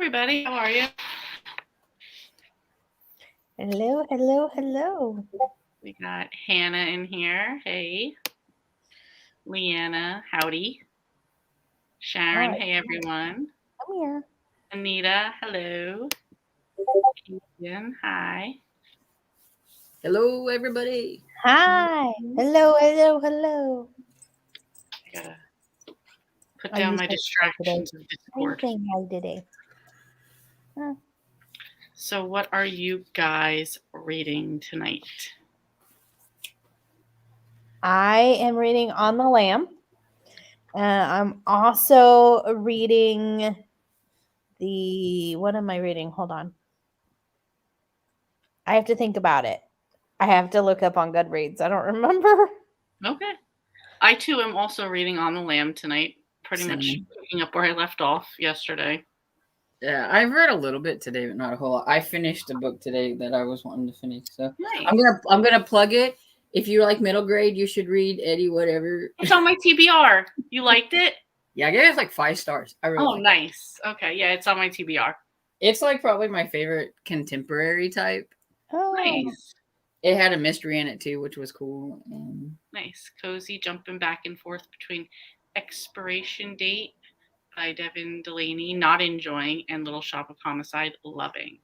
Everybody, how are you? Hello, hello, hello. We got Hannah in here. Hey. Leanna, howdy. Sharon, Hi, hey everyone. I'm here. Anita, hello. Ian, hi. Hello, everybody. Hi. Hello, hello, hello. I gotta put Are down you my saying hi today? distractions of Are you Discord. saying hi today? So, what are you guys reading tonight? I am reading On the Lamb. I'm also reading what am I reading? Hold on. I have to think about it. I have to look up on Goodreads. I don't remember. Okay. I too am also reading On the Lamb tonight, pretty much Same. picking up where I left off yesterday. Yeah, I've read a little bit today, but not a whole lot. I finished a book today that I was wanting to finish, so Nice. I'm gonna plug it. If you like middle grade, you should read Eddie Whatever. It's on my TBR. You liked it? Yeah, I gave it like 5 stars. I really Oh, like it. nice. Okay, yeah, it's on my TBR. It's like probably my favorite contemporary type. Oh, Nice. It had a mystery in it too, which was cool. Nice. Cozy, jumping back and forth between Expiration Date by Devin Delaney, not enjoying, and Little Shop of Homicide, loving.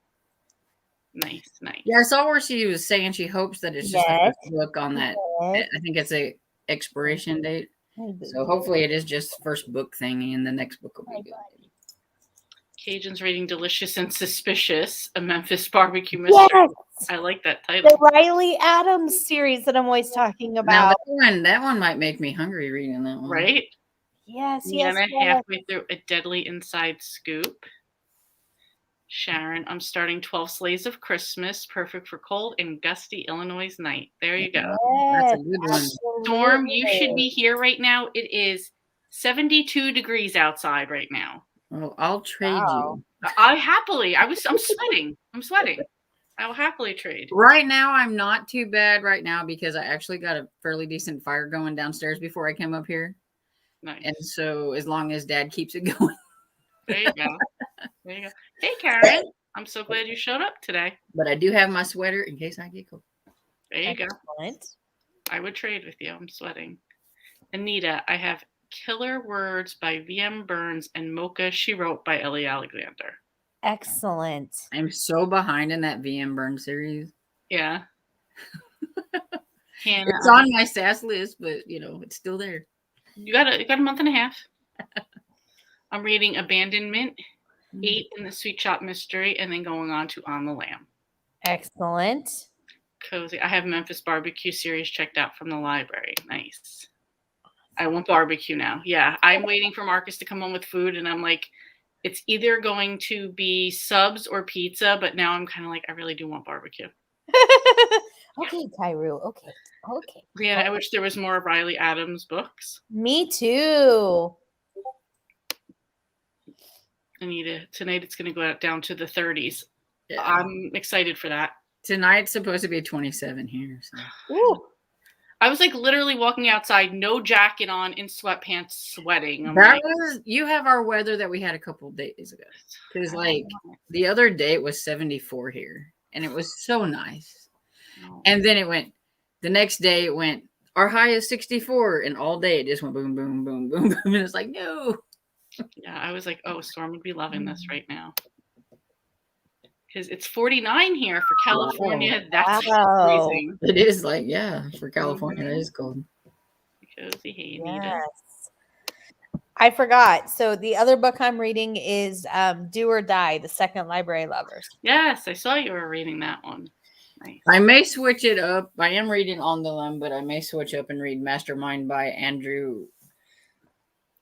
Nice. Yeah, I saw where she was saying she hopes that it's just the yes. first book on that. Yes. I think it's a expiration date. Hi, boo. So hopefully it is just first book thing, and the next book will be good. Cajuns reading Delicious and Suspicious, a Memphis barbecue mystery. Yes. I like that The title. Riley Adams series that I'm always talking Now about. that one might make me hungry reading that one. Right? Yes, Deanna, yes. halfway through A Deadly Inside Scoop. Sharon, I'm starting 12 Sleighs of Christmas, perfect for cold and gusty Illinois night. There you go. That's Yes, a good one. Storm, you should be here right now. It is 72 degrees outside right now. Well, I'll trade Wow. you. I'm sweating. I'm sweating. I will happily trade. Right now, I'm not too bad right now because I actually got a fairly decent fire going downstairs before I came up here. Nice. And so as long as Dad keeps it going. There you go. There you go. Hey, Karen. I'm so glad you showed up today. But I do have my sweater in case I get cold. There you go. Excellent. I would trade with you. I'm sweating. Anita, I have Killer Words by V.M. Burns and Mocha She Wrote by Ellie Alexander. Excellent. I'm so behind in that VM Burn series. Yeah. Hannah, It's on my SAS list, but it's still there. You got a month and a half. I'm reading Abandonment, 8 in the Sweet Shop Mystery, and then going on to On the Lamb. Excellent. Cozy. I have Memphis Barbecue series checked out from the library. Nice. I want barbecue now. Yeah, I'm waiting for Marcus to come home with food, and I'm like, it's either going to be subs or pizza, but now I'm kind of like, I really do want barbecue. Okay, Kyroo. Okay. Yeah, I wish there was more Riley Adams books. Me too. Anita, tonight it's going to go down to the 30s. Yeah. I'm excited for that. Tonight's supposed to be 27 here. So. Ooh. I was like literally walking outside, no jacket on, in sweatpants, sweating. You have our weather that we had a couple days ago. Because the other day it was 74 here, and it was so nice. Oh. And then the next day it went, our high is 64, and all day it just went boom, boom, boom, boom, boom, and it's like, no. Yeah, I was like, oh, Storm would be loving this right now. Because it's 49 here for California. Wow. That's amazing. It is for California, that is cold. Cozy, hey, Anita. Yes. I forgot. So the other book I'm reading is Do or Die, The Second Library Lovers. Yes, I saw you were reading that one. Nice. I may switch it up. I am reading On the Lamb, but I may switch up and read Mastermind by Andrew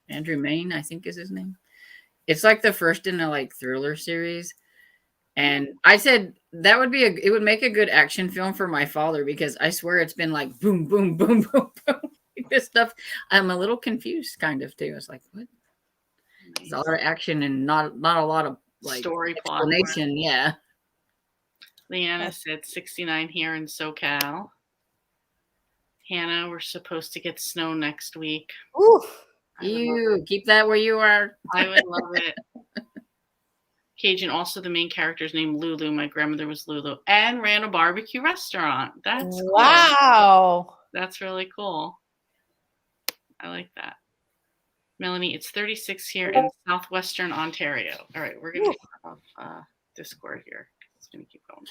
Main, I think is his name. It's like the first in a thriller series. And I said that would be it would make a good action film for my father, because I swear it's been like boom, boom, boom, boom, boom. This stuff. I'm a little confused kind of too. It's like, what? Nice. It's a lot of action and not a lot of story explanation. Plot. Yeah. Leanna said 69 here in SoCal. Hannah, we're supposed to get snow next week. Ooh. You keep that where you are. I would love it. Cajun, also the main character's named Lulu. My grandmother was Lulu and ran a barbecue restaurant. That's cool. Wow. That's really cool. I like that. Melanie, it's 36 here in southwestern Ontario. All right, we're going to get off Discord here. It's going to keep going.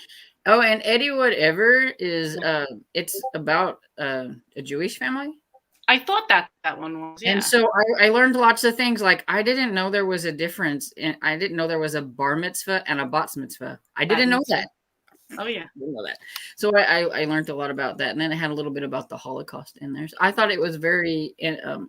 Oh, and Eddie Whatever is it's about a Jewish family. I thought that one was, yeah. And so I learned lots of things. Like I didn't know there was a difference. I didn't know there was a bar mitzvah and a bat mitzvah. I didn't know that. Oh yeah, I didn't know that. So I learned a lot about that, and then it had a little bit about the Holocaust in there. So I thought it was very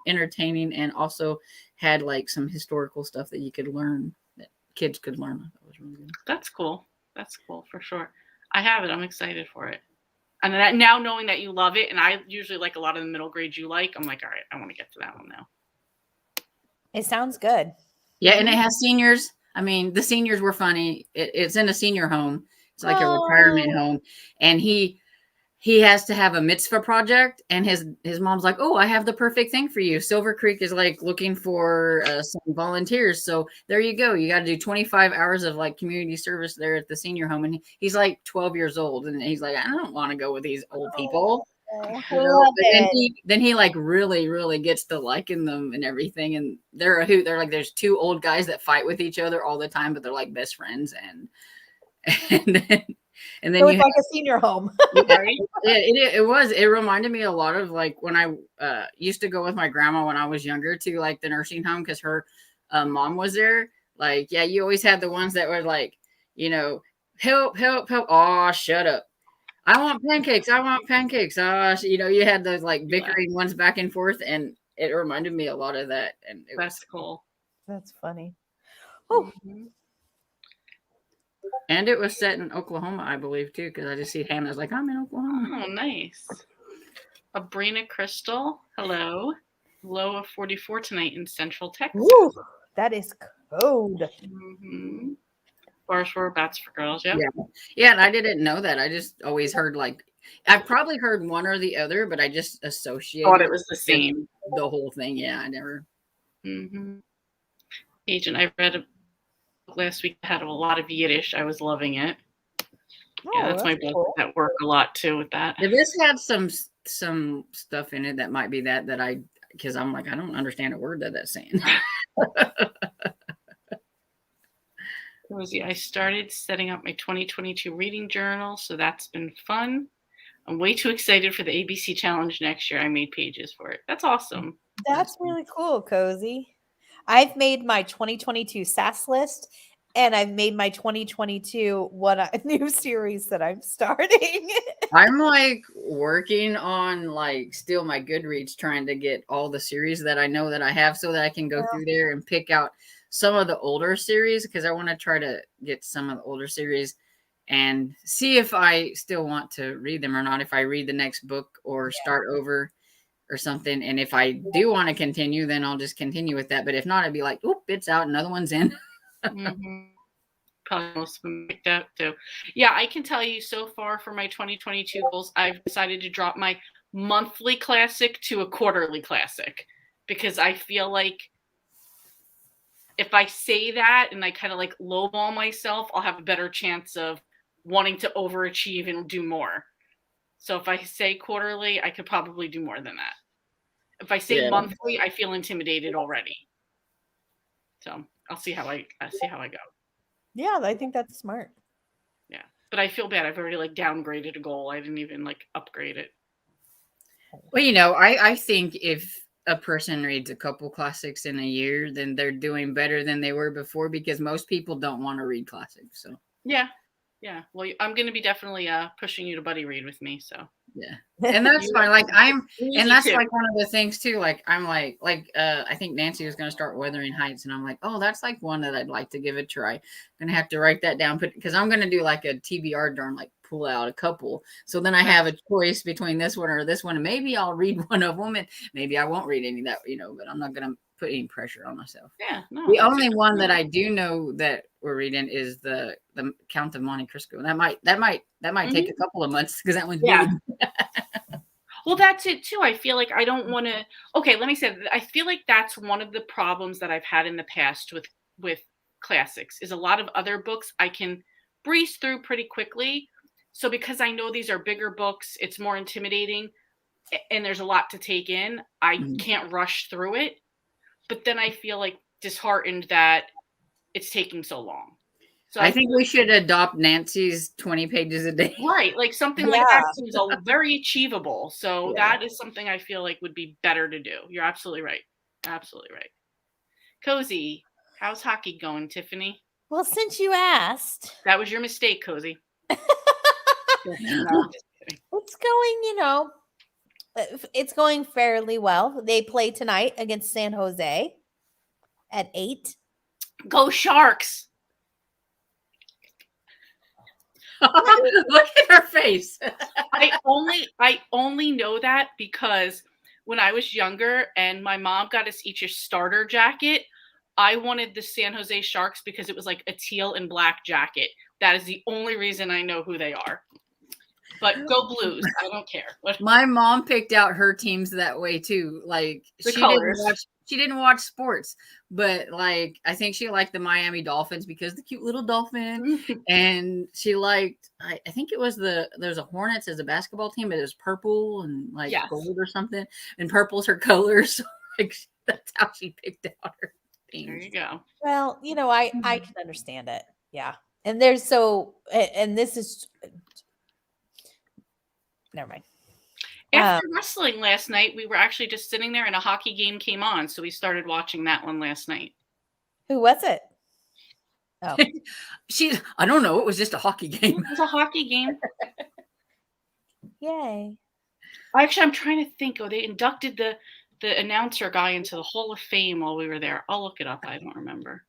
entertaining, and also had like some historical stuff that you could learn, that kids could learn. That was really good. That's cool. That's cool for sure. I have it. I'm excited for it. And that, now knowing that you love it, and I usually like a lot of the middle grades you like, I'm like, all right, I want to get to that one now. It sounds good. Yeah, and it has seniors. I mean, the seniors were funny. It's in a senior home. It's like a retirement home, and he has to have a mitzvah project, and his mom's like, "Oh, I have the perfect thing for you. Silver Creek is like looking for some volunteers, so there you go. You got to do 25 hours of like community service there at the senior home." And he's like 12 years old, and he's like, "I don't want to go with these old people." Then he like really gets to liking them and everything, and they're a hoot. They're like, there's two old guys that fight with each other all the time, but they're like best friends, and then so it's like a senior home. It reminded me a lot of like when I used to go with my grandma when I was younger to like the nursing home, because her mom was there. Like, yeah, you always had the ones that were like, you know, help. Oh, shut up. I want pancakes. You know, you had those like bickering ones back and forth, and it reminded me a lot of that. And that's cool. That's funny. Oh. Mm-hmm. And it was set in Oklahoma, I believe, too, because I just see Hannah's like, I'm in Oklahoma. Oh, nice. Abrina Crystal, hello. Low of 44 tonight in Central Texas. Ooh, that is cold. Mm-hmm. Bars for bats for girls, yeah. Yeah, and I didn't know that. I just always heard like, I've probably heard one or the other, but I just associated. Thought it was the same. The whole thing, yeah, I never. Mm-hmm. Agent, I read a last week that had a lot of Yiddish. I was loving it. Yeah, that's my book cool. At work a lot too with that. If this had some stuff in it that might be that because I'm like, I don't understand a word that's saying. Rosie, I started setting up my 2022 reading journal, so that's been fun. I'm way too excited for the ABC challenge next year. I made pages for it. That's awesome. That's really cool, Cozy. I've made my 2022 SAS list, and I've made my 2022 new series that I'm starting. I'm like working on like still my Goodreads, trying to get all the series that I know that I have so that I can go through there and pick out some of the older series, because I want to try to get some of the older series and see if I still want to read them or not, if I read the next book or start over or something. And if I do want to continue, then I'll just continue with that. But if not, I'd be like, oop, it's out, another one's in. Mm-hmm. Probably most of them picked up too. Yeah, I can tell you so far for my 2022 goals, I've decided to drop my monthly classic to a quarterly classic, because I feel like if I say that and I kind of like lowball myself, I'll have a better chance of wanting to overachieve and do more. So if I say quarterly, I could probably do more than that. If I say monthly, I feel intimidated already. So I'll see how I go. Yeah, I think that's smart. Yeah, but I feel bad. I've already like downgraded a goal. I didn't even like upgrade it. Well, you know, I think if a person reads a couple classics in a year, then they're doing better than they were before, because most people don't want to read classics. So yeah. Well, I'm going to be definitely pushing you to buddy read with me. So yeah, and that's fine. Like that's like one of the things too. Like I'm like I think Nancy was going to start Wuthering Heights, and I'm like, oh, that's like one that I'd like to give a try. I'm gonna have to write that down, because I'm gonna do like a TBR darn, like pull out a couple, so then I have a choice between this one or this one, and maybe I'll read one of them, and maybe I won't read any of that, you know. But I'm not gonna put any pressure on myself. Yeah, no. The only one that I do know that we're reading is the Count of Monte Cristo. That might take a couple of months, because that one's big. Well, that's it too. I feel like I don't want to. Okay, let me say. I feel like that's one of the problems that I've had in the past with classics. Is a lot of other books I can breeze through pretty quickly. So because I know these are bigger books, it's more intimidating and there's a lot to take in. I can't rush through it. But then I feel like disheartened that it's taking so long. So I think we should adopt Nancy's 20 pages a day. right, like something like that seems very achievable. So that is something I feel like would be better to do. You're absolutely right. Absolutely right. Cozy, how's hockey going, Tiffany? Well, since you asked, that was your mistake, Cozy. No, it's going, it's going fairly well. They play tonight against San Jose at 8. Go Sharks! Look at her face. I only know that because when I was younger and my mom got us each a starter jacket, I wanted the San Jose Sharks because it was like a teal and black jacket. That is the only reason I know who they are. But go Blues. I don't care. My mom picked out her teams that way too. Like she didn't watch sports, but like I think she liked the Miami Dolphins because the cute little dolphin. And she liked I think it was there's a Hornets as a basketball team, but it was purple and like gold or something. And purple's her color. So like that's how she picked out her teams. There you go. Well, I can understand it. Yeah. And this is never mind. After wrestling last night, we were actually just sitting there and a hockey game came on. So we started watching that one last night. Who was it? Oh, I don't know. It was just a hockey game. It was a hockey game. Yay. Actually, I'm trying to think. Oh, they inducted the announcer guy into the Hall of Fame while we were there. I'll look it up. I don't remember.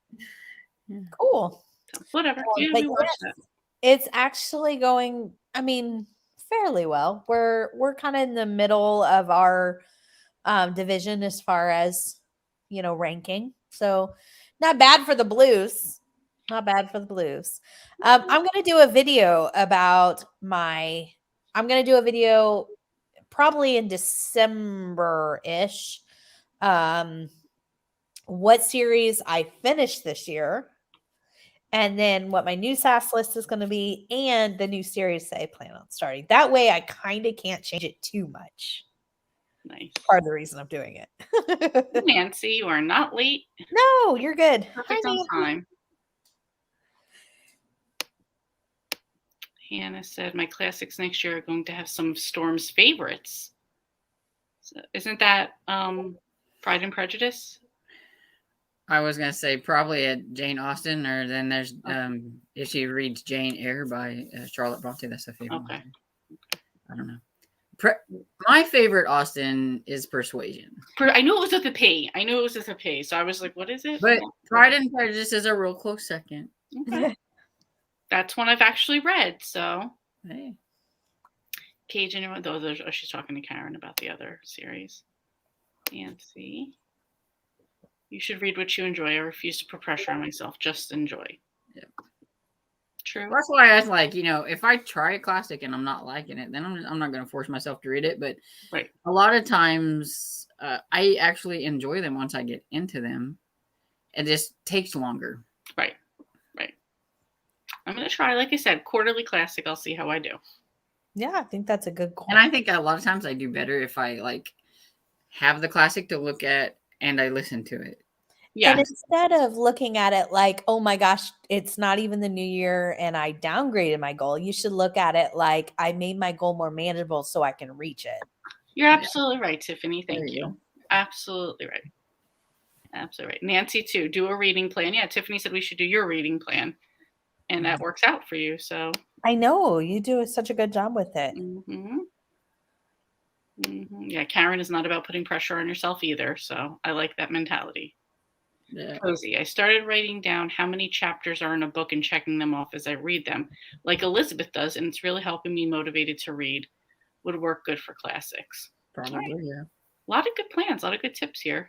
Cool. So, whatever. Yeah, But we watched that. It's actually going, fairly well. We're kind of in the middle of our division as far as ranking, so not bad for the Blues. I'm going to do a video probably in December-ish, what series I finished this year, and then what my new SAS list is going to be, and the new series that I plan on starting. That way I kind of can't change it too much. Nice. Part of the reason I'm doing it. Nancy, you are not late. No, you're good. Perfect on time. Hannah said, my classics next year are going to have some of Storm's favorites. So isn't that Pride and Prejudice? I was gonna say probably a Jane Austen, or then there's if she reads Jane Eyre by Charlotte Bronte. That's a favorite. Okay. I don't know. My favorite Austen is Persuasion. I knew it was with a P. So I was like, what is it? But Pride and Prejudice is a real close second. Okay. That's one I've actually read. So, hey. Cage, anyone? She's talking to Karen about the other series. Nancy. You should read what you enjoy. I refuse to put pressure on myself. Just enjoy. Yeah. True. That's why I was like, if I try a classic and I'm not liking it, then I'm not going to force myself to read it. But a lot of times I actually enjoy them once I get into them. It just takes longer. Right. I'm going to try, like I said, quarterly classic. I'll see how I do. Yeah, I think that's a good goal. And I think a lot of times I do better if I have the classic to look at and I listen to it. Yeah. And instead of looking at it like, oh my gosh, it's not even the new year and I downgraded my goal, you should look at it like I made my goal more manageable so I can reach it. You're absolutely right, Tiffany. Thank you. Absolutely right. Absolutely right. Nancy, too. Do a reading plan. Yeah, Tiffany said we should do your reading plan. And that works out for you. So I know you do such a good job with it. Yeah, Karen is not about putting pressure on yourself either. So I like that mentality. Yeah. Cozy. I started writing down how many chapters are in a book and checking them off as I read them, like Elizabeth does, and it's really helping me motivated to read. Would work good for classics. Probably, yeah. A lot of good plans, a lot of good tips here.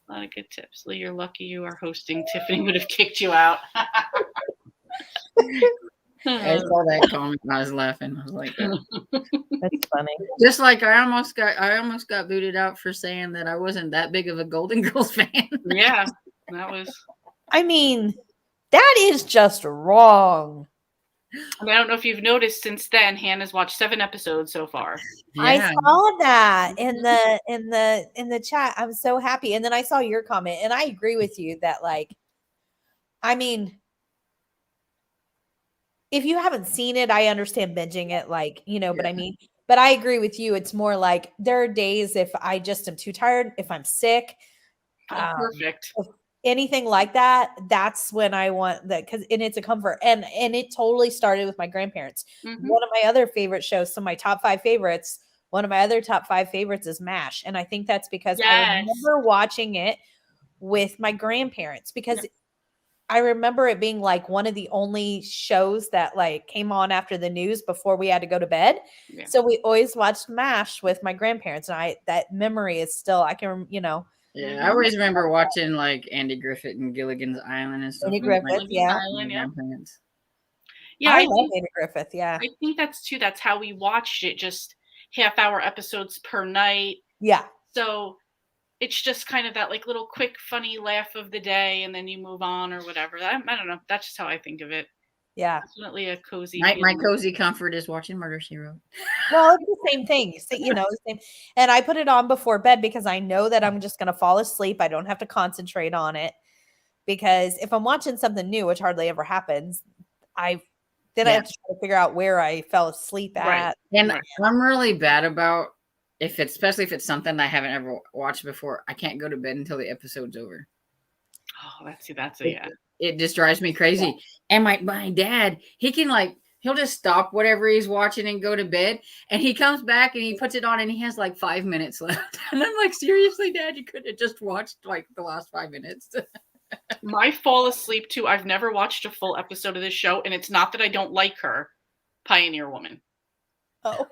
A lot of good tips. Lee, you're lucky you are hosting. Tiffany would have kicked you out. I saw that comment and I was laughing. I was like, that's funny. Just like I almost got booted out for saying that I wasn't that big of a Golden Girls fan. Yeah, that was I mean, that is just wrong. I mean, I don't know if you've noticed since then, Hannah's watched 7 episodes so far. I Yeah. saw that in the chat. I'm so happy. And then I saw your comment, and I agree with you that, like, I mean, if you haven't seen it, I understand binging it, like, but I mean, but I agree with you. It's more like there are days if I just am too tired, if I'm sick, Oh, perfect. if anything like that, that's when I want that, and it's a comfort. And it totally started with my grandparents. Mhm. One of my other favorite shows, some of my top 5 favorites, one of my other top 5 favorites is MASH. And I think that's because I Yes. remember watching it with my grandparents, because Yes. I remember it being like one of the only shows that like came on after the news before we had to go to bed. Yeah. So we always watched MASH with my grandparents, and that memory is still, I can, Yeah, Mhm. I always remember watching like Andy Griffith and Gilligan's Island and stuff. Andy with my Griffith, yeah. Island, yeah. grandparents. Yeah, I love Andy Griffith, yeah. I think that's how we watched it, just half-hour episodes per night. Yeah. So it's just kind of that like little quick funny laugh of the day, and then you move on or whatever. I don't know. That's just how I think of it. Yeah. Definitely a cozy My feeling. cozy comfort is watching Murder She Wrote. Well, it's the same thing. Same. And I put it on before bed because I know that I'm just going to fall asleep. I don't have to concentrate on it, because if I'm watching something new, which hardly ever happens, I have to try to figure out where I fell asleep at. Right. And Right. I'm really bad about especially if it's something I haven't ever watched before. I can't go to bed until the episode's over. Oh, that's a yeah. It just drives me crazy. And my dad, he'll just stop whatever he's watching and go to bed. And he comes back and he puts it on and he has like 5 minutes left. And I'm like, seriously, Dad, you could have just watched like the last 5 minutes. My fall asleep too. I've never watched a full episode of this show, and it's not that I don't like her, Pioneer Woman. Oh.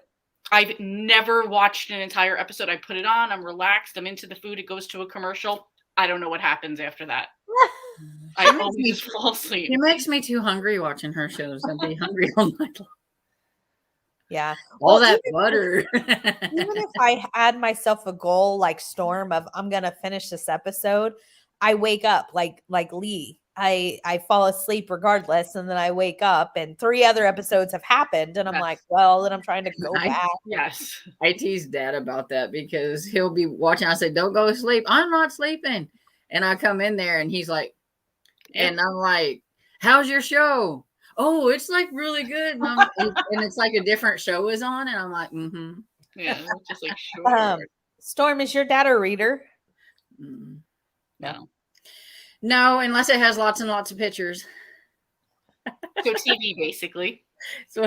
I've never watched an entire episode. I put it on, I'm relaxed, I'm into the food, it goes to a commercial. I don't know what happens after that. I always just fall asleep. It makes me too hungry watching her shows. I'd be hungry all night long. Yeah. All that butter. Even if I had myself a goal like Storm of I'm gonna finish this episode, I wake up like Lee. I fall asleep regardless, and then I wake up and 3 other episodes have happened, and I'm Yes. like, well, then I'm trying to go back. Yes. I tease Dad about that because he'll be watching. I say, "Don't go to sleep." I'm not sleeping, and I come in there and he's like, and I'm like, "How's your show?" Oh, it's like really good. And it's like a different show is on, and I'm like, "Mm-hmm." Yeah, it's just like sure. Storm, is your dad a reader? Mm. No. No, unless it has lots and lots of pictures. So TV basically. So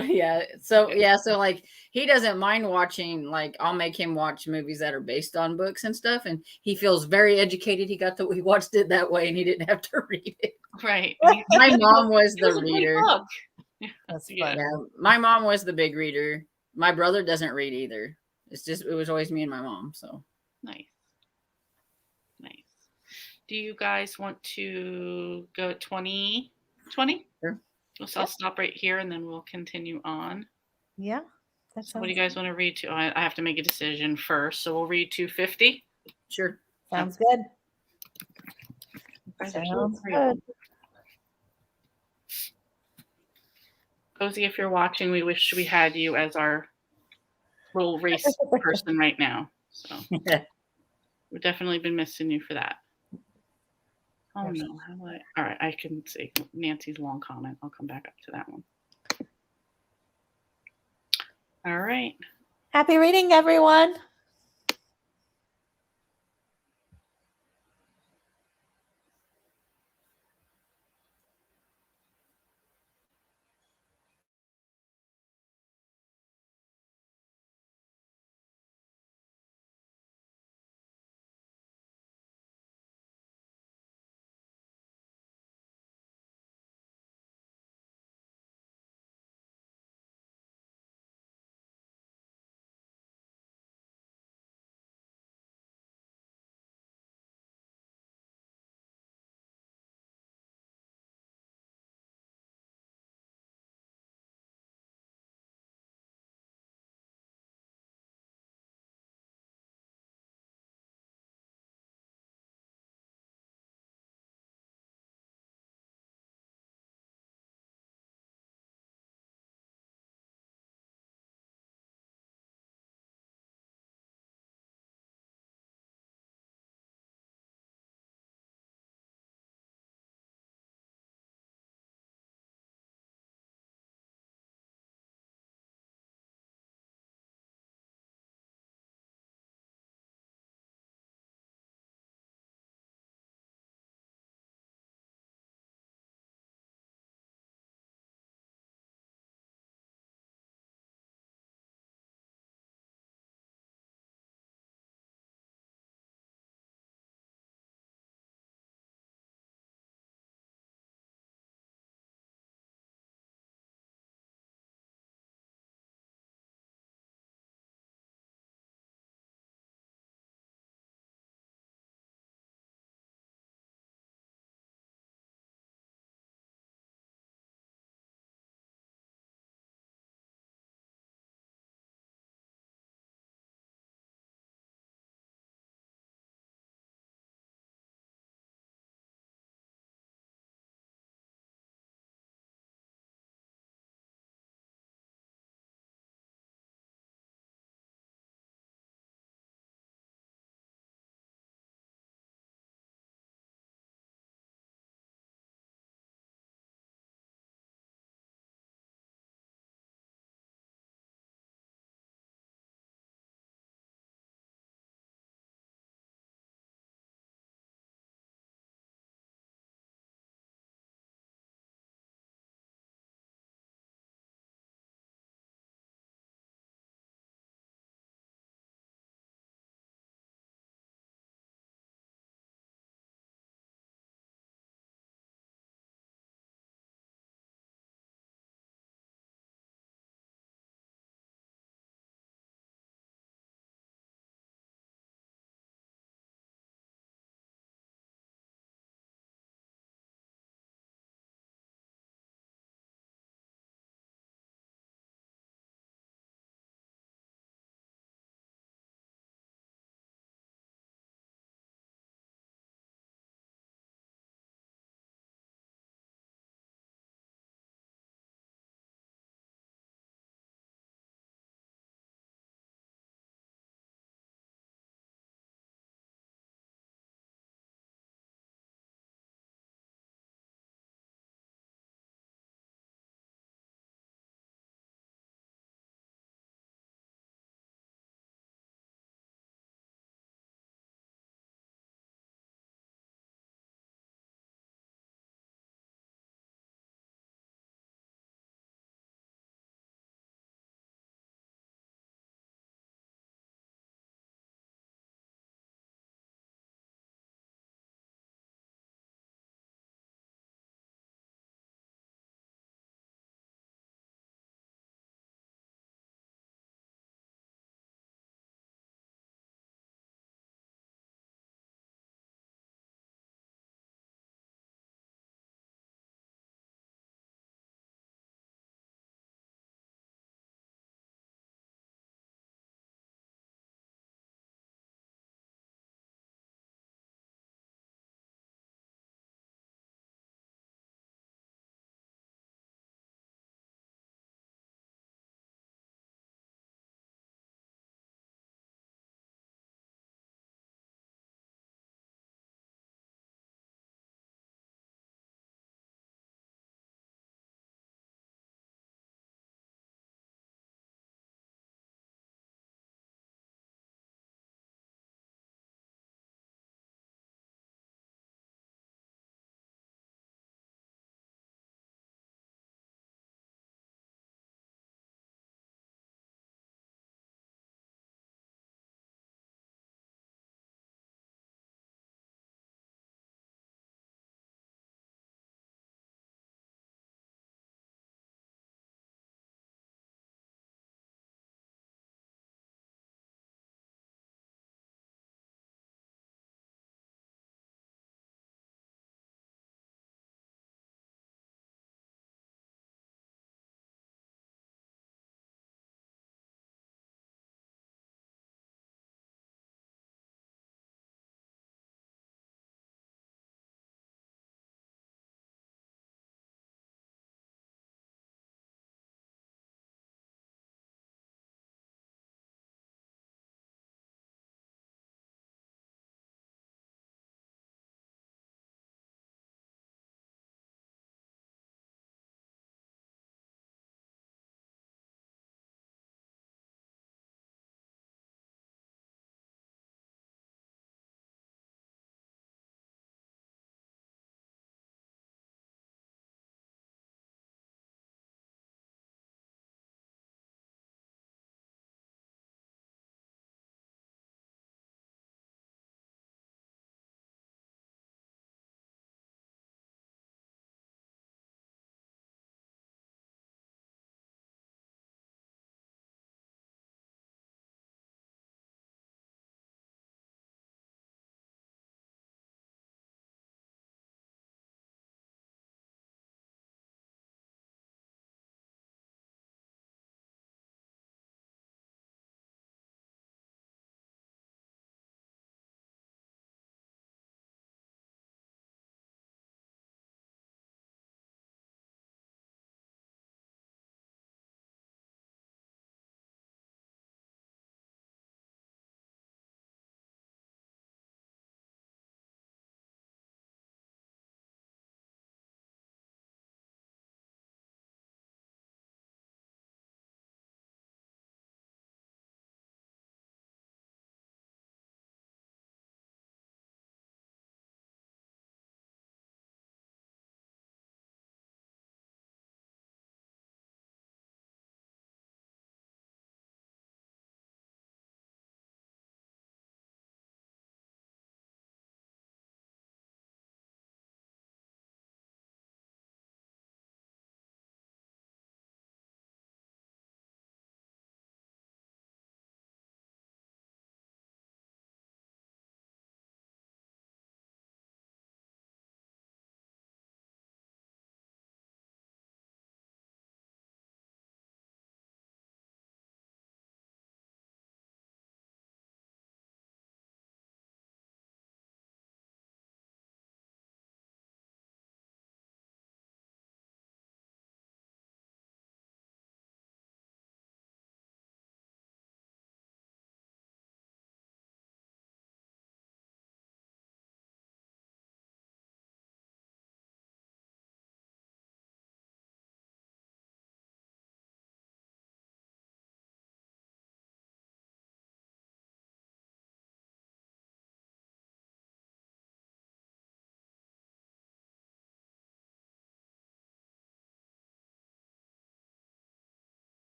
like he doesn't mind watching, like I'll make him watch movies that are based on books and stuff, and he feels very educated. He watched it that way and he didn't have to read it. Right. My mom was It the was a great reader. book. That's Yeah. funny. Yeah, my mom was the big reader. My brother doesn't read either. It was always me and my mom. So Nice. Do you guys want to go at 2020? Sure. So I'll stop right here and then we'll continue on. Yeah. So what do you guys want to read to? I have to make a decision first. So we'll read 250. sure. Sounds good. Guys are Sounds so real. good. Cozy, if you're watching, we wish we had you as our little race person right now. So we've definitely been missing you for that. Oh no, all right, I can see Nancy's long comment. I'll come back up to that one. All right. Happy reading, everyone.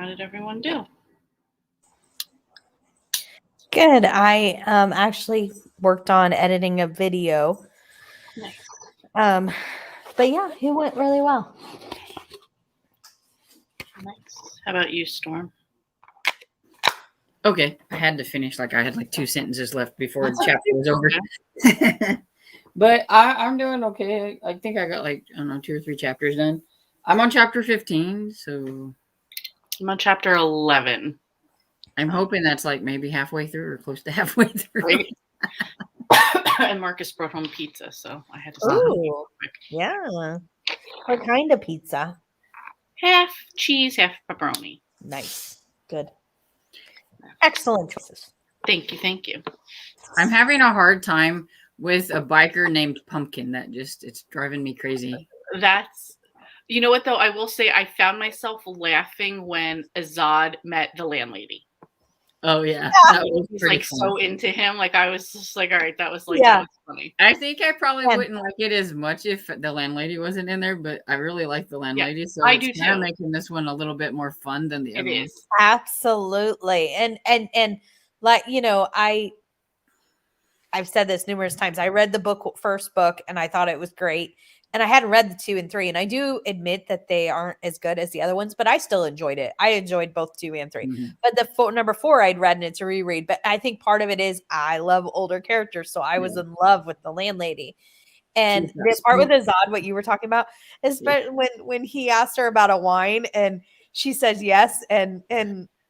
How did everyone do? Good. I actually worked on editing a video. Nice. But yeah, it went really well. Nice. How about you, Storm? Okay, I had to finish. Like I had like 2 sentences left before the chapter was over. Okay. But I'm doing okay. I think I got like, I don't know, 2 or 3 chapters done. I'm on chapter 15, so I'm on chapter 11. I'm hoping that's like maybe halfway through or close to halfway through. Right? And Marcus brought home pizza, so I had to stop Ooh, yeah. What kind of pizza? half cheese, half pepperoni. Nice. Good. Excellent choices. Thank you, thank you. I'm having a hard time with a biker named Pumpkin. That just, it's driving me crazy. That's, you know what though? I will say I found myself laughing when Azad met the landlady. Oh yeah, that was He's pretty like fun. so into him. Like I was just like, all right, that was like Yeah. that was funny. I think I probably And- wouldn't like it as much if the landlady wasn't in there, but I really like the landlady, so I it's do kinda too. making this one a little bit more fun than the It other one. is. Absolutely. And like, you know, I've said this numerous times. I read the first book and I thought it was great. And I hadn't read the 2 and 3. And I do admit that they aren't as good as the other ones, but I still enjoyed it. I enjoyed both 2 and 3. Mhm. But the number 4 I'd read and it's a reread. But I think part of it is I love older characters. So I was in love with the landlady. And She's got this part with spook. Azad, what you were talking about, especially when he asked her about a wine and she says yes, and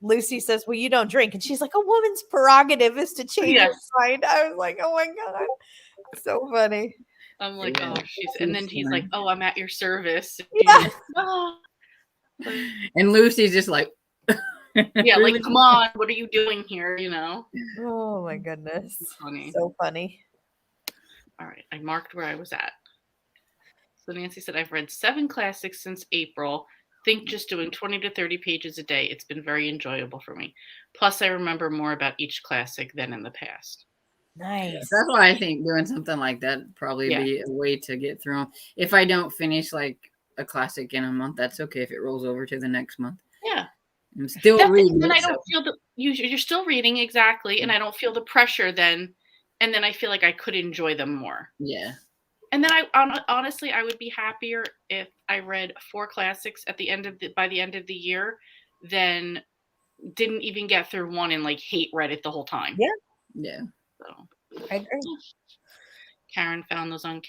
Lucy says, "Well, you don't drink," and she's like, "A woman's prerogative is to change her Yes. mind." I was like, "Oh my god, so funny." I'm like, Yeah. oh, and then he's like, oh, I'm at your service. Yeah. Oh. And Lucy's just like, Yeah, really? like, come on, what are you doing here? You know? Oh my goodness, Funny. so funny. All right, I marked where I was at. So Nancy said, I've read 7 classics since April. Think just doing 20 to 30 pages a day. It's been very enjoyable for me. Plus, I remember more about each classic than in the past. Nice. That's why I think doing something like that would probably Yeah. be a way to get through them. If I don't finish like a classic in a month, that's okay if it rolls over to the next month. Yeah. I'm still reading and it, I don't feel you're still reading exactly, and I don't feel the pressure then, and then I feel like I could enjoy them more. yeah. And then honestly, I would be happier if I read 4 classics at the end of by the end of the year than didn't even get through one and like hate read it the whole time. Yeah. Yeah. So I agree. Karen found those on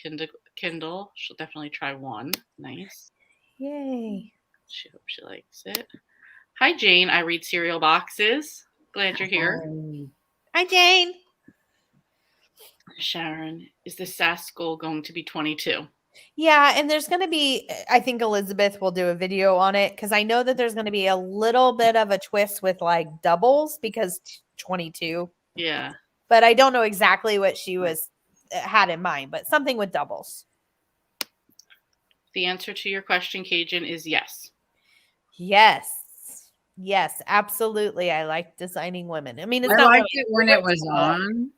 Kindle. She'll definitely try one. Nice. Yay. She hopes she likes it. Hi, Jane. I read cereal boxes. Glad you're here. Hi, Jane. Sharon, is the SAS goal going to be 22? Yeah, and there's going to be, I think Elizabeth will do a video on it because I know that there's going to be a little bit of a twist with like doubles because 22. Yeah. But I don't know exactly what she had in mind, but something with doubles. The answer to your question, Cajun, is yes. Yes, absolutely. I like designing women. I mean, it's I not liked really it when it was on,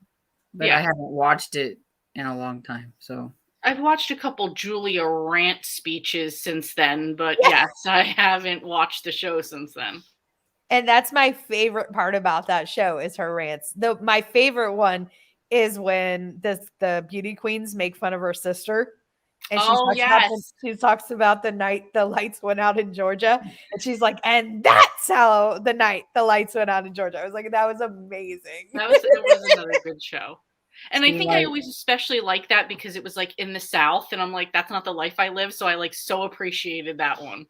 but Yeah. I haven't watched it in a long time. So I've watched a couple Julia rant speeches since then, but yes, I haven't watched the show since then. And that's my favorite part about that show is her rants. My favorite one is when the beauty queens make fun of her sister. And she talks about the night the lights went out in Georgia. And she's like, and that's how the night the lights went out in Georgia. I was like, that was amazing. That was another good show. And I think I Like- always especially like that because it was like in the South, and I'm like, that's not the life I live. So I like so appreciated that one.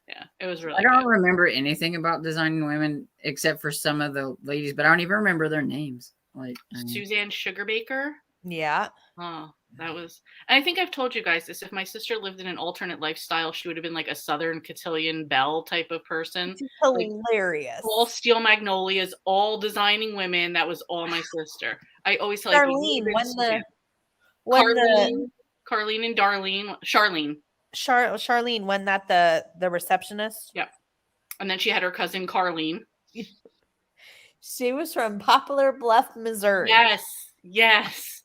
Yeah, it was really I don't good. remember anything about designing women except for some of the ladies, but I don't even remember their names. Like Suzanne Sugarbaker. Yeah. Oh, that was. And I think I've told you guys this. If my sister lived in an alternate lifestyle, she would have been like a Southern Cotillion Belle type of person. It's hilarious. All steel magnolias, all designing women. That was all my sister. I always tell Charlene, Carlene and Darlene, Charlene. Charlene, when that the receptionist. Yep. And then she had her cousin Carlene. She was from Poplar Bluff, Missouri. Yes.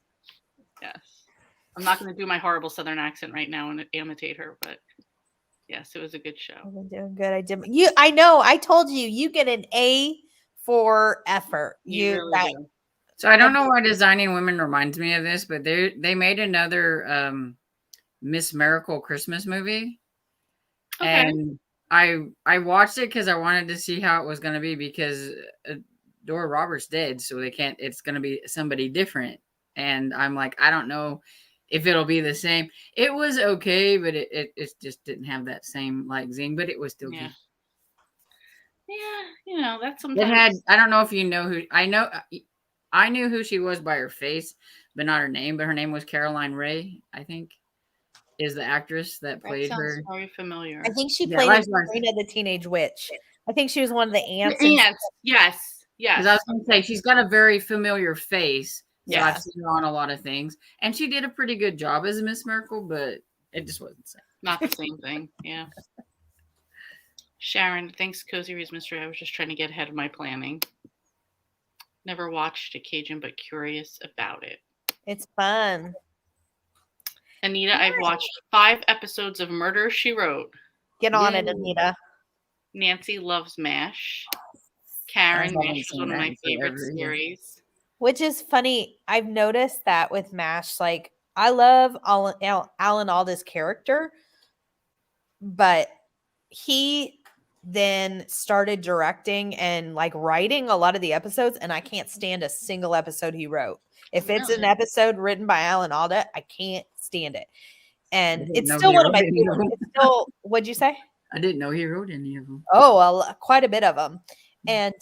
I'm not going to do my horrible Southern accent right now and imitate her, but Yes, it was a good show. I've been doing good. I did. I know. I told you. You get an A for effort. You really That do. So I don't know why Designing Women reminds me of this, but they made another Miss Miracle Christmas movie, Okay. and I watched it because I wanted to see how it was going to be because Dora Roberts dead, so they can't. It's going to be somebody different, and I'm like, I don't know if it'll be the same. It was okay, but it just didn't have that same like zing, but it was still Yeah. good. Yeah, that's It sometimes. had. I don't know if you know who. I knew who she was by her face, but not her name. But her name was Caroline Ray, I think, is the actress that That played sounds her. very familiar. I think she Yeah, played Liza. Sabrina the Teenage Witch. I think she was one of the ants. The ants. Yes. Because I Yes. was going to say she's got a very familiar face, so Yeah. I've seen her on a lot of things, and she did a pretty good job as Miss Miracle, but it just wasn't the same. Not the same thing. Yeah. Sharon, thanks, Cozy Reads Mystery. I was just trying to get ahead of my planning. Never watched a Cajun, but curious about it. It's fun. Anita, I've watched 5 episodes of Murder, She Wrote. Get on it, Yay. Anita. Nancy loves MASH. I Karen, haven't MASH was seen one of that my in favorite forever, yeah. series. Which is funny. I've noticed that with MASH. Like, I love Alan Alda's character, but he then started directing and like writing a lot of the episodes, and I can't stand a single episode he wrote. If it's an Really? episode written by Alan Alda, I can't stand it. And didn't it's know still he one of wrote my any of favorites. them. It's still, what'd you say? I didn't know he wrote any of them. Oh, quite a bit of them. And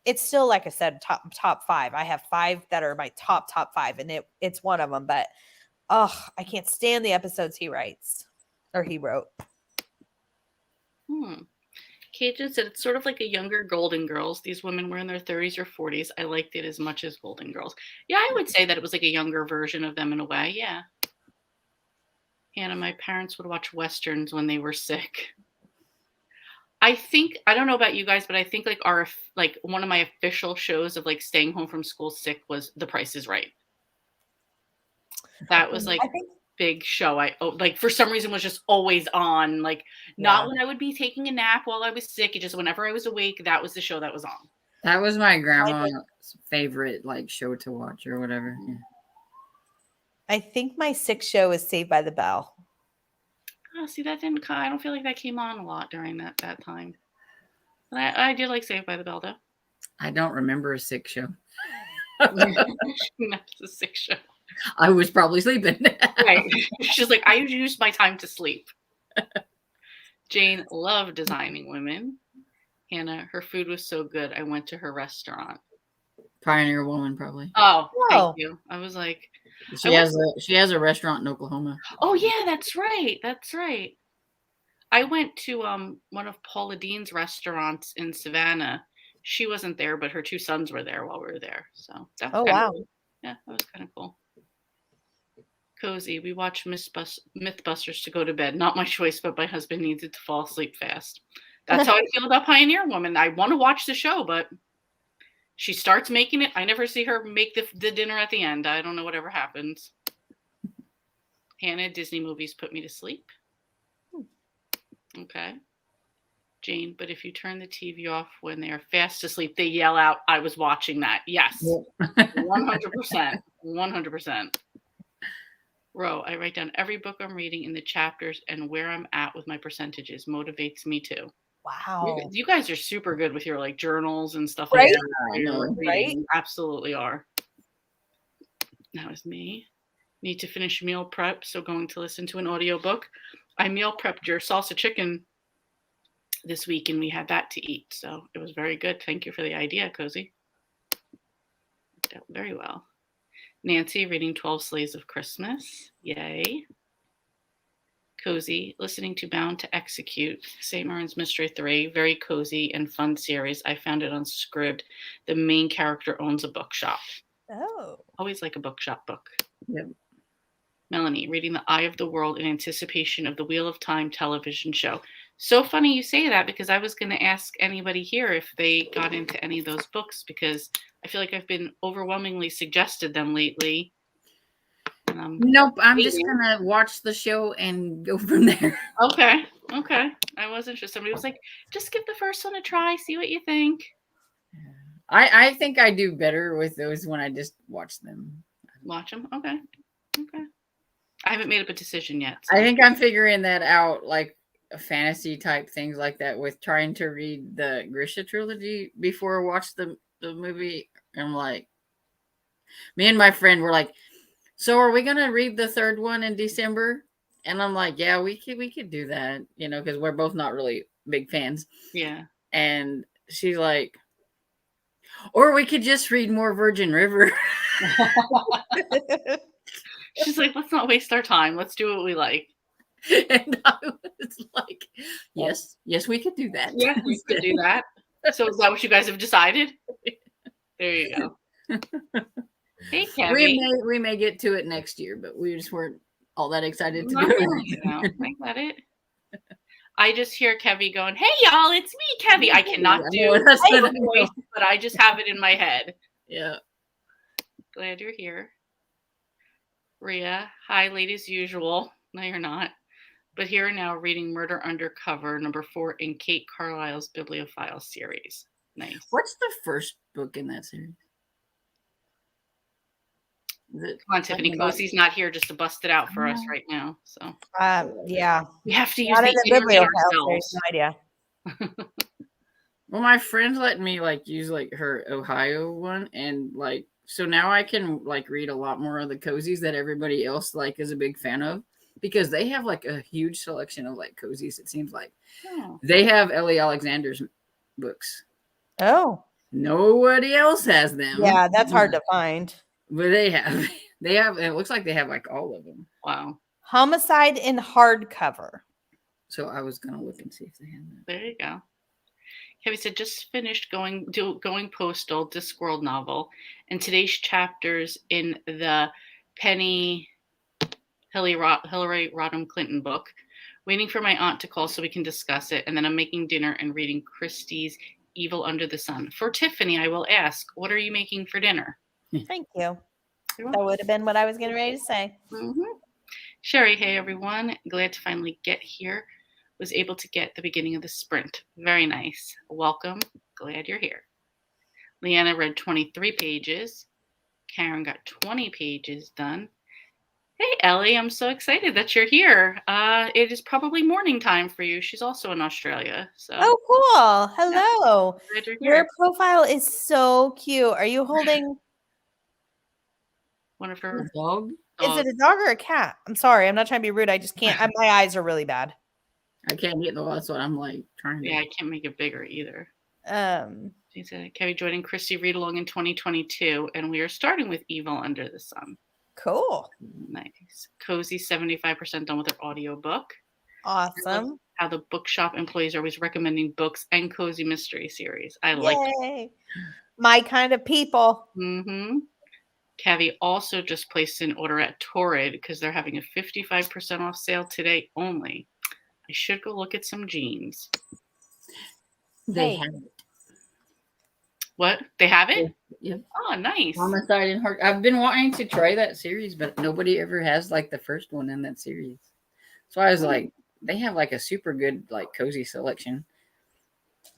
it's still, like I said, top 5. I have 5 that are my top 5, and it's one of them. But I can't stand the episodes he writes or he wrote. Cajun said it's sort of like a younger Golden Girls. These women were in their 30s or 40s. I liked it as much as Golden Girls. Yeah, I would say that it was like a younger version of them in a way. Yeah. Hannah, my parents would watch Westerns when they were sick. I don't know about you guys, but I think like one of my official shows of like staying home from school sick was The Price is Right. That was like I think big show. Like for some reason was just always on. Like not when I would be taking a nap while I was sick. It just whenever I was awake, that was the show that was on. That was my grandma's favorite like show to watch or whatever. Yeah. I think my 6th show is Saved by the Bell. Oh, see, that didn't. I don't feel like that came on a lot during that time. But I did like Saved by the Bell, though. I don't remember a sick show. That's a sick show. I was probably sleeping. Right. She's like, I use my time to sleep. Jane loved Designing Women. Hannah, her food was so good. I went to her restaurant. Pioneer Woman, probably. Oh, Whoa. thank you. I was like, She has a restaurant in Oklahoma. oh yeah, that's right. That's right. I went to one of Paula Dean's restaurants in Savannah. She wasn't there, but her 2 sons were there while we were there. So that's wow. cool. Yeah, that was kind of cool. Cozy, we watched Mythbusters to go to bed. Not my choice, but my husband needed to fall asleep fast. That's how I feel about Pioneer Woman. I want to watch the show, but she starts making it. I never see her make the dinner at the end. I don't know whatever happens. Hannah, Disney movies put me to sleep. Okay. Jane, but if you turn the TV off when they are fast asleep, they yell out, I was watching that. Yes. 100%. 100%. Ro, I write down every book I'm reading in the chapters and where I'm at with my percentages. Motivates me too. Wow. You guys are super good with your like journals and stuff Right? like that. I know, right? You absolutely are. That was me. Need to finish meal prep, so going to listen to an audiobook. I meal prepped your salsa chicken this week and we had that to eat. So it was very good. Thank you for the idea, Cozy. Worked out very well. Nancy reading 12 Slaves of Christmas. Yay. Cozy, listening to Bound to Execute, St. Marin's Mystery 3, very cozy and fun series. I found it on Scribd. The main character owns a bookshop. Oh. Always like a bookshop book. Yep. Melanie, reading The Eye of the World in anticipation of the Wheel of Time television show. So funny you say that because I was going to ask anybody here if they got into any of those books because I feel like I've been overwhelmingly suggested them lately. Nope, I'm just gonna watch the show and go from there. Okay. Okay. I wasn't sure. Somebody was like, just give the first one a try, see what you think. I think I do better with those when I just watch them. Watch them. Okay. Okay. I haven't made up a decision yet. I think I'm figuring that out, like fantasy type things like that, with trying to read the Grisha trilogy before I watch the movie. I'm like, me and my friend were like, so are we gonna read the third one in December? And I'm like, yeah, we could do that, because we're both not really big fans. Yeah. And she's like, or we could just read more Virgin River. She's like, let's not waste our time. Let's do what we like. And I was like, yes, we could do that. Yeah, we could do that. So is that what you guys have decided? There you go. Hey, Kevin. We may get to it next year, but we just weren't all that excited to Not do really, it. I get it. I just hear Kevy going, "Hey, y'all, it's me, Kevy." I cannot do That's the what I know. voice, but I just have it in my head. Yeah. Glad you're here. Rhea, hi, late as usual. No, you're not. But here and now, reading Murder Undercover, number 4 in Kate Carlisle's Bibliophile series. Nice. What's the first book in that series? Is it Come on, Tiffany. talking about- Cozy's not here just to bust it out for us right now. So Yeah. we have to use Not in the the internet bibliophile. There's ourselves. no idea. Well, my friend's letting me use her Ohio one, and so now I can read a lot more of the cozies that everybody else is a big fan of, because they have a huge selection of cozies. It seems like Oh. they have Ellie Alexander's books. Oh. Nobody else has them. Yeah, that's hard to find. But they have. It looks like they have all of them. Wow. Homicide in hardcover. So I was gonna look and see if they have that. There you go. Kevin said, just finished going postal, Discworld novel, and today's chapters in the Penny Hillary Rodham Clinton book. Waiting for my aunt to call so we can discuss it, and then I'm making dinner and reading Christie's Evil Under the Sun. For Tiffany, I will ask, what are you making for dinner? Thank you. You're That would have been what I was getting ready to say. Mm-hmm. Sherry, hey everyone. Glad to finally get here. Was able to get the beginning of the sprint. Very nice. Welcome. Glad you're here. Leanna read 23 pages. Karen got 20 pages done. Hey, Ellie, I'm so excited that you're here. It is probably morning time for you. She's also in Australia. So Oh, cool. Hello. glad you're here. Your profile is so cute. Are you holding? One of her Dog. Is it a dog or a cat? I'm sorry. I'm not trying to be rude. I just can't. My eyes are really bad. I can't get the. That's what I'm trying to. Yeah, I can't make it bigger either. Um. She said, Kevin joining Christy read along in 2022, and we are starting with Evil Under the Sun. Cool. Nice. Cozy, 75% done with her audiobook. Awesome. How the bookshop employees are always recommending books and cozy mystery series. I like it. Yay. My kind of people. Mm-hmm. Cavi also just placed an order at Torrid because they're having a 55% off sale today only. I should go look at some jeans. They Hey. have it. What? They have it? Yep. Oh, nice. Homicide in Heart. I've been wanting to try that series, but nobody ever has the first one in that series. So I was like, they have a super good cozy selection.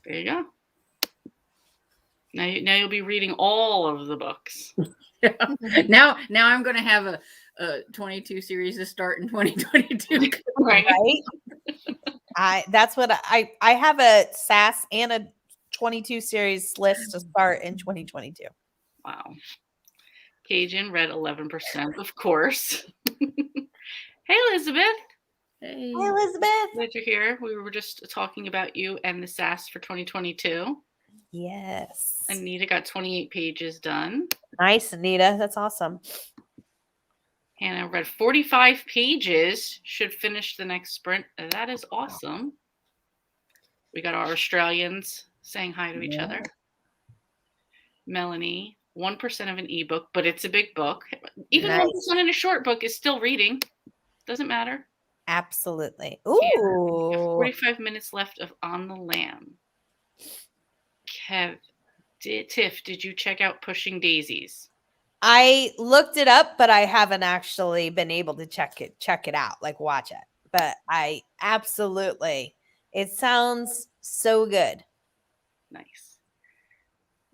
There you go. Now you'll be reading all of the books. Now I'm gonna have a 22 series to start in 2022. Right. That's what I have a SAS and a 22 series list to start in 2022. Wow. Cajun read 11%, of course. Hey, Elizabeth. Hey. Hi, Elizabeth. Glad you're here. We were just talking about you and the SAS for 2022. Yes. Anita got 28 pages done. Nice, Anita. That's awesome. Hannah read 45 pages. Should finish the next sprint. That is awesome. We got our Australians saying hi to each other. Melanie, 1% of an ebook, but it's a big book. Even Nice. 1% in a short book is still reading. Doesn't matter. Absolutely. We have Ooh. 45 minutes left of On the Lam. Tiff, did you check out Pushing Daisies? I looked it up, but I haven't actually been able to check it out, watch it. but I absolutely, it sounds so good. Nice.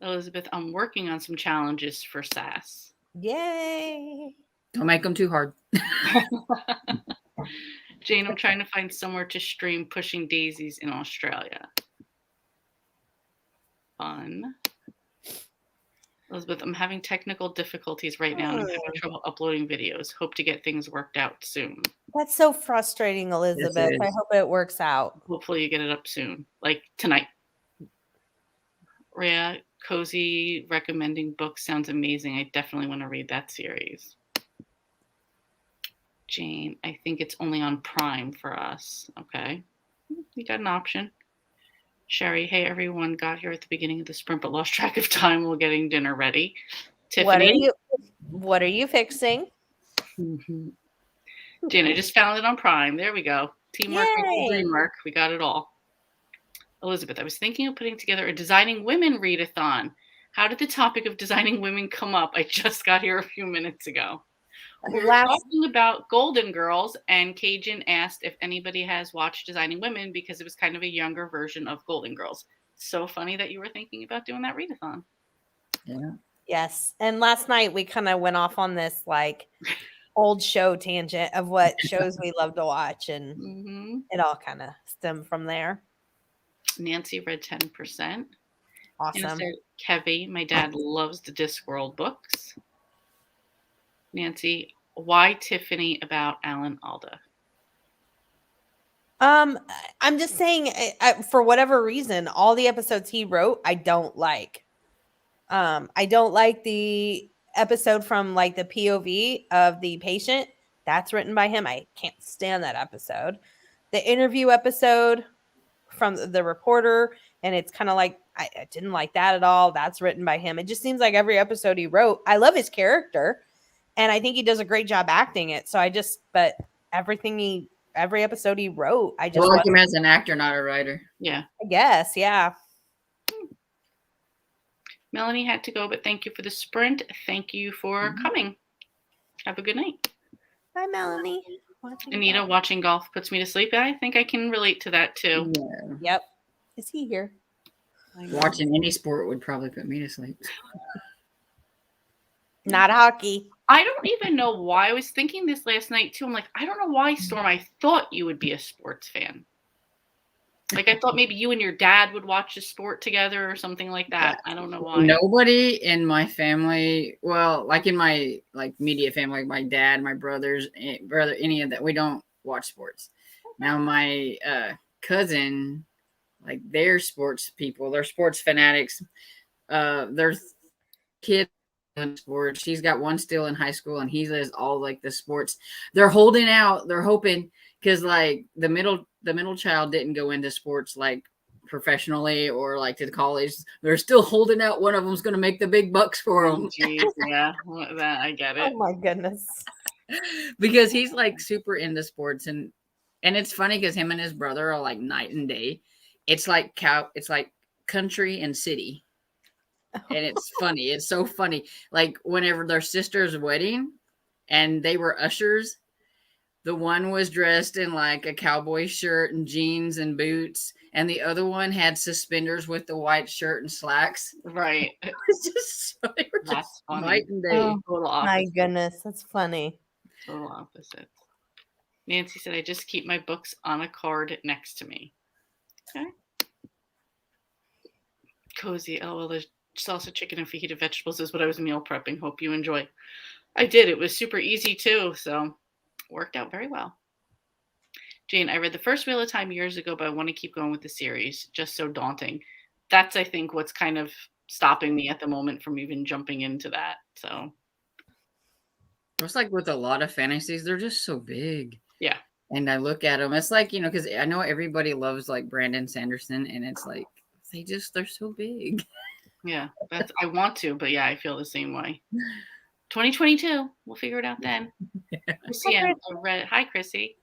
Elizabeth, I'm working on some challenges for SAS. Yay. Don't make them too hard. Jane, I'm trying to find somewhere to stream Pushing Daisies in Australia. Fun. Elizabeth, I'm having technical difficulties right now and I'm having trouble uploading videos. Hope to get things worked out soon. That's so frustrating, Elizabeth. I is. hope it works out. Hopefully you get it up soon, like tonight. Rhea, cozy recommending books sounds amazing. I definitely want to read that series. Jane, I think it's only on Prime for us. Okay. You got an option. Sherry, hey everyone, got here at the beginning of the sprint but lost track of time while getting dinner ready. Tiffany. What are you fixing? Jane, I just found it on Prime. There we go. Teamwork equals dreamwork. We got it all. Elizabeth, I was thinking of putting together a Designing Women readathon. How did the topic of designing women come up? I just got here a few minutes ago. We were talking about Golden Girls, and Cajun asked if anybody has watched Designing Women because it was kind of a younger version of Golden Girls. So funny that you were thinking about doing that readathon. Yeah. Yes. And last night we kind of went off on this like old show tangent of what shows we love to watch, and it all kind of stemmed from there. Nancy read 10%. Awesome. Kevy, my dad loves the Discworld books. Nancy, why Tiffany about Alan Alda? I'm just saying, for whatever reason, all the episodes he wrote, I don't like. I don't like the episode from like the POV of the patient. That's written by him. I can't stand that episode. The interview episode from the reporter, and it's kind of like I didn't like that at all. That's written by him. It just seems like every episode he wrote, I love his character, and I think he does a great job acting it. So but every episode he wrote, I just like him as an actor, not a writer. Yeah, I guess, yeah. Melanie had to go, but thank you for the sprint. Thank you for coming. Have a good night. Bye, Melanie. Anita, watching golf puts me to sleep. I think I can relate to that too. Yeah. Yep. Is he here? Watching any sport would probably put me to sleep. Not hockey. I don't even know why. I was thinking this last night too. I'm like, I don't know why, Storm. I thought you would be a sports fan. Like I thought maybe you and your dad would watch a sport together or something like that. I don't know why. Nobody in my family, well, like in my immediate family, like my dad, my brothers, any of that, we don't watch sports. Now my cousin, like they're sports people, they're sports fanatics. Their kids in sports. She's got one still in high school, and he does all like the sports. They're holding out. They're hoping because like the middle child didn't go into sports like professionally or like to college. They're still holding out. One of them's going to make the big bucks for them. Jeez, yeah, I get it. Oh my goodness. Because he's like super into sports, and it's funny because him and his brother are like night and day. It's like country and city. And it's funny. It's so funny. Like whenever their sister's wedding and they were ushers, the one was dressed in like a cowboy shirt and jeans and boots, and the other one had suspenders with the white shirt and slacks. Right. It was just, they were just night and day. Oh, my goodness, that's funny. Total opposite. Nancy said, I just keep my books on a card next to me. Okay. Cozy. Oh, well, there's salsa chicken and fajita vegetables is what I was meal prepping. Hope you enjoy. I did. It was super easy too. So worked out very well. Jane, I read the first Wheel of Time years ago, but I want to keep going with the series. Just so daunting. That's, I think, what's kind of stopping me at the moment from even jumping into that. So it's like with a lot of fantasies, they're just so big. Yeah. And I look at them, it's like, because I know everybody loves like Brandon Sanderson, and it's like they're so big. Yeah, I want to, but yeah, I feel the same way. 2022, we'll figure it out then. Chrissy, hi Chrissy.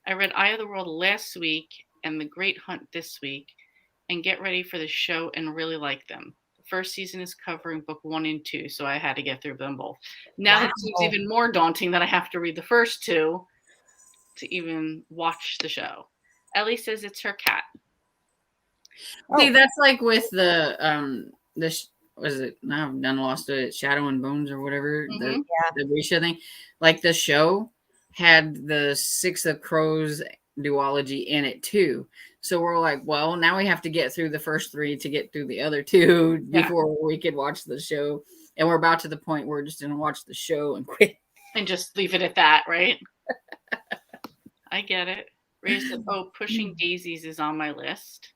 I read Eye of the World last week and The Great Hunt this week, and get ready for the show and really like them. The first season is covering book 1 and 2, so I had to get through them both. Now That seems even more daunting that I have to read the first 2. to even watch the show. Ellie says it's her cat. See, Oh. that's like with was it? Now I've done lost it. Shadow and Bones or whatever Mhm. the Grisha thing. Like the show had the Six of Crows duology in it too. So we're like, well, now we have to get through the first 3 to get through the other 2 Yeah. before we could watch the show. And we're about to the point where we're just gonna watch the show and quit. And just leave it at that, right? I get it. Ray said, oh, Pushing Daisies is on my list.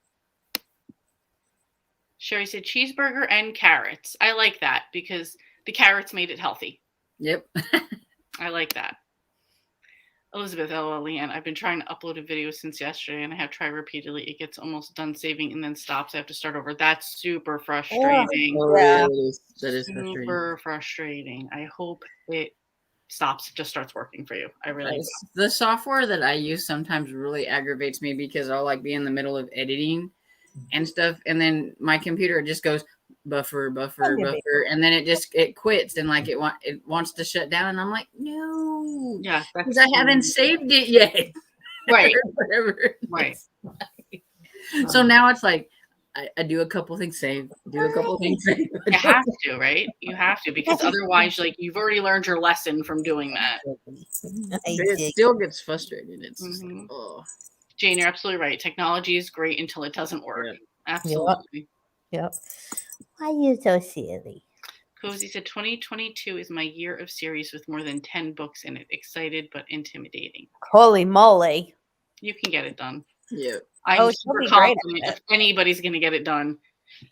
Sherry said cheeseburger and carrots. I like that because the carrots made it healthy. Yep. I like that. Elizabeth, LOL, Leanne, I've been trying to upload a video since yesterday and I have tried repeatedly. It gets almost done saving and then stops. I have to start over. That's super frustrating. Oh, Yeah. that is frustrating. Super frustrating. I hope it stops, just starts working for you. I really do. The software that I use sometimes really aggravates me because I'll like be in the middle of editing and stuff, and then my computer just goes buffer, and then it quits and like it wants to shut down, and I'm like, no, Yeah, because I haven't saved it yet, right, or whatever. right. So now it's like I do a couple things, save, do a couple things, save. You have to, right? You have to, because otherwise, like, you've already learned your lesson from doing that. It still gets frustrated. It's just like, Mhm. oh. Jane, you're absolutely right. Technology is great until it doesn't work. Yeah. Absolutely. Yep. Why are you so silly? Cozy said 2022 is my year of series with more than 10 books in it. Excited but intimidating. Holy moly. You can get it done. Yeah. I'm Oh, she'll super be great at confident it. if anybody's going to get it done.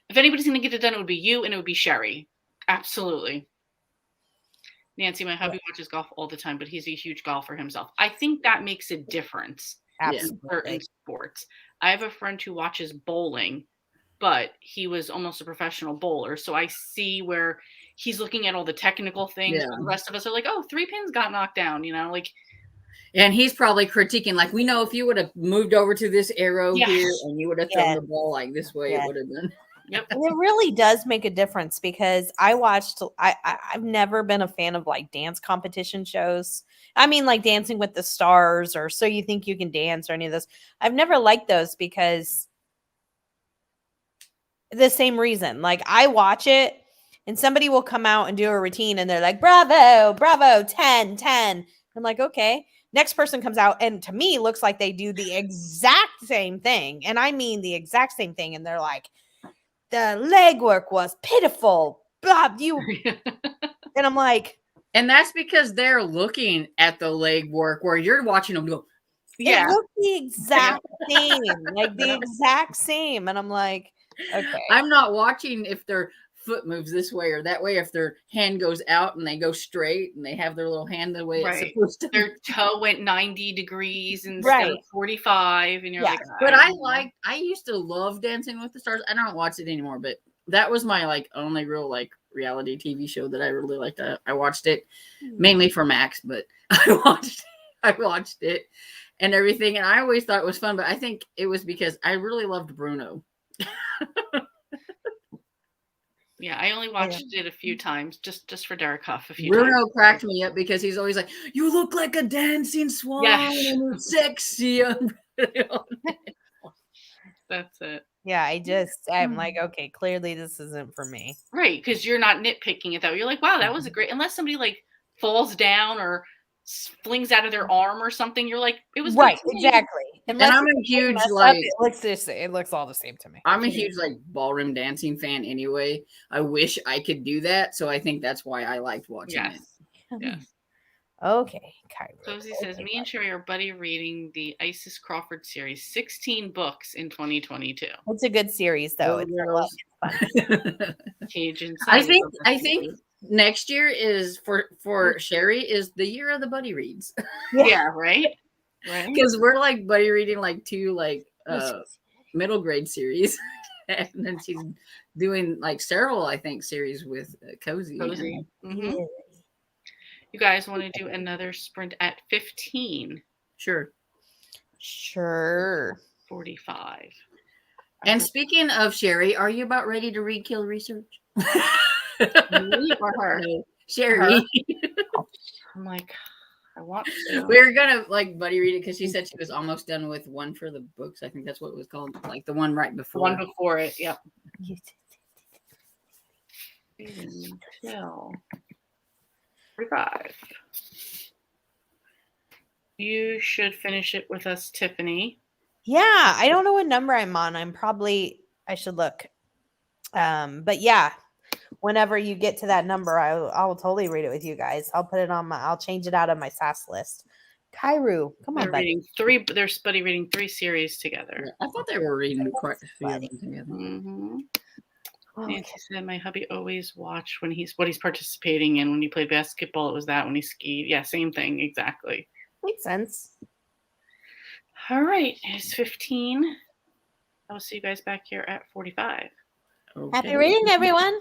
If anybody's going to get it done, it would be you and it would be Sherry. Absolutely. Nancy, my hubby watches golf all the time, but he's a huge golfer himself. I think that makes a difference in certain Absolutely. sports. I have a friend who watches bowling, but he was almost a professional bowler. So I see where he's looking at all the technical things. Yeah. The rest of us are like, oh, 3 pins got knocked down, like. And he's probably critiquing, like, we know if you would have moved over to this arrow Yes. here and you would have thrown Yes. the ball like this way, Yes. it would have done. Yep. And it really does make a difference because I've never been a fan of like dance competition shows. I mean, like Dancing with the Stars or So You Think You Can Dance or any of those. I've never liked those because the same reason. Like I watch it and somebody will come out and do a routine and they're like, bravo, bravo, 10, 10. I'm like, okay. Next person comes out and to me looks like they do the exact same thing. And I mean the exact same thing. And they're like, the leg work was pitiful. Blah, and I'm like, And that's because they're looking at the leg work where you're watching them go, Yeah. it looked the exact same, like the exact same. And I'm like, okay. I'm not watching if their foot moves this way or that way, if their hand goes out and they go straight and they have their little hand the way Right. it's supposed to. Their toe went 90 degrees instead Right. of 45. And you're Yeah. like, But don't know. I used to love Dancing with the Stars. I don't watch it anymore, but that was my like only real like reality TV show that I really liked. I watched it mainly for Max, but I watched it and everything. And I always thought it was fun, but I think it was because I really loved Bruno. Yeah, I only watched it a few times, just for Derek Huff a few Bruno times. cracked me up because he's always like, "You look like a dancing swan, Yes. and you're sexy." That's it. Yeah, I'm like, okay, clearly this isn't for me. Right, because you're not nitpicking it though. You're like, wow, that was a great. Unless somebody like falls down or flings out of their arm or something, you're like, it was good Right, to me. exactly. And I'm a huge like it looks all the same to me. I'm a huge like ballroom dancing fan anyway. I wish I could do that, so I think that's why I liked watching it. Yes. Yes. Okay, Kylie. Cozy says, me and Sherry are buddy reading the Isis Crawford series, 16 books in 2022. It's a good series though. Go It's fun. Cajun I Sun think is a I think next year is for Sherry is the year of the buddy reads. Yeah, right? Right. Because we're like buddy reading like 2 like middle grade series. And then she's doing like several, I think, series with Cozy. Cozy. Mhm. Yeah. You guys want to do another sprint at 15:45? Sure. Sure. And speaking of Sherry, are you about ready to read Kill Research? Me or her? No, Sherry. I'm like, I want to. We were gonna like buddy read it because she said she was almost done with one for the books. I think that's what it was called, like the one right The before. one before it. Yep. You- Until 45. You should finish it with us, Tiffany. Yeah, I don't know what number I'm on. I should look. But yeah, whenever you get to that number, I'll totally read it with you guys. I'll change it out of my SAS list. Kairu, come on, They're buddy. reading three. They're buddy reading 3 series together. Yeah, I thought they were reading quite a few of Buddy. them together. Mm-hmm. Okay. Nancy said my hubby always watched when he's participating in. When he played basketball, it was that. When he skied, yeah, same thing exactly. Makes sense. All right, it's 15. I will see you guys back here at 45. Happy Okay. reading, everyone.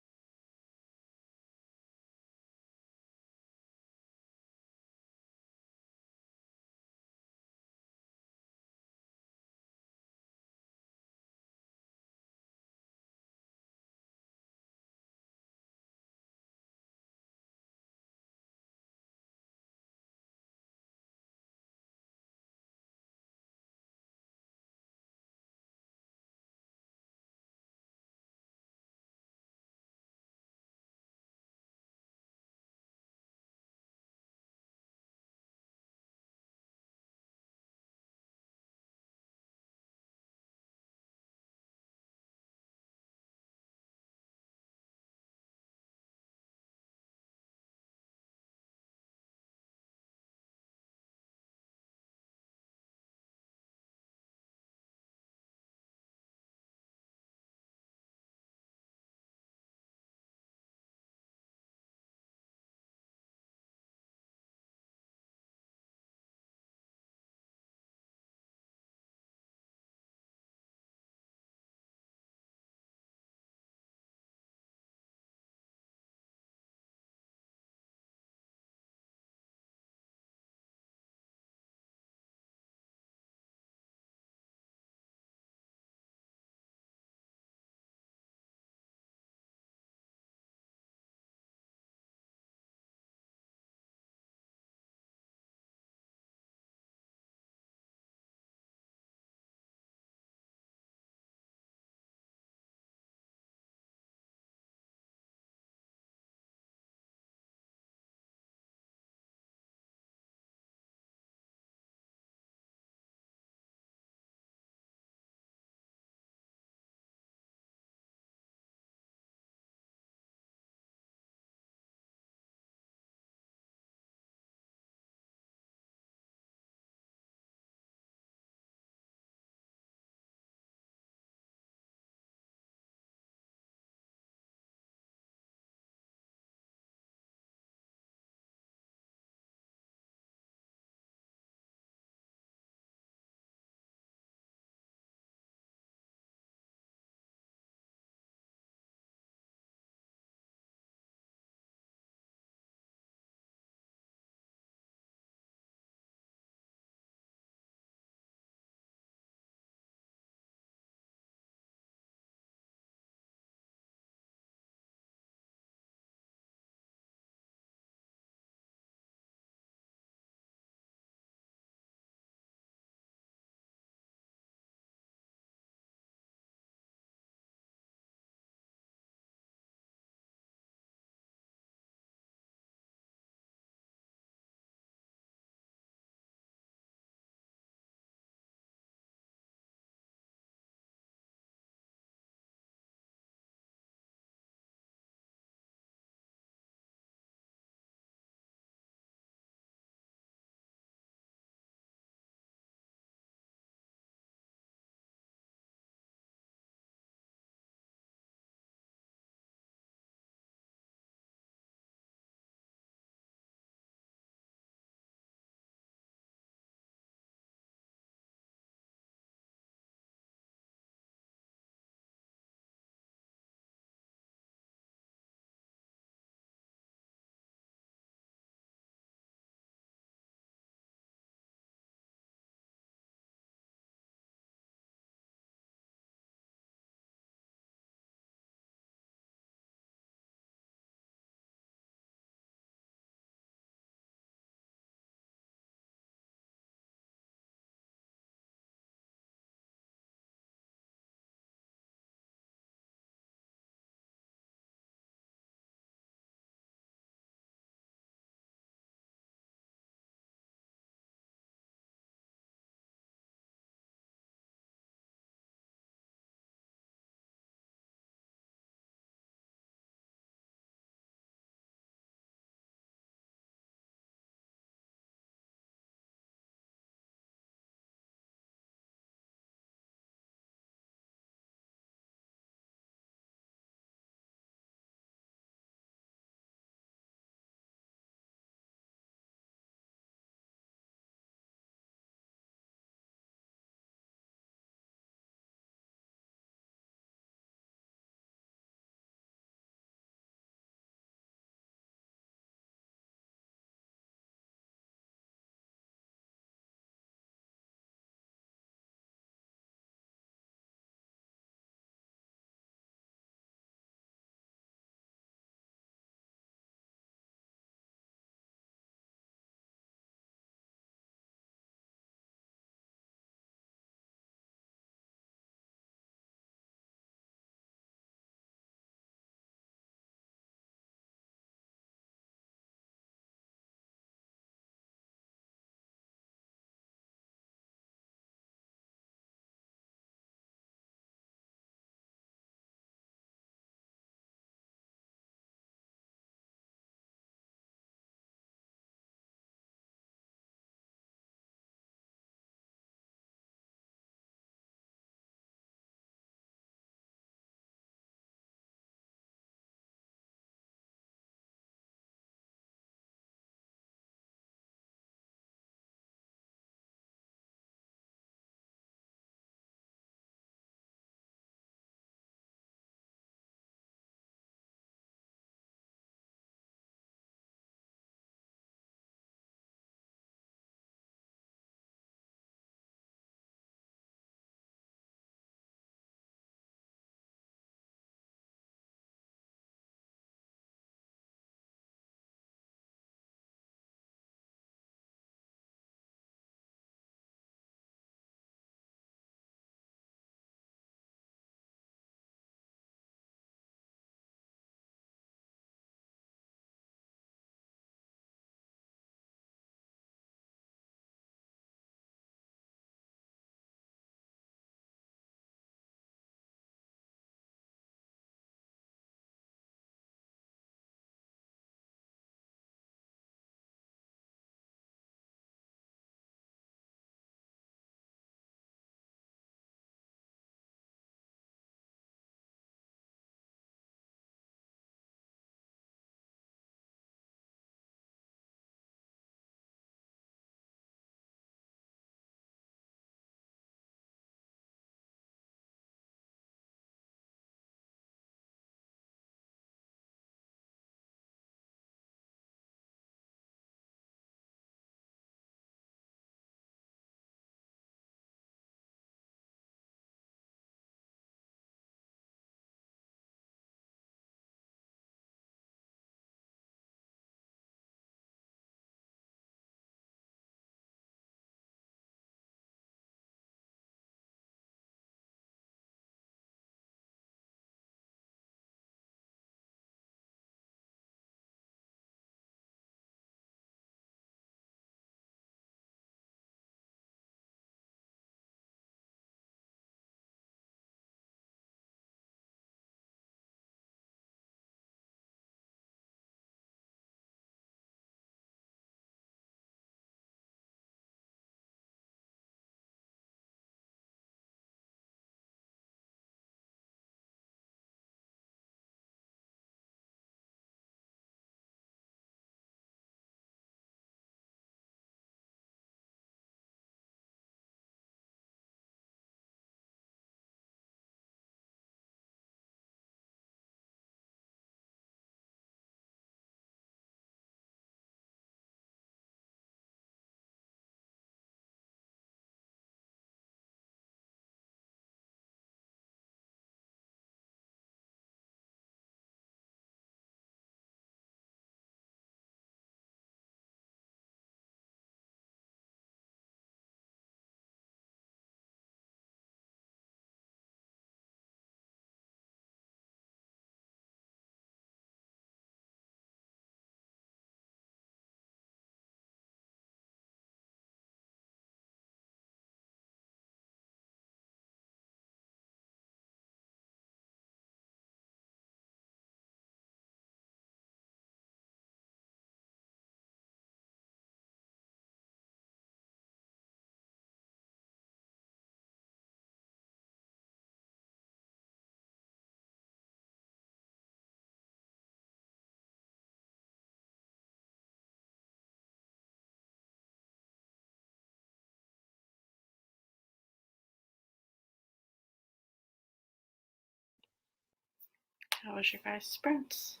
How was your guys' sprints?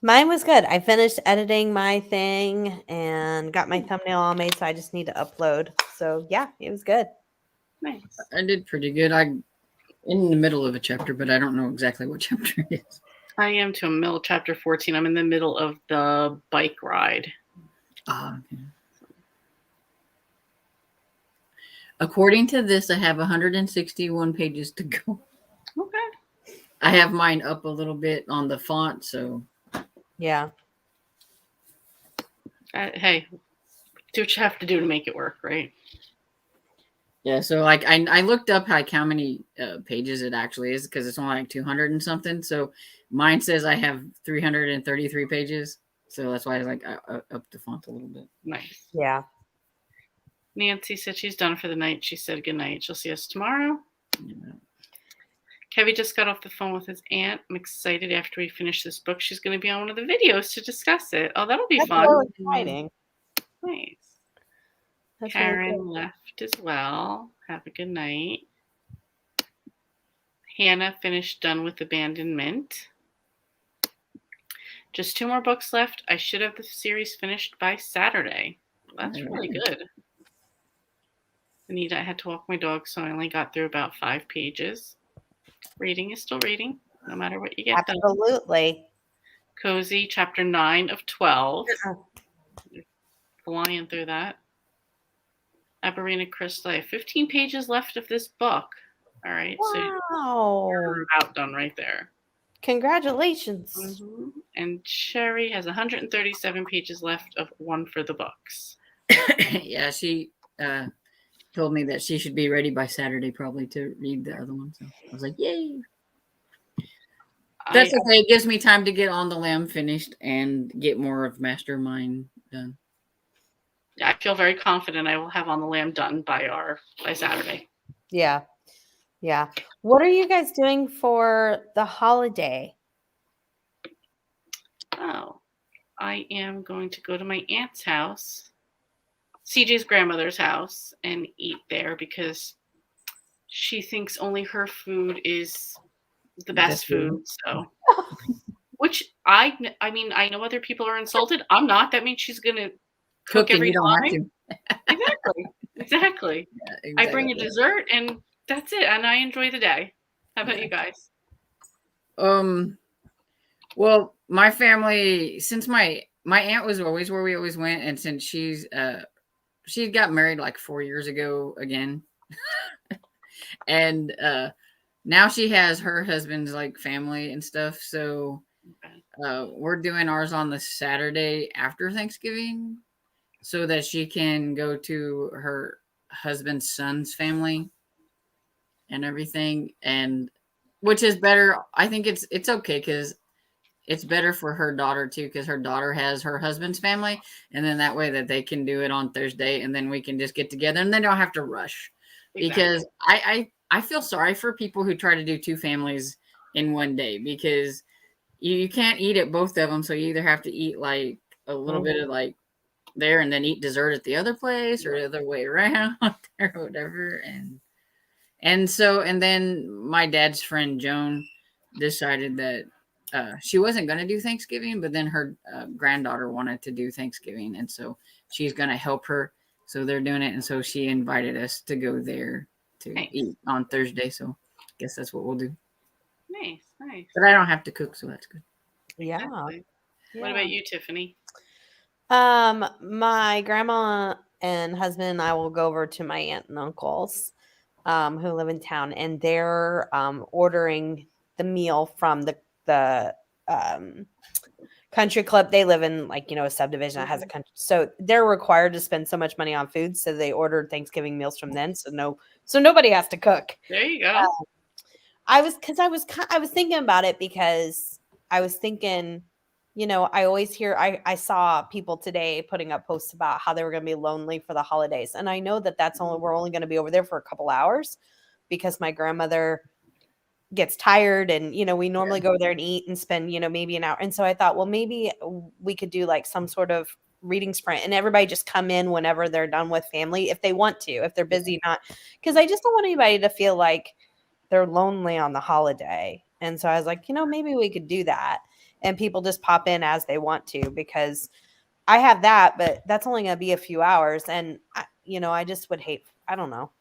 Mine was good. I finished editing my thing and got my thumbnail all made, so I just need to upload. So yeah, it was good. Nice. I did pretty good. I'm in the middle of a chapter, but I don't know exactly what chapter it is. I am to a middle chapter 14. I'm in the middle of the bike ride. Okay. According to this, I have 161 pages to go. Okay. I have mine up a little bit on the font, so Yeah. Hey, do what you have to do to make it work, right? yeah. So like I looked up like how many pages it actually is because it's only like 200 and something. So mine says I have 333 pages. So that's why I was like I up the font a little bit. Nice. Yeah. Nancy said she's done for the night. She said good night. She'll see us tomorrow. Yeah. Kevin just got off the phone with his aunt. I'm excited after we finish this book. She's going to be on one of the videos to discuss it. Oh, that'll be That's fun. so exciting. Nice. That's Karen really cool. left as well. Have a good night. Hannah finished Done with Abandonment. Just 2 more books left. I should have the series finished by Saturday. That's really good. Anita, I had to walk my dog, so I only got through about 5 pages. Reading is still reading, no matter what you get done. Absolutely. Cozy, chapter 9 of 12. Flying through that. Aberina Crystal, I have 15 pages left of this book. All right, so Wow. you're about done right there. Congratulations. And Sherry has 137 pages left of One for the Books. yeah, she told me that she should be ready by Saturday probably to read the other one. So I was like, yay. That's okay. It gives me time to get On the Lamb finished and get more of Mastermind done. I feel very confident I will have On the Lamb done by Saturday. Yeah. Yeah. What are you guys doing for the holiday? Oh, I am going to go to my aunt's house, CJ's grandmother's house, and eat there because she thinks only her food is the best food. So, which I mean, I know other people are insulted. I'm not. That means she's gonna cook every time. Exactly. Yeah, I bring a dessert, and that's it. And I enjoy the day. How about you guys? Well, my family, since my aunt was always where we always went, and since she got married like 4 years ago again, and now she has her husband's like family and stuff. So we're doing ours on the Saturday after Thanksgiving, so that she can go to her husband's son's family and everything, and which is better. I think it's okay because it's better for her daughter too, because her daughter has her husband's family, and then that way that they can do it on Thursday, and then we can just get together, and they don't have to rush. Exactly. Because I feel sorry for people who try to do 2 families in one day, because you can't eat at both of them, so you either have to eat like a little bit of like there and then eat dessert at the other place, or the other way around or whatever. And then my dad's friend Joan decided that she wasn't going to do Thanksgiving, but then her granddaughter wanted to do Thanksgiving, and so she's going to help her. So they're doing it, and so she invited us to go there to eat on Thursday. So I guess that's what we'll do. Nice. But I don't have to cook, so that's good. Yeah. Exactly. What about you, Tiffany? My grandma and husband and I will go over to my aunt and uncle's who live in town, and they're ordering the meal from the country club. They live in a subdivision that has a country, so they're required to spend so much money on food, so they ordered Thanksgiving meals from them, so nobody has to cook. There you go. I was thinking about it, because I was thinking, I always hear, I saw people today putting up posts about how they were going to be lonely for the holidays. And I know that we're only going to be over there for a couple hours, because my grandmother gets tired, and, we normally go there and eat and spend, maybe an hour. And so I thought, well, maybe we could do like some sort of reading sprint and everybody just come in whenever they're done with family if they want to, if they're busy, not because I just don't want anybody to feel like they're lonely on the holiday. And so I was like, maybe we could do that. And people just pop in as they want to, because I have that, but that's only going to be a few hours. And, I just would hate, I don't know.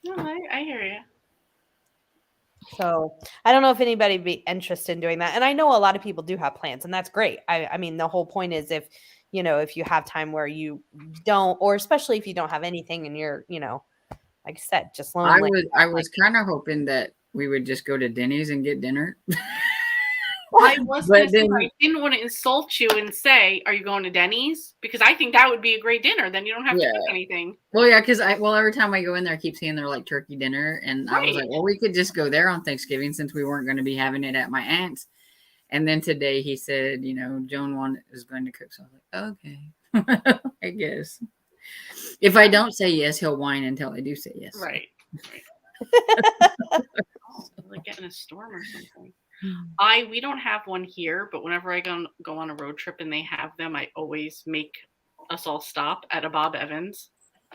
No, I hear you. So I don't know if anybody would be interested in doing that. And I know a lot of people do have plans, and that's great. I mean, the whole point is if you have time where you don't, or especially if you don't have anything and you're, like I said, just lonely. I was kind of hoping that we would just go to Denny's and get dinner. I was But gonna say, then- I didn't want to insult you and say, "Are you going to Denny's?" Because I think that would be a great dinner. Then you don't have to Yeah. cook anything. Well, yeah, because every time I go in there, I keep seeing their like turkey dinner, and I was like, Right. well, we could just go there on Thanksgiving since we weren't going to be having it at my aunt's. And then today he said, Joan is going to cook, so I was like, okay, I guess. If I don't say yes, he'll whine until I do say yes. Right. Like getting a storm or something. Hmm. We don't have one here, but whenever I go on a road trip and they have them, I always make us all stop at a Bob Evans.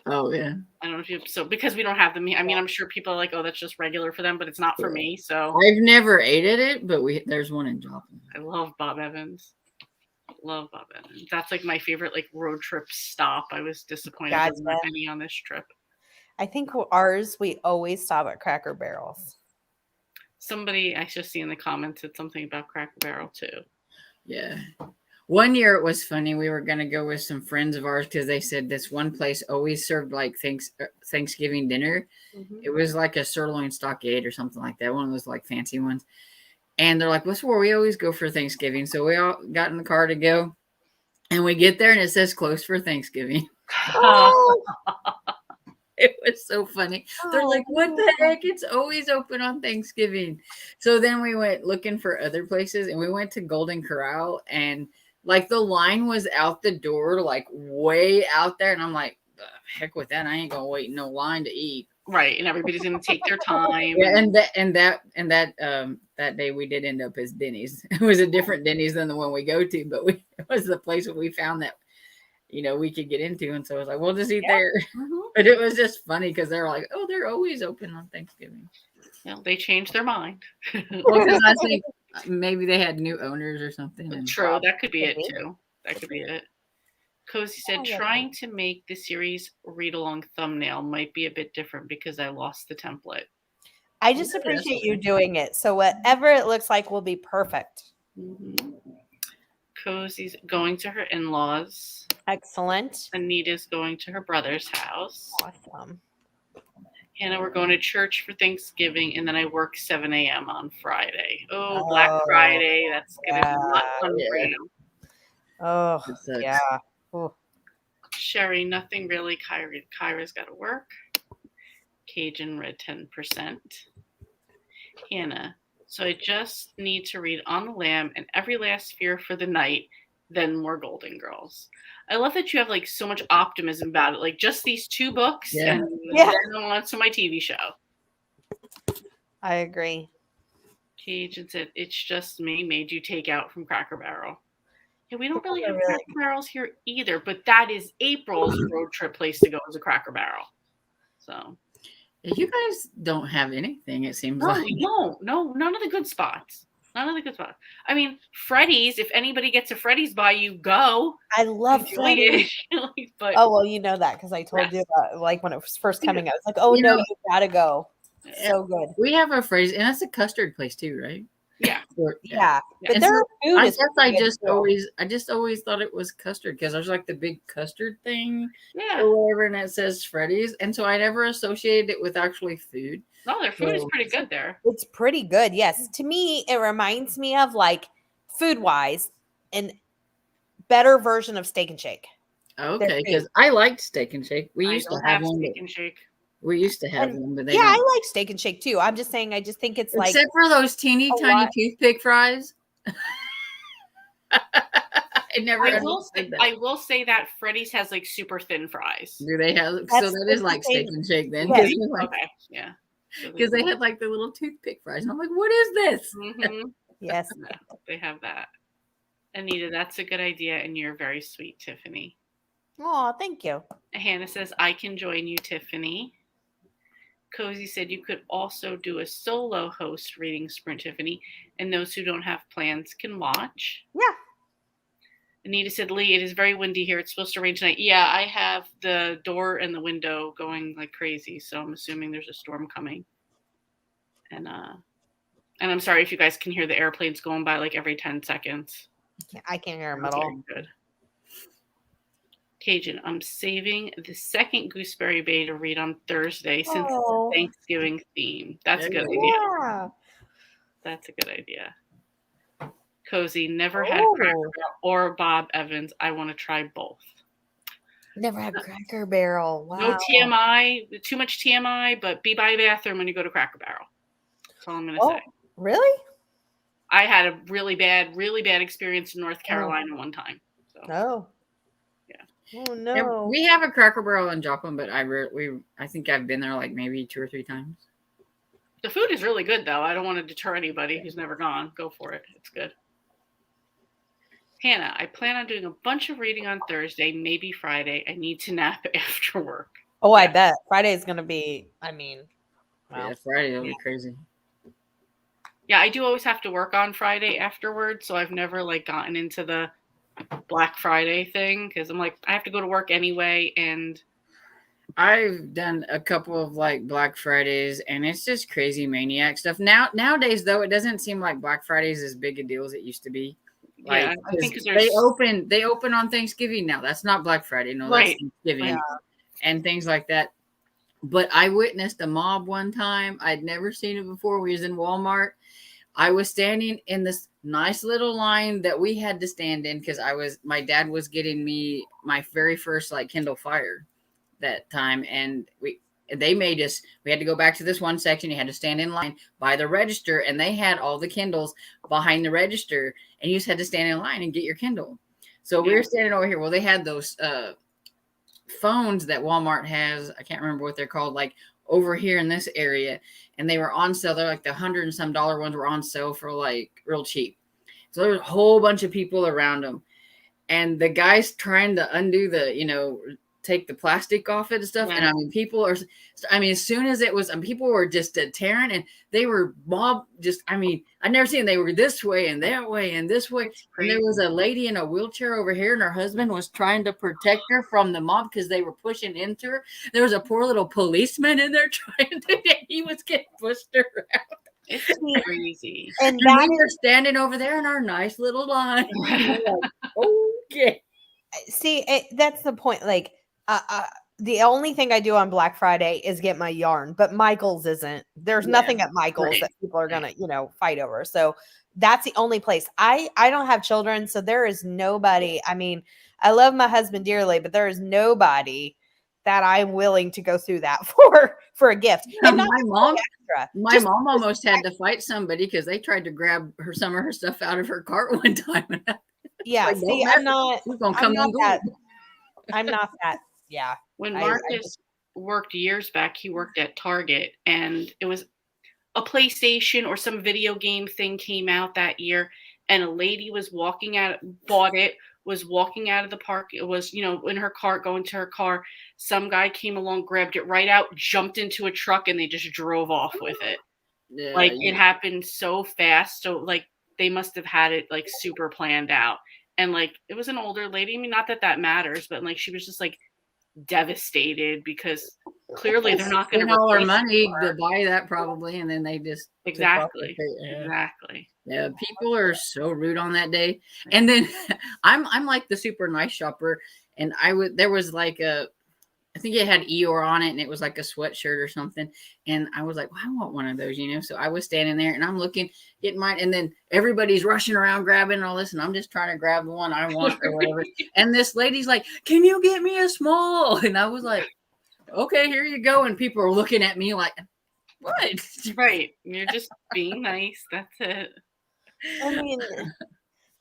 Oh yeah. I don't know if because we don't have them. I mean, I'm sure people are like, oh, that's just regular for them, but it's not for me. So I've never ate at it, but there's one in Joplin. I love Bob Evans. Love Bob Evans. That's like my favorite like road trip stop. I was disappointed there Gotcha. weren't any on this trip. I think ours, we always stop at Cracker Barrels. Somebody I just see in the comments said something about Cracker Barrel too. Yeah. One year it was funny. We were going to go with some friends of ours because they said this one place always served like Thanksgiving dinner. Mm-hmm. It was like a sirloin stockade or something like that. One of those like fancy ones. And they're like, what's where we always go for Thanksgiving? So we all got in the car to go. And we get there and it says closed for Thanksgiving. Oh, It was so funny. They're like, what the heck? It's always open on Thanksgiving. So then we went looking for other places and we went to Golden Corral and like the line was out the door, like way out there. And I'm like, the heck with that. I ain't going to wait in no line to eat. Right. And everybody's going to take their time. Yeah, that day we did end up as Denny's. It was a different Denny's than the one we go to, but it was the place that we found that, we could get into. And so I was like, we'll just eat there. Mhm. But it was just funny because they're like, oh, they're always open on Thanksgiving. Well, they changed their mind. Well, because I think maybe they had new owners or something. And True. That could be it Maybe. too. That could be it. Cozy said, Oh, yeah. trying to make the series read along thumbnail might be a bit different because I lost the template. I just Yeah, that's appreciate you okay. doing it. So whatever it looks like will be perfect. Mhm. Cozy's going to her in-laws. Excellent. Anita's going to her brother's house. Awesome. Hannah, we're going to church for Thanksgiving, and then I work 7 a.m. on Friday. Oh, Black Oh, Friday. That's going to be not yeah, fun for yeah. you. Oh, It sucks. yeah. Oh. Sherry, nothing really. Kyra's got to work. Cajun read 10%. Hannah, so I just need to read On the Lamb and Every Last Fear for the Night, then more Golden Girls. I love that you have like so much optimism about it. Like just these two books, Yeah. and Yeah. then on to my TV show. I agree. Cajun said, "It's just me. Made you take out from Cracker Barrel." Yeah, we don't really Yeah, have really. Cracker Barrels here either, but that is April's road trip place to go is a Cracker Barrel. So You guys don't have anything, it seems no, like. we don't. No, none of the good spots. None of the good spots. I mean, Freddy's. If anybody gets a Freddy's by you, go. I love Enjoy Freddy. it. But Oh, well, you know that because I told Yes. you, like when it was first coming out, I was like, oh, You no, know- you gotta go. Yeah. So good. We have a phrase, and that's a custard place too, right? yeah, Or- Yeah. But And their so food I is guess I pretty good, too. just always thought it was custard because there's like the big custard thing yeah. or whatever, and it says Freddy's, and so I never associated it with actually food. No, their food is So- pretty good there. It's pretty good. Yes. To me, it reminds me of like food wise an better version of Steak and Shake. Okay, food. because I liked Steak and Shake. We I used to don't have one. Steak But and Shake. we used to have And- one, but they Yeah, I don't. like Steak and Shake too. I'm just saying, I just think it's like Except for those teeny a tiny lot- toothpick fries. I never understood that. I will say that Freddy's has like super thin fries. Do they have? So That's that the is like thing. Steak and Shake then, Yes. Okay, yeah. because they had like the little toothpick fries, and I'm like, what is this? Mhm. yes. Yeah, they have that. Anita, that's a good idea, and you're very sweet, Tiffany. Oh, thank you. Hannah says, I can join you, Tiffany. Cozy said you could also do a solo host reading Sprint, Tiffany, and those who don't have plans can watch. Yeah. Anita said, Lee, it is very windy here. It's supposed to rain tonight. Yeah, I have the door and the window going like crazy, so I'm assuming there's a storm coming. And I'm sorry if you guys can hear the airplanes going by like every 10 seconds. I can't hear him at all. Good. Cajun, I'm saving the second Gooseberry Bay to read on Thursday since it's a Thanksgiving theme. That's a good idea. Yeah. That's a good idea. Cozy, never had Cracker Barrel or Bob Evans. I want to try both. Never had Cracker Barrel. Wow. No TMI, too much TMI, but be by a bathroom when you go to Cracker Barrel. That's all I'm going to say. Really? I had a really bad experience in North Carolina one time. So. Oh. Oh no. Yeah, we have a Cracker Barrel in Joplin, but I think I've been there like maybe 2 or 3 times. The food is really good though. I don't want to deter anybody who's never gone. Go for it. It's good. Hannah, I plan on doing a bunch of reading on Thursday, maybe Friday. I need to nap after work. Oh, I bet Friday is gonna be. I mean, wow. Yeah, Friday will be crazy. Yeah, I do always have to work on Friday afterwards, so I've never like gotten into the Black Friday thing because I'm like, I have to go to work anyway, and I've done a couple of like Black Fridays, and it's just crazy maniac stuff. Nowadays, though, it doesn't seem like Black Friday is as big a deal as it used to be. Like, yeah, I think they open on Thanksgiving now. That's not Black Friday, no, that's Thanksgiving and things like that. But I witnessed a mob one time. I'd never seen it before. We was in Walmart. I was standing in this nice little line that we had to stand in because my dad was getting me my very first like Kindle Fire that time, and we had to go back to this one section. You had to stand in line by the register, and they had all the Kindles behind the register, and you just had to stand in line and get your Kindle. So we were standing over here. Well, they had those phones that Walmart has. I can't remember what they're called, like over here in this area, and they were on sale. They're like the $100 and some ones were on sale for like real cheap. So there was a whole bunch of people around them, and the guys trying to undo take the plastic off it and stuff. And I mean, as soon as it was, people were just tearing, and they were I'd never seen them. They were this way and that way and this way. And there was a lady in a wheelchair over here, and her husband was trying to protect her from the mob because they were pushing into her. There was a poor little policeman in there he was getting pushed around. It's crazy. And we were standing over there in our nice little line. Like, okay. See, that's the point. Like, the only thing I do on Black Friday is get my yarn, but Michael's isn't. There's nothing at Michael's that people are gonna, fight over. So that's the only place. I don't have children, so there is nobody. I mean, I love my husband dearly, but there is nobody that I'm willing to go through that for a gift. And my mom almost had to fight somebody because they tried to grab some of her stuff out of her cart one time. Yeah, like, see, I'm not that. Yeah. When Marcus worked years back, he worked at Target, and it was a PlayStation or some video game thing came out that year, and a lady was walking out of the park. It was, in her cart, going to her car. Some guy came along, grabbed it right out, jumped into a truck, and they just drove off with it. Yeah, it happened so fast. So like they must have had it like super planned out. And like it was an older lady. I mean, not that matters, but like she was just like devastated because clearly they're not going to all their money to buy that probably, and then they just exactly. Yeah, people are so rude on that day. And then I'm like the super nice shopper, and there was like I think it had Eeyore on it, and it was like a sweatshirt or something. And I was like, well, I want one of those, So I was standing there, and I'm looking, getting mine, and then everybody's rushing around grabbing all this, and I'm just trying to grab the one I want or whatever. And this lady's like, can you get me a small? And I was like, okay, here you go. And people are looking at me like, what? Right. You're just being nice. That's it. I mean,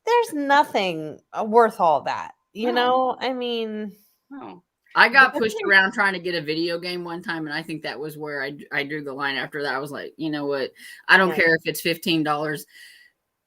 there's nothing worth all that, I mean, no. I got pushed around trying to get a video game one time, and I think that was where I drew the line. After that, I was like, you know what? I don't care if it's $15.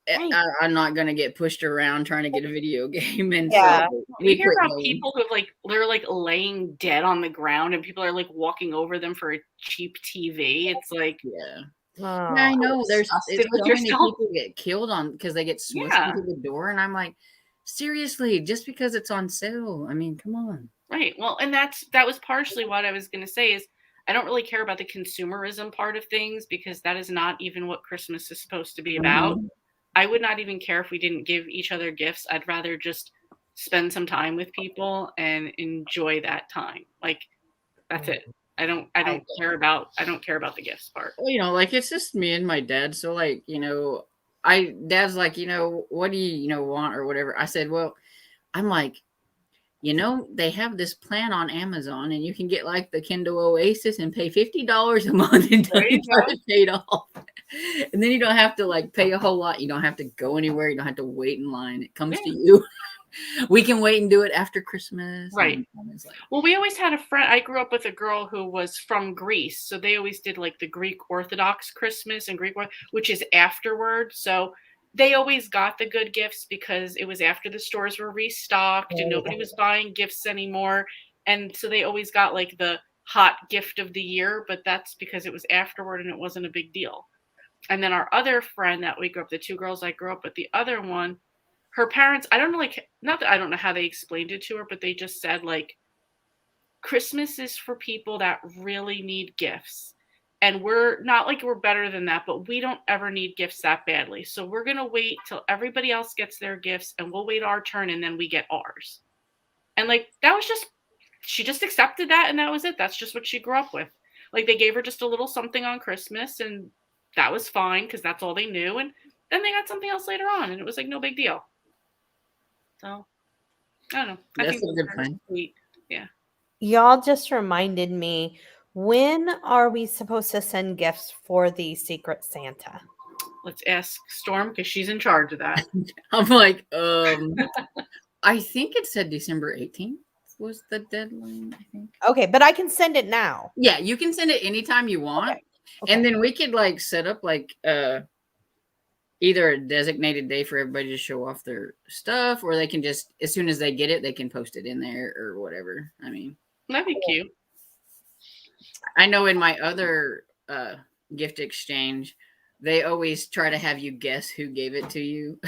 Right. I'm not gonna get pushed around trying to get a video game, and Yeah. so You we hear quit about going. people who like they're like laying dead on the ground and people are like walking over them for a cheap TV. It's like Yeah. Oh, Yeah, I know. There's disgusted with so many yourself. people get killed on because they get smushed Yeah. into the door, and I'm like, seriously, just because it's on sale? I mean, come on. Right. Well, and that was partially what I was going to say is I don't really care about the consumerism part of things because that is not even what Christmas is supposed to be about. Mhm. I would not even care if we didn't give each other gifts. I'd rather just spend some time with people and enjoy that time. Like that's it. I don't care about the gifts part. Well, like it's just me and my dad. So like, dad's like, what do you want or whatever. I said, well, I'm like, they have this plan on Amazon and you can get like the Kindle Oasis and pay $50 a month until There you you go. get it paid off. And then you don't have to like pay a whole lot. You don't have to go anywhere. You don't have to wait in line. It comes to you. We can wait and do it after Christmas. Right. And it's like, Well, we always had a friend. I grew up with a girl who was from Greece, so they always did like the Greek Orthodox Christmas and which is afterward. So they always got the good gifts because it was after the stores were restocked and nobody was buying gifts anymore. And so they always got like the hot gift of the year, but that's because it was afterward and it wasn't a big deal. And then our other friend that we grew up, the two girls I grew up with, the other one, her parents, I don't know, like, not that I don't know how they explained it to her, but they just said, like, Christmas is for people that really need gifts. And we're not like we're better than that, but we don't ever need gifts that badly. So we're going to wait till everybody else gets their gifts and we'll wait our turn and then we get ours. And, like, that was just, she just accepted that and that was it. That's just what she grew up with. Like, they gave her just a little something on Christmas and that was fine because that's all they knew. And then they got something else later on and it was like no big deal. So, I don't know. I that's think a good plan. sweet. Yeah. y'all just reminded me, when are we supposed to send gifts for the Secret Santa? Let's ask Storm because she's in charge of that. I'm like, I think it said December 18th was the deadline, I think. Okay, but I can send it now. Yeah, you can send it anytime you want. Okay. And then we could like set up like either a designated day for everybody to show off their stuff, or they can just, as soon as they get it, they can post it in there or whatever. I mean, That'd be cute. I know in my other gift exchange, they always try to have you guess who gave it to you.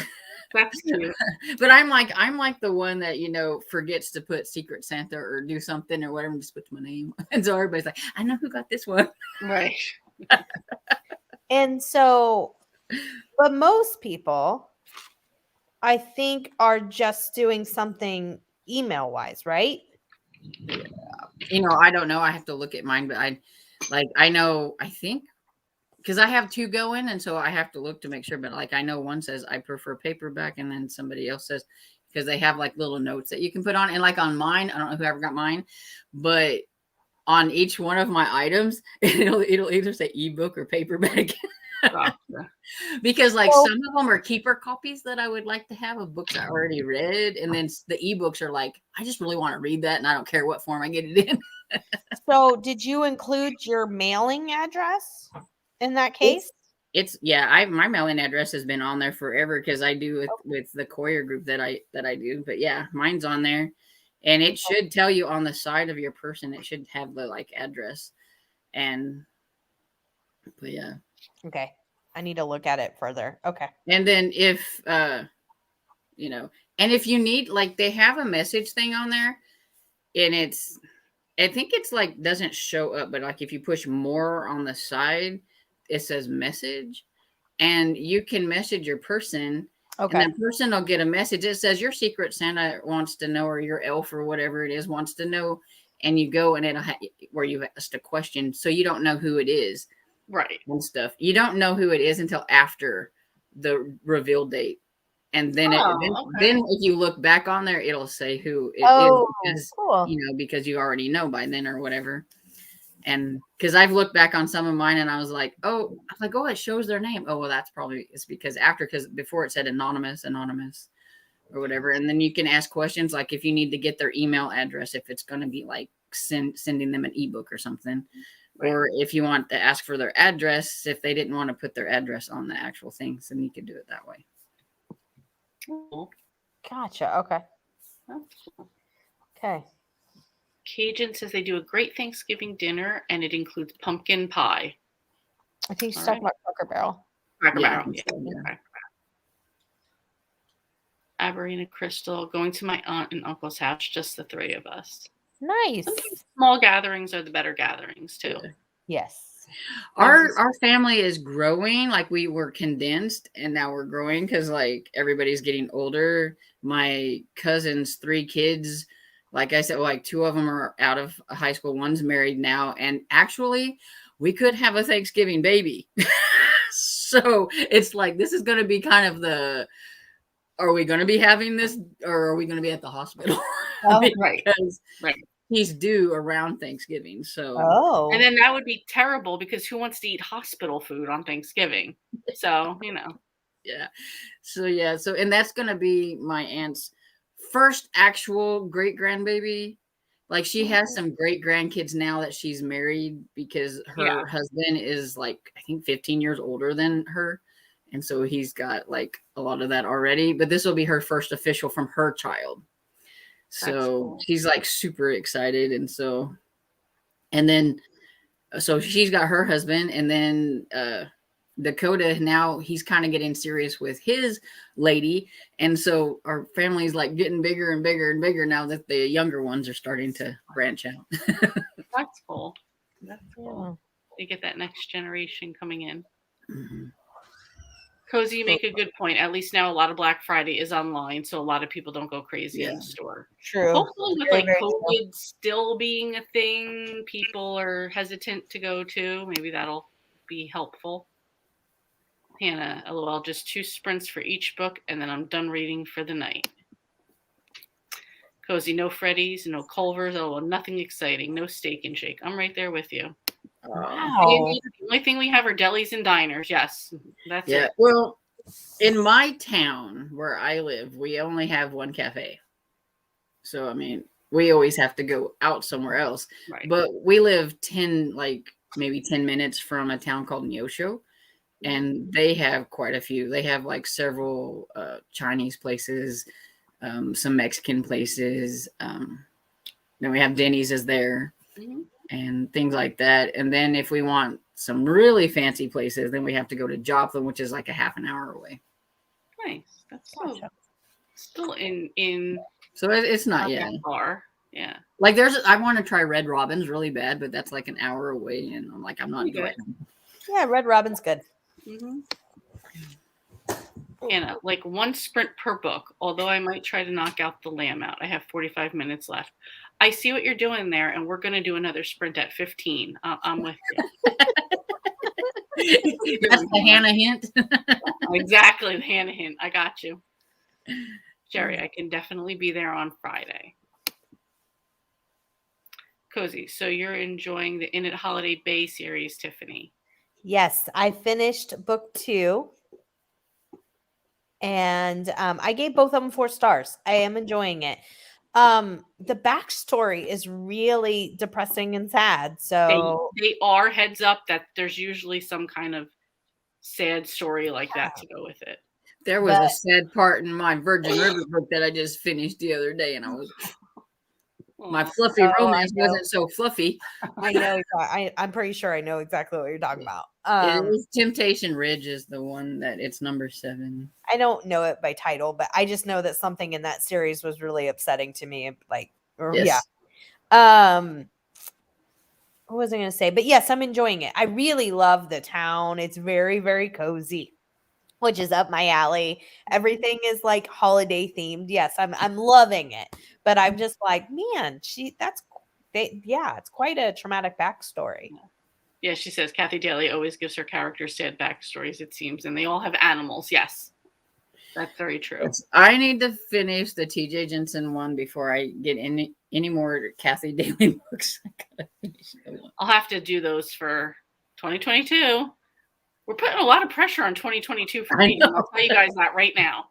That's cute. But I'm like the one that, forgets to put Secret Santa or do something or whatever, and just puts my name. And so everybody's like, I know who got this one. Right. And so, but most people, I think, are just doing something email wise, right? I don't know. I have to look at mine, but I know, I think, because I have two going, and so I have to look to make sure. But like, I know one says I prefer paperback, and then somebody else says, because they have like little notes that you can put on. And like on mine, I don't know whoever got mine, but on each one of my items, it'll either say ebook or paperback. Gotcha. Because like some of them are keeper copies that I would like to have of books I already read, and then the ebooks are like, I just really want to read that, and I don't care what form I get it in. So, did you include your mailing address in that case? My mailing address has been on there forever because I do with the Courier group that I do. But yeah, mine's on there, and it should tell you on the side of your person. It should have the like address, but yeah. Okay, I need to look at it further. Okay. And then if and if you need, like, they have a message thing on there, and I think it's like doesn't show up, but like if you push more on the side, it says message, and you can message your person. Okay. And that person will get a message. It says your Secret Santa wants to know, or your elf or whatever it is wants to know. And you go and it'll where you've asked a question. So you don't know who it is. Right. And stuff. You don't know who it is until after the reveal date. And then, then if you look back on there, it'll say who it is. Because, cool. Because you already know by then or whatever. And because I've looked back on some of mine and I was like, it shows their name. Oh, well, it's because because before it said anonymous or whatever. And then you can ask questions like if you need to get their email address, if it's going to be like sending them an ebook or something. Right. Or if you want to ask for their address, if they didn't want to put their address on the actual things, then you could do it that way. Cool. Gotcha. Okay. That's cool. Okay. Cajun says they do a great Thanksgiving dinner and it includes pumpkin pie. I think she's All talking right. about Cracker Barrel. Cracker Yeah, I Barrel. think Yeah. so, yeah. Cracker Barrel. Aberina Crystal, going to my aunt and uncle's house, just the three of us. Nice. Sometimes small gatherings are the better gatherings too. Yeah. Yes. Our family is growing. Like we were condensed and now we're growing because like everybody's getting older. My cousin's 3 kids, like I said, like 2 of them are out of high school, one's married now, and actually we could have a Thanksgiving baby. So it's like this is going to be kind of the, are we going to be having this or are we going to be at the hospital? Oh, right. Because Right. he's due around Thanksgiving. So Oh. And then that would be terrible because who wants to eat hospital food on Thanksgiving? So, yeah. So and that's going to be my aunt's first actual great grandbaby. Like she has some great grandkids now that she's married because her Yeah. husband is like I think 15 years older than her. And so he's got like a lot of that already, but this will be her first official from her child. So cool. she's like super excited. And then so she's got her husband, and then Dakota now he's kind of getting serious with his lady, and so our family's like getting bigger and bigger and bigger now that the younger ones are starting to branch out. That's cool. That's Yeah. cool. You get that next generation coming in. Mhm. Cozy, you make a good point. At least now a lot of Black Friday is online, so a lot of people don't go crazy in Yeah. the store. True. Hopefully with Very, like very true. COVID still being a thing, people are hesitant to go to. Maybe that'll be helpful. Hannah, LOL, just 2 sprints for each book, and then I'm done reading for the night. Cozy, no Freddy's, no Culvers, oh, nothing exciting, no Steak and Shake. I'm right there with you. Wow. Sandy, the only thing we have are delis and diners. Yes, that's Yeah. it. Well, in my town where I live, we only have one cafe. So I mean, we always have to go out somewhere else. Right. But we live maybe 10 minutes from a town called Neosho. And they have quite a few. They have like several Chinese places, some Mexican places. Then we have Denny's is there Mhm. and things like that. And then if we want some really fancy places, then we have to go to Joplin, which is like a half an hour away. Nice. That's Gotcha. still in So it's not not yet. that far. Yeah. Like I want to try Red Robin's really bad, but that's like an hour away, and I'm like, I'm not Okay. going. Yeah, Red Robin's good. Mm-hmm. Anna, like 1 sprint per book, although I might try to knock out the Lamb out. I have 45 minutes left. I see what you're doing there, and we're going to do another sprint at 15. I'm with you. That's the Hannah hint. Exactly, the Hannah hint. I got you. Jerry, I can definitely be there on Friday. Cozy, so you're enjoying the In It Holiday Bay series, Tiffany. Yes, I finished book 2. And I gave both of them 4 stars. I am enjoying it. The backstory is really depressing and sad. So They are, heads up, that there's usually some kind of sad story like that to go with it. There was a But- sad part in my Virgin River book that I just finished the other day, and my fluffy Oh, I romance know. wasn't so fluffy. I know. I'm pretty sure I know exactly what you're talking about. It was Temptation Ridge is the one that it's number 7. I don't know it by title, but I just know that something in that series was really upsetting to me. Like, Yes. yeah. What was I going to say? But yes, I'm enjoying it. I really love the town. It's very, very cozy, which is up my alley. Everything is like holiday themed. Yes, I'm loving it. But I'm just like, man, it's quite a traumatic backstory. Yeah, she says Kathy Daly always gives her characters sad backstories, it seems, and they all have animals. Yes, that's very true. I need to finish the TJ Jensen one before I get any more Kathy Daly books. I gotta finish that one. I'll have to do those for 2022. We're putting a lot of pressure on 2022 for I me. know. I'll tell you guys that right now.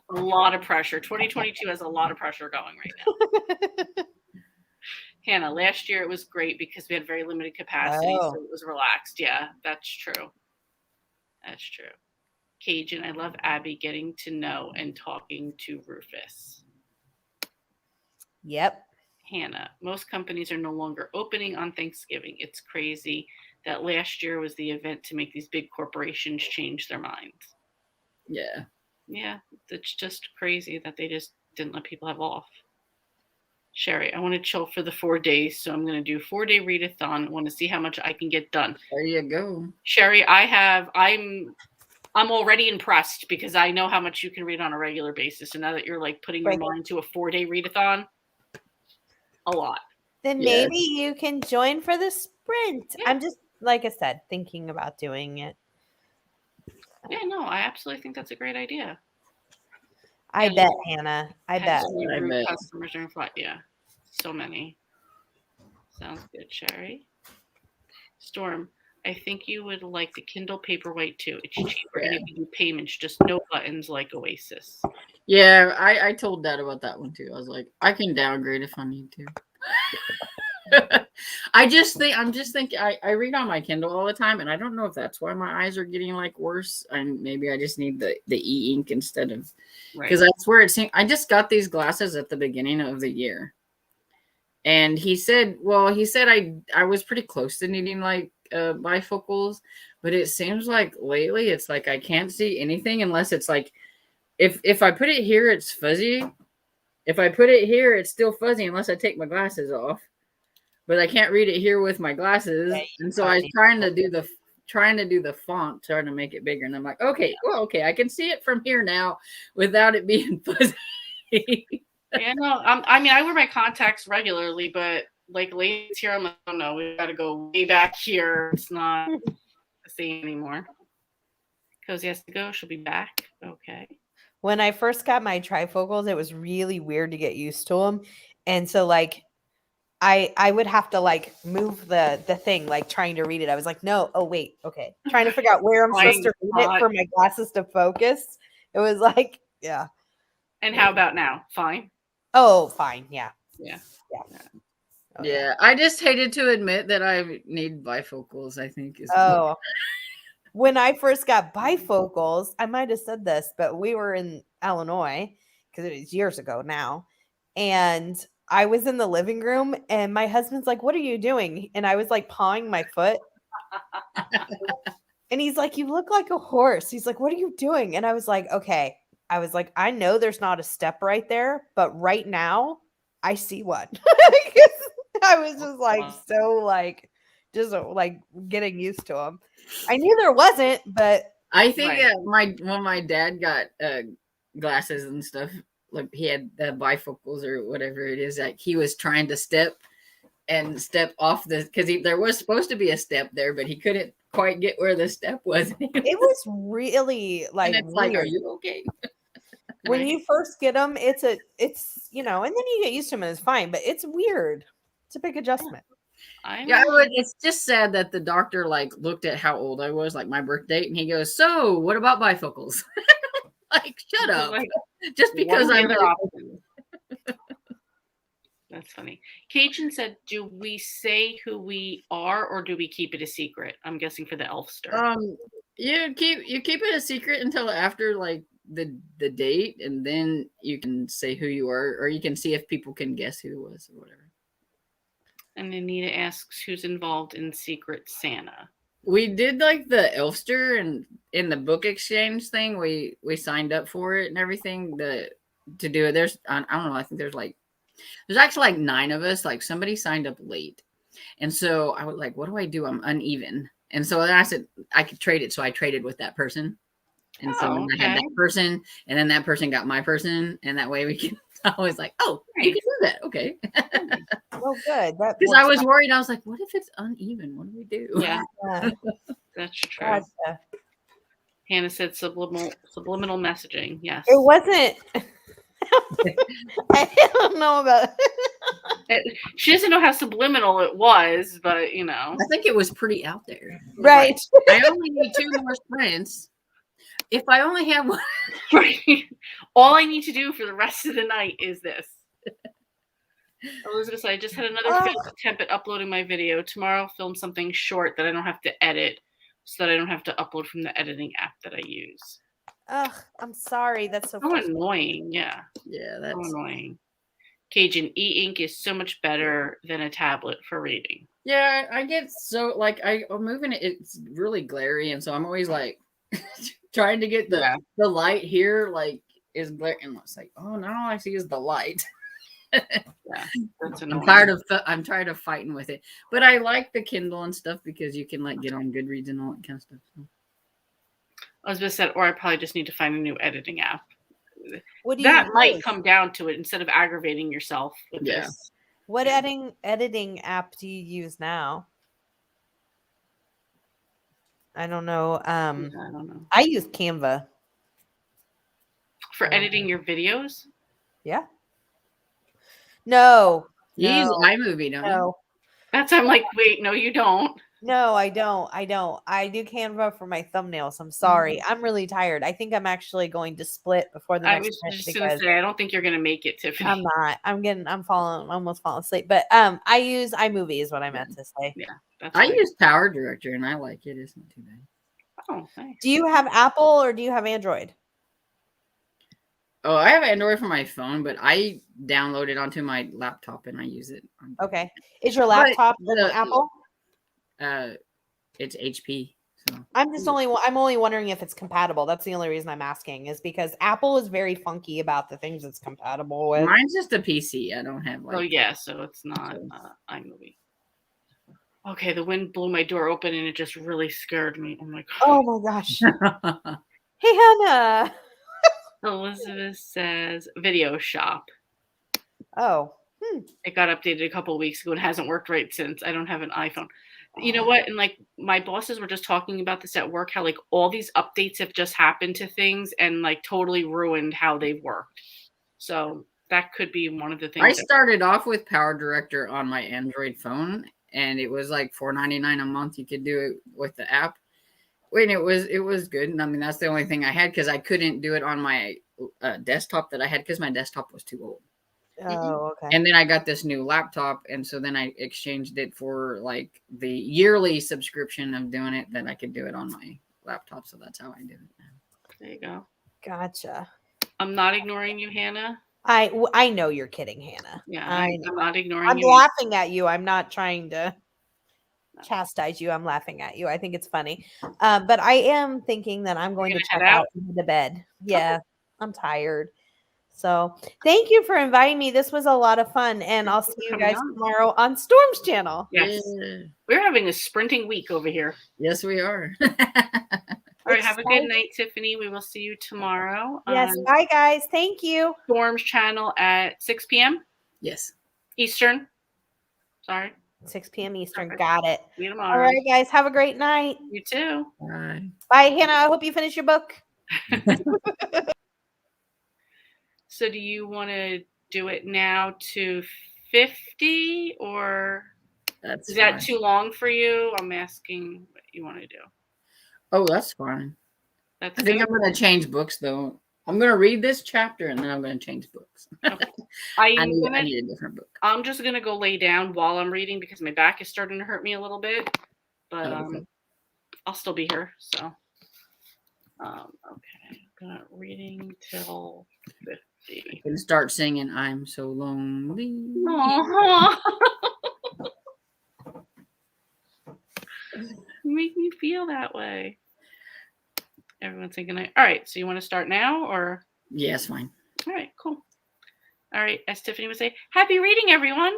A lot of pressure. 2022 has a lot of pressure going right now. Hannah, last year it was great because we had very limited capacity, Oh. so it was relaxed. Yeah, that's true. That's true. Cajun. I love Abby getting to know and talking to Rufus. Yep. Hannah, most companies are no longer opening on Thanksgiving. It's crazy that last year was the event to make these big corporations change their minds. Yeah. Yeah, it's just crazy that they just didn't let people have off. Sherry, I want to chill for the 4 days, so I'm going to do 4-day readathon. I want to see how much I can get done. There you go. Sherry, I'm already impressed because I know how much you can read on a regular basis. And now that you're like putting your Right. mind to a 4-day readathon, a lot. Then Yeah. maybe you can join for the sprint. Yeah. I'm just, like I said, thinking about doing it. Yeah, no, I absolutely think that's a great idea. I Yeah. bet, Hannah. I Had bet. so many I rude bet. customers during flight. Yeah, so many. Sounds good, Sherry. Storm, I think you would like the Kindle Paperwhite too. It's cheaper and you can do payments, just no buttons like Oasis. Yeah, I told Dad about that one too. I was like, I can downgrade if I need to. I'm just thinking I read on my Kindle all the time, and I don't know if that's why my eyes are getting like worse. And maybe I just need the e-ink instead of Right. because that's where it's. I just got these glasses at the beginning of the year, and he said I was pretty close to needing like bifocals, but it seems like lately it's like I can't see anything unless it's like if I put it here, it's fuzzy. If I put it here, it's still fuzzy unless I take my glasses off. But I can't read it here with my glasses, Yeah, and so I was trying to do the font, trying to make it bigger, and I'm like, okay, I can see it from here now without it being fuzzy. Yeah, no, I mean, I wear my contacts regularly, but like ladies here, I'm like, oh no, we got to go way back here. It's not the same anymore. Cozy has to go. She'll be back. Okay. When I first got my trifocals, it was really weird to get used to them. And so like I would have to like move the thing, like trying to read it. I was like, no, oh wait, okay. Trying to figure out where I'm supposed to read it for my glasses to focus. It was like, yeah. And how about now? Fine. Oh, fine. Yeah. Yeah. Oh, Yeah, I just hated to admit that I need bifocals. I think is Oh, when I first got bifocals, I might have said this, but we were in Illinois because it was years ago now. And I was in the living room and my husband's like, what are you doing? And I was like pawing my foot. And he's like, you look like a horse. He's like, what are you doing? And I was like, okay. I was like, I know there's not a step right there, but right now I see one. I was just like, so like, just like getting used to him. I knew there wasn't, but I think Right. that when my dad got glasses and stuff, like he had the bifocals or whatever it is, like he was trying to step off the because there was supposed to be a step there, but he couldn't quite get where the step was. it was really like and it's like, are weird. you okay? When Right. you first get them, it's you know, and then you get used to them and it's fine, but it's weird. It's a big adjustment. Yeah, it's just sad that the doctor like looked at how old I was, like my birth date, and he goes, "So, what about bifocals?" Like, shut up! Like, Just because what are I'm the other options? That's funny. Cajun said, do we say who we are or do we keep it a secret? I'm guessing for the Elfster. you keep it a secret until after like the date, and then you can say who you are, or you can see if people can guess who it was or whatever. And Anita asks who's involved in Secret Santa. We did like the Elfster, and in the book exchange thing, we signed up for it and everything to do it. There's I don't know, I think there's actually like 9 of us. Like somebody signed up late, and so I was like, what do I do? I'm uneven, and so then I said I could trade it, so I traded with that person, and so then I had that person, and then that person got my person, and that way we can. I was like, oh, you can do that, okay? Oh, good. Because I was worried. I was like, what if it's uneven? What do we do? Yeah, Yeah. that's true. Gotcha. Hannah said subliminal messaging. Yes. It wasn't. I don't know about. She doesn't know how subliminal it was, but you know. I think it was pretty out there. Right. I only need 2 more sprints. If I only have one. Right. All I need to do for the rest of the night is this. I was going to say, I just had another failed attempt at uploading my video. Tomorrow I'll film something short that I don't have to edit so that I don't have to upload from the editing app that I use. Ugh, I'm sorry. That's so So frustrating. annoying. Yeah. Yeah, So that's annoying. Cajun e-ink is so much better than a tablet for reading. yeah. I get so like I'm moving it. It's really glary, and so I'm always like trying to get Yeah. the light here like is glare, and it's like oh now all I see is the light. Yeah. That's annoying. I'm tired of fighting with it, but I like the Kindle and stuff because you can like get on Goodreads and all that kind of stuff. So. Elizabeth said, or I probably just need to find a new editing app. What do you That might use? come down to it instead of aggravating yourself with Yeah. this. What editing app do you use now? I don't know. I don't know. I use Canva. For editing your videos? Yeah. No. You use No. iMovie, don't you? No. That's I'm like, wait, no, you don't. No, I don't. I don't. I do Canva for my thumbnails. I'm sorry. I'm really tired. I think I'm actually going to split before the I next was print just gonna because say I don't think you're gonna make it, Tiffany. I'm not. I'm almost falling asleep. But I use iMovie is what I meant to say. Yeah, that's I fine. use Power Director and I like it. It's not too bad. Oh, nice. Do you have Apple or do you have Android? Oh, I have Android for my phone, but I download it onto my laptop and I use it. Okay. Is your But laptop the- Apple? It's HP. So I'm only wondering if it's compatible. That's the only reason I'm asking is because Apple is very funky about the things it's compatible with. mine's just a PC. I don't have like. Oh yeah, so it's not iMovie. Okay, the wind blew my door open and it just really scared me. Oh my god. Oh my gosh. Hey Hannah. Elizabeth says video shop. Oh. It got updated a couple of weeks ago and hasn't worked right since. I don't have an iPhone. You know what? And like my bosses were just talking about this at work, how like all these updates have just happened to things and like totally ruined how they've worked. So that could be one of the things. I started off with Power Director on my Android phone, and it was like $4.99 a month. You could do it with the app. When it was good. And I mean, that's the only thing I had because I couldn't do it on my desktop that I had because my desktop was too old. Oh, okay. And then I got this new laptop, and so then I exchanged it for like the yearly subscription of doing it that I could do it on my laptop. So that's how I did it now. There you go. Gotcha. I'm not ignoring you, Hannah. I know you're kidding, Hannah. Yeah, I know. I'm not ignoring I'm you. laughing at you. I'm not trying to chastise you. I'm laughing at you. I think it's funny. But I am thinking that I'm going to gonna head check out out? into the bed. Yeah, I'm tired. So thank you for inviting me. This was a lot of fun. And I'll see you coming guys on. tomorrow on Storm's channel. Yes. Yeah. We're having a sprinting week over here. Yes, we are. All right, have a good Exciting. night, Tiffany. We will see you tomorrow Yes. on Bye, guys. Thank you. Storm's channel at 6 p.m. Yes. Eastern. Sorry. 6 p.m. Eastern. Okay. Got it. See you All tomorrow. right, guys. Have a great night. You too. Bye. Bye, Hannah. I hope you finish your book. So do you want to do it now to 50 or That's is that fine. too long for you? I'm asking what you want to do. Oh, that's fine. That's I think good. I'm going to change books though. I'm going to read this chapter and then I'm going to change books. I need a different book. I'm just gonna go lay down while I'm reading because my back is starting to hurt me a little bit. But Okay. I'll still be here. So okay. I'm gonna reading till 50. I can start singing I'm so lonely. Aw. You make me feel that way. Everyone's saying good night. All right, so you want to start now or Yes, fine. all right, cool. All right, as Tiffany would say, happy reading, everyone.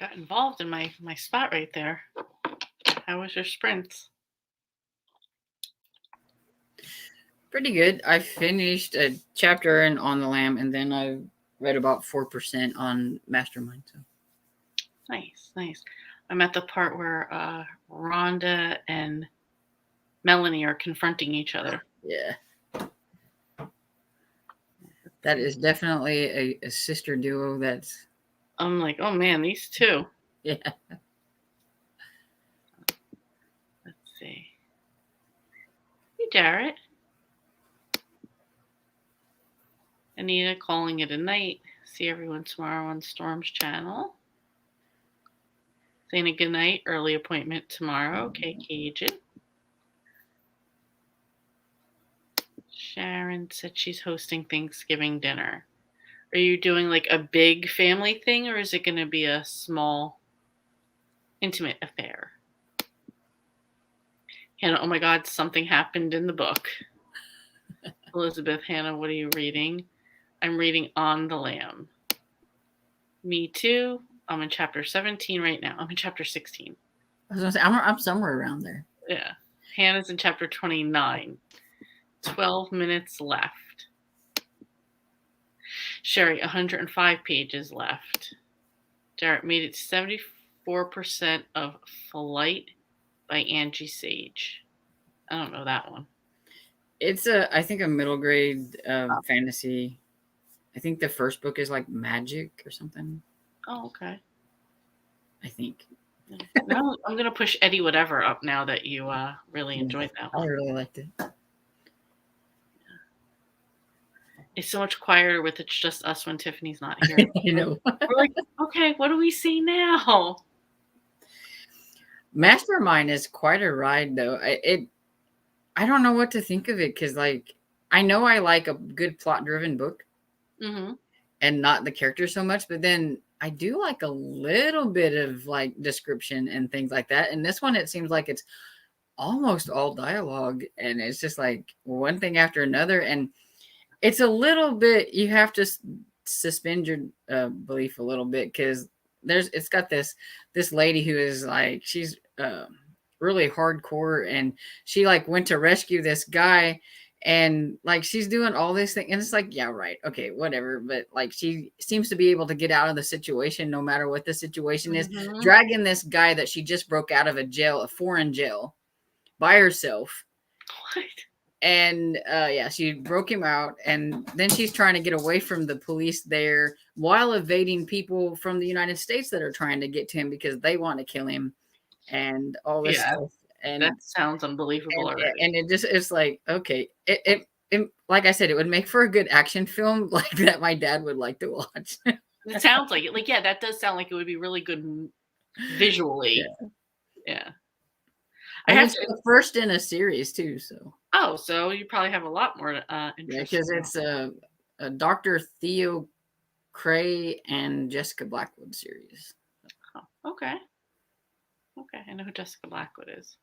got involved in my spot right there. How was your sprints? Pretty good. I finished a chapter in On the Lamb, and then I read about 4% on Mastermind. So Nice. I'm at the part where Rhonda and Melanie are confronting each other. yeah, that is definitely a sister duo. That's I'm like, oh man, these two. yeah. Let's see. Hey, Jarrett. Anita calling it a night. See everyone tomorrow on Storm's channel. Saying a good night. Early appointment tomorrow. Okay, Cajun. Sharon said she's hosting Thanksgiving dinner. Are you doing like a big family thing, or is it going to be a small, intimate affair? Hannah, oh my God, something happened in the book. Elizabeth, Hannah, what are you reading? I'm reading On the Lamb. Me too. I'm in chapter 17 right now. I'm in chapter 16. I was gonna say I'm somewhere around there. Yeah. Hannah's in chapter 29. 12 minutes left. Sherry, 105 pages left. Jarrett made it 74% of Flight by Angie Sage. I don't know that one. It's I think a middle grade fantasy. I think the first book is like magic or something. Oh, okay. I think. Now I'm going to push Eddie Whatever up now that you really enjoyed that I one. really liked it. It's so much quieter with It's Just Us when Tiffany's not here. You know, We're like, okay, what do we see now? Mastermind is quite a ride, though. I don't know what to think of it because, like, I know I like a good plot-driven book Mm-hmm. and not the character so much, but then I do like a little bit of like description and things like that. And this one, it seems like it's almost all dialogue, and it's just like one thing after another, and it's a little bit. You have to suspend your belief a little bit because it's got this lady who is like she's really hardcore, and she like went to rescue this guy, and like she's doing all this thing, and it's like, yeah, right, okay, whatever, but like she seems to be able to get out of the situation no matter what the situation is, Mhm. dragging this guy that she just broke out of a foreign jail by herself. What? And yeah, she broke him out, and then she's trying to get away from the police there while evading people from the United States that are trying to get to him because they want to kill him and all this Yeah, stuff. And that sounds unbelievable already. and it's like, okay, it like I said, it would make for a good action film like that my dad would like to watch. It sounds like it. Like, yeah, that does sound like it would be really good visually. Yeah. I And have it's to. the first in a series too, so Oh, so you probably have a lot more yeah, interest. because it's a Dr. Theo Cray and Jessica Blackwood series. Oh, okay. Okay, I know who Jessica Blackwood is.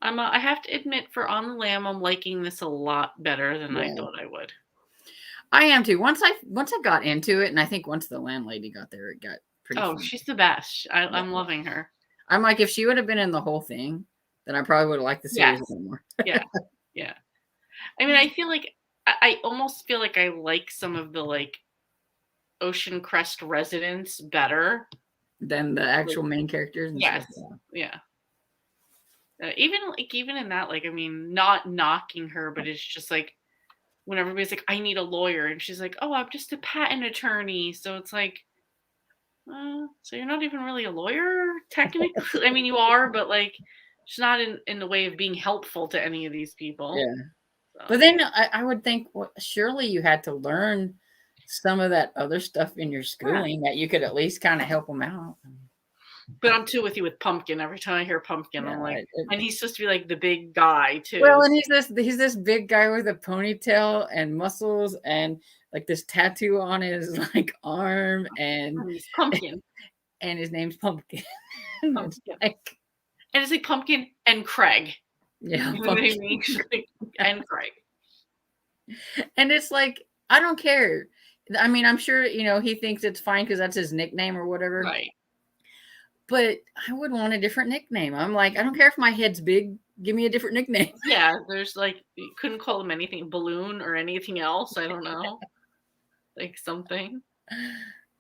I have to admit, for On the Lamb, I'm liking this a lot better than I Yeah. thought I would. I am too. Once I got into it, and I think once the landlady got there, it got pretty Oh, fun. she's the best. I'm Yeah. loving her. I'm like, if she would have been in the whole thing, then I probably would have liked the series Yes. a little more. Yeah. I mean, I feel like I almost feel like I like some of the like Ocean Crest residents better. Than the actual main characters. And Yes. stuff. Yeah. Even in that, like, I mean, not knocking her, but it's just like when everybody's like, I need a lawyer, and she's like, oh, I'm just a patent attorney. So it's like, so you're not even really a lawyer, technically. I mean, you are, but like, she's not in the way of being helpful to any of these people. Yeah. So, But then I would think, well, surely you had to learn some of that other stuff in your schooling that you could at least kind of help them out. but I'm too with you with Pumpkin. Every time I hear Pumpkin, I'm Yeah, like, and he's supposed to be like the big guy too. well, and he's this big guy with a ponytail and muscles and like this tattoo on his like arm, and he's Pumpkin. and his name's Pumpkin. Pumpkin. Like, And it's like Pumpkin and Craig. yeah, You know what I Pumpkin. mean? And Craig. And it's like, I don't care. I mean, I'm sure, he thinks it's fine because that's his nickname or whatever. Right. but I would want a different nickname. I'm like, I don't care if my head's big. Give me a different nickname. Yeah, there's like you couldn't call him anything balloon or anything else. I don't know. Like something.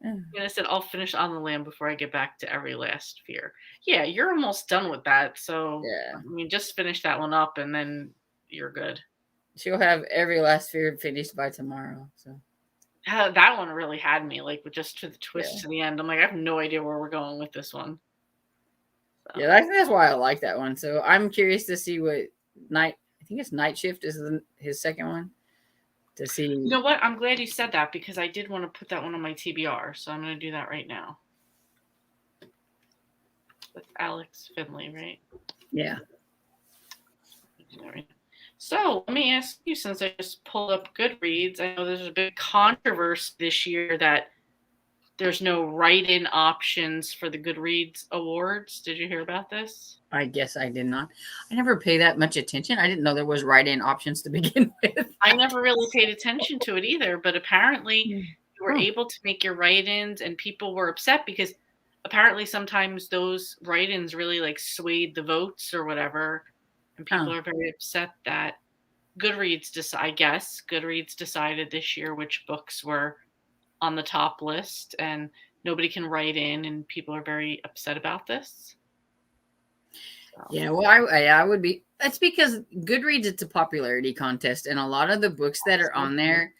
And I said, I'll finish On the Lamb before I get back to Every Last Fear. Yeah, you're almost done with that. So Yeah. I mean just finish that one up and then you're good. She'll have Every Last Fear finished by tomorrow. So That one really had me, like with just to the twist Yeah. to the end. I'm like, I have no idea where we're going with this one. So, yeah, I think that's why I like that one. So I'm curious to see what I think it's Night Shift is his second one. To see. You know what? I'm glad you said that because I did want to put that one on my TBR. So I'm going to do that right now. With Alex Finley, right? Yeah. So let me ask you, since I just pulled up Goodreads, I know there's a big controversy this year that there's no write-in options for the Goodreads awards. Did you hear about this? I guess I did not. I never pay that much attention. I didn't know there was write-in options to begin with. I never really paid attention to it either, but apparently you were able to make your write-ins and people were upset because apparently sometimes those write-ins really like swayed the votes or whatever. And people are very upset that Goodreads decided this year which books were on the top list and nobody can write in and people are very upset about this. So. Yeah, well, I would be. That's because Goodreads, it's a popularity contest, and a lot of the books that are on there,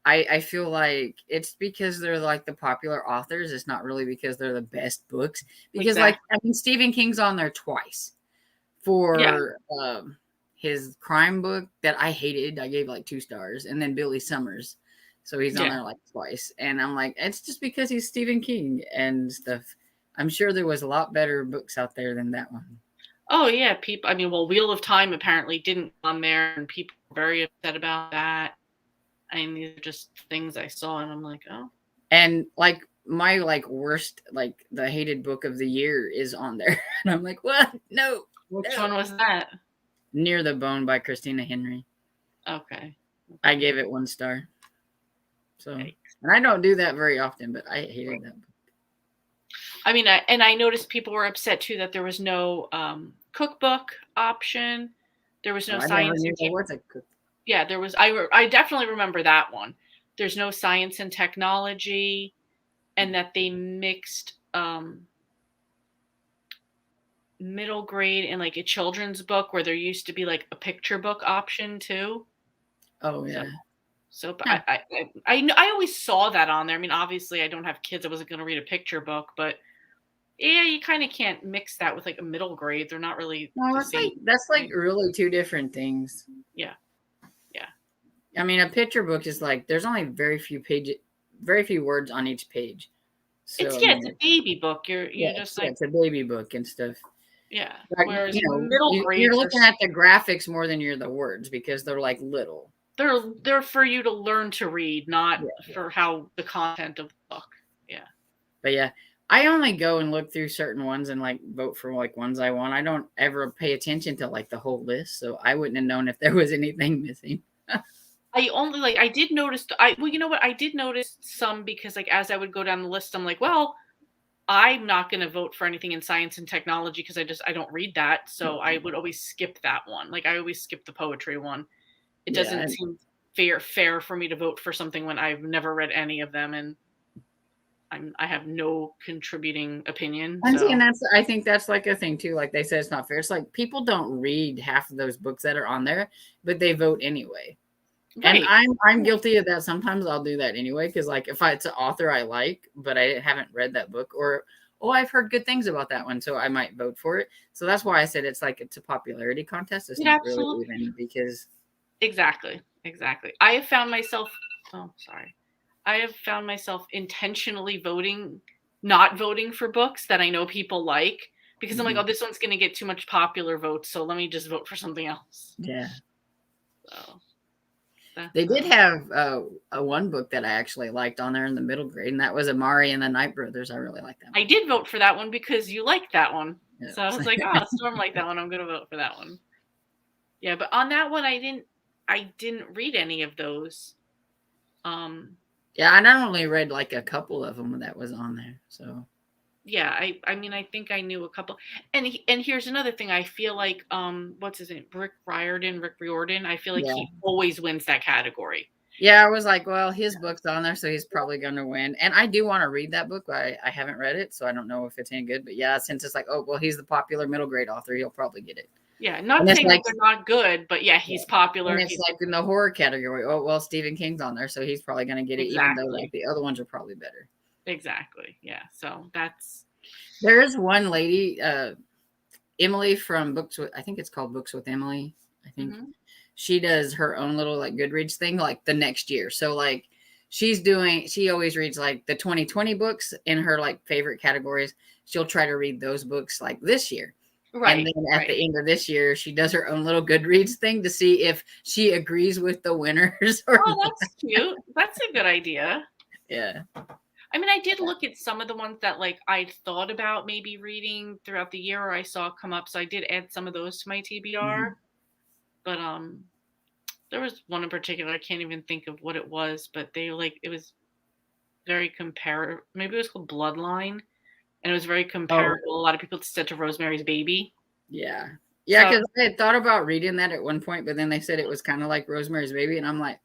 I feel like it's because they're like the popular authors. It's not really because they're the best books. Because like, I mean, Stephen King's on there twice for his crime book that I hated. I gave like 2 stars, and then Billy Summers. So he's on there like twice. And I'm like, it's just because he's Stephen King and stuff. I'm sure there was a lot better books out there than that one. Oh, yeah. People, I mean, well, Wheel of Time apparently didn't on there, and people were very upset about that. I mean, these are just things I saw, and I'm like, oh. And like my like worst, like the hated book of the year is on there. And I'm like, what? No. Which one was that? Near the Bone by Christina Henry. Okay. I gave it 1 star. So, and I don't do that very often, but I hated that book. I mean, I noticed people were upset too that there was no cookbook option. There was no science. Yeah, there was. I definitely remember that one. There's no science and technology, and that they mixed middle grade and like a children's book where there used to be like a picture book option too. Oh yeah. So I always saw that on there. I mean, obviously I don't have kids. I wasn't going to read a picture book, but yeah, you kind of can't mix that with like a middle grade. They're not really. No, that's like really 2 different things. Yeah. Yeah. I mean, a picture book is like, there's only very few words on each page. So, it's a baby book. You're just like. It's a baby book and stuff. Yeah. Like, whereas middle grade, you're looking at the graphics more than you're the words because they're like little. They're for you to learn to read, not for how the content of the book. Yeah. But yeah, I only go and look through certain ones and like vote for like ones I want. I don't ever pay attention to like the whole list, so I wouldn't have known if there was anything missing. I did notice. You know what? I did notice some because like as I would go down the list, I'm like, well, I'm not going to vote for anything in science and technology because I don't read that, so I would always skip that one. Like I always skip the poetry one. It doesn't seem fair for me to vote for something when I've never read any of them and I have no contributing opinion. So. And I think that's like a thing too. Like they said, it's not fair. It's like people don't read half of those books that are on there, but they vote anyway. Right. And I'm guilty of that. Sometimes I'll do that anyway because like if it's an author I like, but I haven't read that book, or I've heard good things about that one, so I might vote for it. So that's why I said it's a popularity contest. It's not really even because. Exactly. I have found myself intentionally not voting for books that I know people like because I'm like, oh, this one's going to get too much popular votes, so let me just vote for something else. Yeah. So they did have a one book that I actually liked on there in the middle grade, and that was Amari and the Night Brothers. I really like that one. I did vote for that one because you liked that one. Yeah. So I was like, oh, Storm liked that one. I'm going to vote for that one. Yeah, but on that one, I didn't read any of those. Yeah, I only read like a couple of them that was on there. So yeah, I mean, I think I knew a couple. And here's another thing. I feel like what's his name? Rick Riordan. I feel like Yeah. he always wins that category. Yeah, I was like, well, his book's on there, so he's probably going to win. And I do want to read that book, but I haven't read it, so I don't know if it's any good. But yeah, since it's like, oh, well, he's the popular middle grade author, he'll probably get it. Yeah, not And it's saying like- that they're not good, but yeah, he's popular. And it's He's like in the horror category. Oh, well, Stephen King's on there, so he's probably going to get it, even though Exactly. like the other ones are probably better. exactly. Yeah. So that's There is one lady, Emily from Books with, I think it's called Books with Emily. I think Mhm. she does her own little like Goodreads thing like the next year. So like she always reads like the 2020 books in her like favorite categories. She'll try to read those books like this year. right. And then at right. the end of this year, she does her own little Goodreads thing to see if she agrees with the winners or Oh, not. that's cute. That's a good idea. Yeah. I mean, I did look at some of the ones that like I'd thought about maybe reading throughout the year or I saw come up. So I did add some of those to my TBR. But there was one in particular, I can't even think of what it was, but they like it was very comparative. Maybe it was called Bloodline. And it was very comparable. A lot of people said to Rosemary's Baby. Yeah. Yeah, So- because I had thought about reading that at one point, but then they said it was kind of like Rosemary's Baby, and I'm like,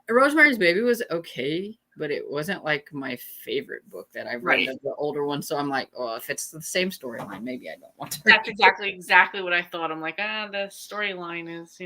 Rosemary's Baby was okay, but it wasn't like my favorite book that I've read Right. of the older one. So I'm like, oh, if it's the same storyline, maybe I don't want to. That's exactly what I thought. I'm like, the storyline is,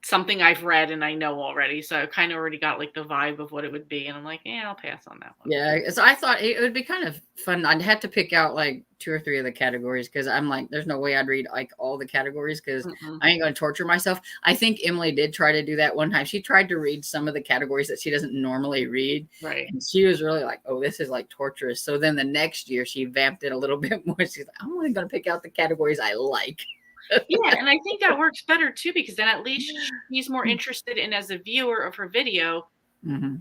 something I've read and I know already. So I kind of already got like the vibe of what it would be. And I'm like, yeah, I'll pass on that one. Yeah, so I thought it would be kind of fun. I'd have to pick out like 2 or 3 of the categories because I'm like, there's no way I'd read like all the categories because Mm-mm. I ain't going to torture myself. I think Emily did try to do that one time. She tried to read some of the categories that she doesn't normally read. Right. And she was really like, oh, this is like torturous. So then the next year she vamped it a little bit more. She's like, I'm only going to pick out the categories I like. Yeah. And I think that works better too, because then at least he's more interested in as a viewer of her video. Mm-hmm.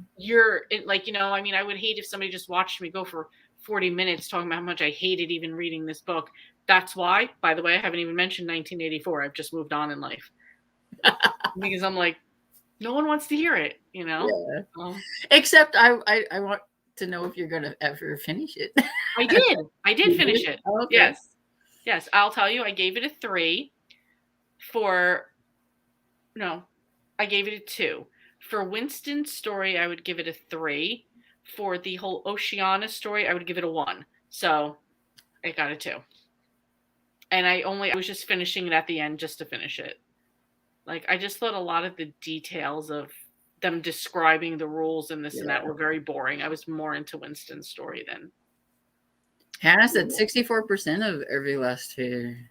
I mean, I would hate if somebody just watched me go for 40 minutes talking about how much I hated even reading this book. That's why, by the way, I haven't even mentioned 1984. I've just moved on in life. Because I'm like, no one wants to hear it, Yeah. Um, Except I want to know if you're going to ever finish it. I did. I did finish it. Oh, okay. Yes. Yes. I'll tell you, I gave it a 3 I gave it a 2. For Winston's story, I would give it a 3. For the whole Oceana story, I would give it a 1. So I got a 2. And I was just finishing it at the end just to finish it. Like, I just thought a lot of the details of them describing the rules and this and that were very boring. I was more into Winston's story than. Hannah said 64% of every last year.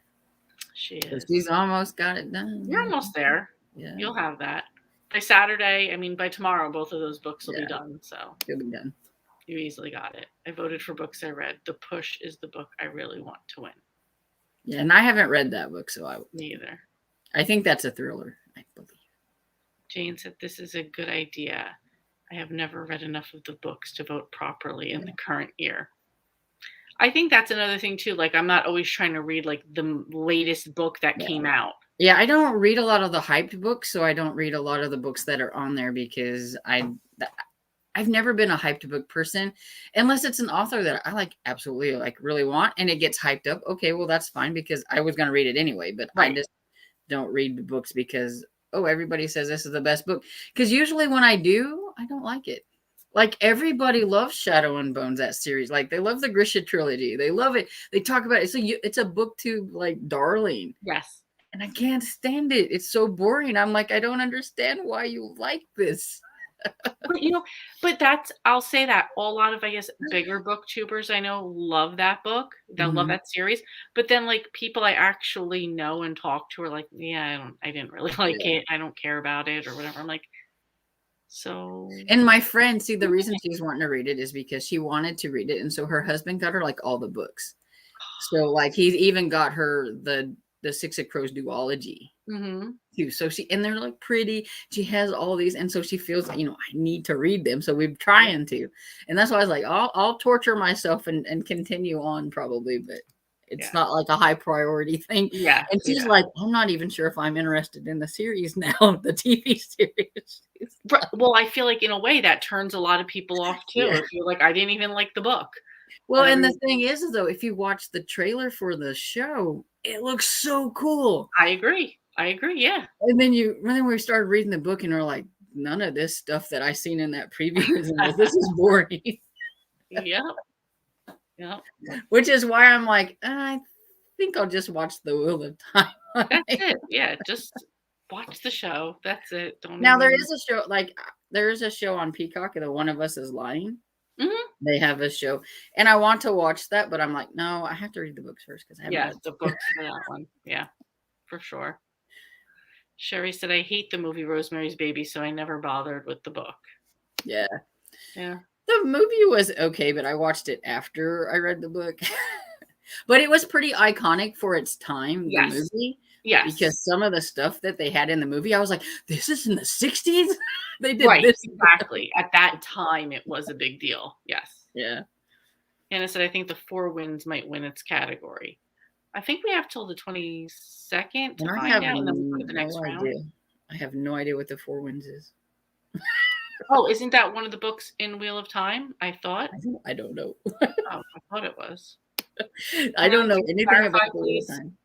She is. She's almost got it done. You're almost there. Yeah. You'll have that. By Saturday, by tomorrow, both of those books will be Yeah. done. So You'll be done. you easily got it. I voted for books I read. The Push is the book I really want to win. Yeah, and I haven't read that book, so Me either. I think that's a thriller, I believe. Jane said, this is a good idea. I have never read enough of the books to vote properly in the current year. I think that's another thing too. Like, I'm not always trying to read like the latest book that came out. Yeah, I don't read a lot of the hyped books, so I don't read a lot of the books that are on there because I've never been a hyped book person unless it's an author that I like absolutely like really want and it gets hyped up. Okay, well that's fine because I was going to read it anyway, but Right. I just don't read the books because everybody says this is the best book. Because usually when I do, I don't like it. Like everybody loves Shadow and Bones, that series. Like they love the Grisha trilogy. They love it. They talk about it. It's a booktube like darling. Yes. And I can't stand it. It's so boring. I'm like, I don't understand why you like this. But I'll say that a lot of, I guess, bigger booktubers I know love that book. They'll love Mhm. that series. But then like people I actually know and talk to are like, yeah, I didn't really like it. I don't care about it or whatever. I'm like, so. And my friend, see, the reason she's wanting to read it is because she wanted to read it. And so her husband got her like all the books. So like he's even got her the Six of Crows duology Mhm. too. So and they're like pretty. She has all these. And so she feels like, I need to read them. So we're trying to. And that's why I was like, I'll torture myself and continue on probably. But It's Yeah. not like a high priority thing. Yeah. And she's yeah. like, I'm not even sure if I'm interested in the series now, the TV series. Well, I feel like in a way that turns a lot of people off too. Yeah. If you're like, I didn't even like the book. Well, and the Um, thing is, though, if you watch the trailer for the show, it looks so cool. I agree. Yeah. And then we started reading the book and we're like, none of this stuff that I seen in that preview is in this. This is boring. Yep. Yep. Which is why I'm like, I think I'll just watch The Wheel of Time. That's it. Yeah. Just watch the show. That's it. Don't Now there even- is a show, there is a show on Peacock, The One of Us is Lying. Mhm. They have a show, and I want to watch that, but I'm like, no, I have to read the books first because I haven't. Yeah, read the books for that one. Yeah, for sure. Sherry said, I hate the movie Rosemary's Baby, so I never bothered with the book. Yeah, Yeah. the movie was okay, but I watched it after I read the book. But it was pretty iconic for its time, the Yes. movie. Yes. Because some of the stuff that they had in the movie, I was like, this is in the 60s? They did right, this. exactly. At that time, it was a big deal. Yes. Yeah. Hannah said, I think the Four Winds might win its category. I think we have till the 22nd to And I find have out, and then we go to the next no round. idea. I have no idea what the Four Winds is. Oh, isn't that one of the books in Wheel of Time? I thought. I don't know. Oh, I thought it was. I don't know Can you anything clarify, about the Wheel please? of Time.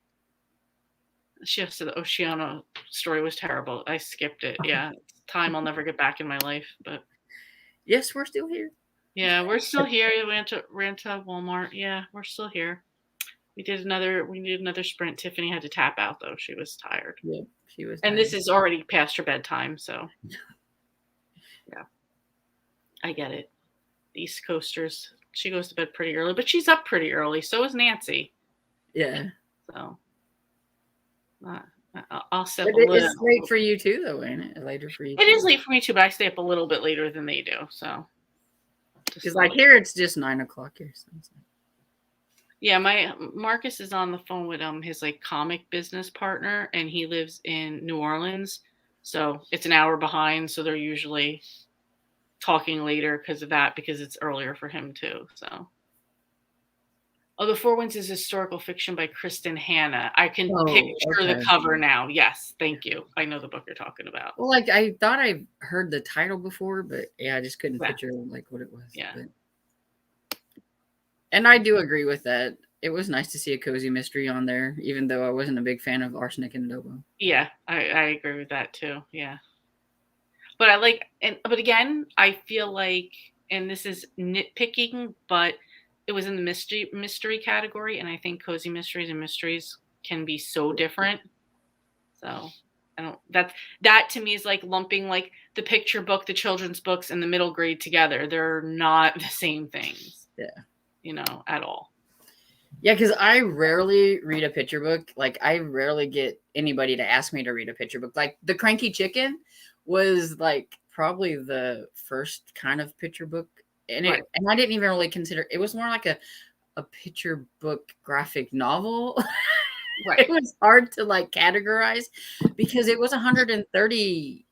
She said the Oceana story was terrible. I skipped it. Yeah. Time I'll never get back in my life. But Yes, we're still here. yeah, we're still here. We ran to Walmart. Yeah, we're still here. We did another sprint. Tiffany had to tap out though. She was tired. Yeah, she was. And this tired. is already past her bedtime, so yeah. I get it. The East Coasters, she goes to bed pretty early, but she's up pretty early. So is Nancy. Yeah. So I'll step But a little. it's late for you too, though, ain't it? Later for you. It is late for me too, but I stay up a little bit later than they do. So Because like here, it's just 9 o'clock here. So it's like, yeah, my Marcus is on the phone with his like comic business partner, and he lives in New Orleans, so it's an hour behind. So they're usually talking later because of that, because it's earlier for him too. So, oh, The Four Winds is historical fiction by Kristen Hanna. I can picture the okay. cover now. Yes, thank you. I know the book you're talking about. well, like I thought I heard the title before, but yeah, I just couldn't Yeah. picture like what it was. Yeah. But. And I do agree with that. It was nice to see a cozy mystery on there, even though I wasn't a big fan of Arsenic and Adobo. Yeah, I agree with that too. Yeah. But I like, but again, I feel like, and this is nitpicking, but it was in the mystery category, and I think cozy mysteries and mysteries can be so different. So I don't, that to me is like lumping like the picture book, the children's books, and the middle grade together. They're not the same things. Yeah. At all. Yeah, because I rarely read a picture book. Like, I rarely get anybody to ask me to read a picture book. Like, The Cranky Chicken was, like, probably the first kind of picture book. And Right. and I didn't even really consider it was more like a picture book graphic novel. Right. It was hard to, like, categorize because it was 130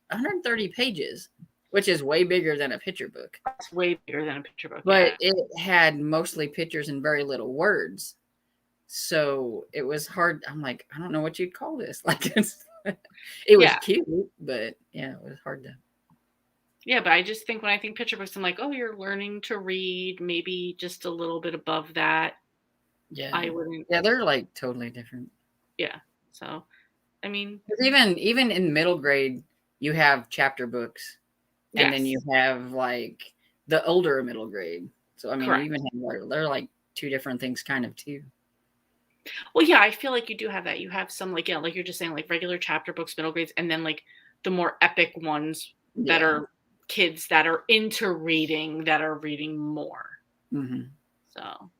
pages, which is way bigger than a picture book. It's way bigger than a picture book. But yeah. it had mostly pictures and very little words. So it was hard. I'm like, I don't know what you'd call this. Like, it was Yeah. cute, but yeah, it was hard to. Yeah, but I just think when I think picture books, I'm like, oh, you're learning to read, maybe just a little bit above that. Yeah. I wouldn't. Yeah, they're like totally different. Yeah. So, I mean, 'Cause even in middle grade, you have chapter books, and then you yes. have like the older middle grade. So I mean, Correct. you even have they're like two different things, kind of too. Well, yeah, I feel like you do have that. You have some like, yeah, like you're just saying, like regular chapter books, middle grades, and then like the more epic ones that Yeah. are kids that are into reading, that are reading more. Mhm. So,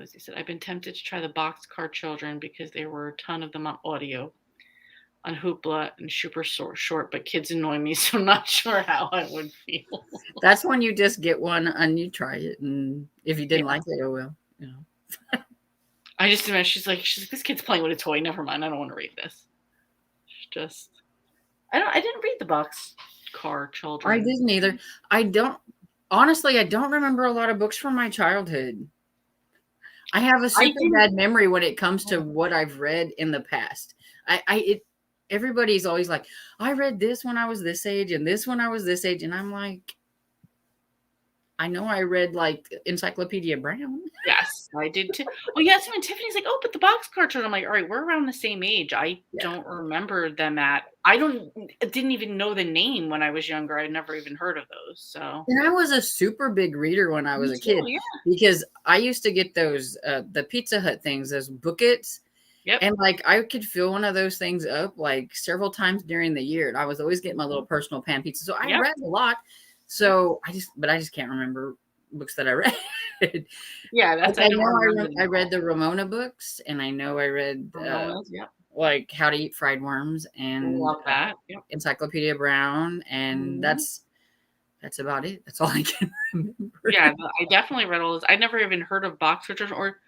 as he said, I've been tempted to try the Boxcar Children because there were a ton of them on audio, on Hoopla and super short, but kids annoy me, so I'm not sure how I would feel. That's when you just get one and you try it, and if you didn't like it, oh well, you know. I just imagine she's like, this kid's playing with a toy. Never mind, I don't want to read this. It's just, I didn't read the Boxcar Children. I didn't either. I don't remember a lot of books from my childhood. I have a super didn't- bad memory when it comes to what I've read in the past. Everybody's always like, I read this when I was this age and this when I was this age. And I'm like, I know I read like Encyclopedia Brown. Yes, I did too. Oh, yeah. So when Tiffany's like, "Oh, but the boxcar children," I'm like, "All right, we're around the same age." I Yeah. don't remember them didn't even know the name when I was younger. I'd never even heard of those. So And I was a super big reader when I was Me a kid too, yeah. because I used to get those, the Pizza Hut things, those bookets. Yep. And like I could fill one of those things up like several times during the year. And I was always getting my little personal pan pizza. So I Yep. read a lot. So I just can't remember books that I read. Yeah, that's Like, I don't remember them I at read all. the Ramona books, and I know I read Ramonas, yep. like How to Eat Fried Worms and Love that. Yep. Encyclopedia Brown, and Mhm. that's about it. That's all I can remember. Yeah, I definitely read all those. I never even heard of boxcar children, or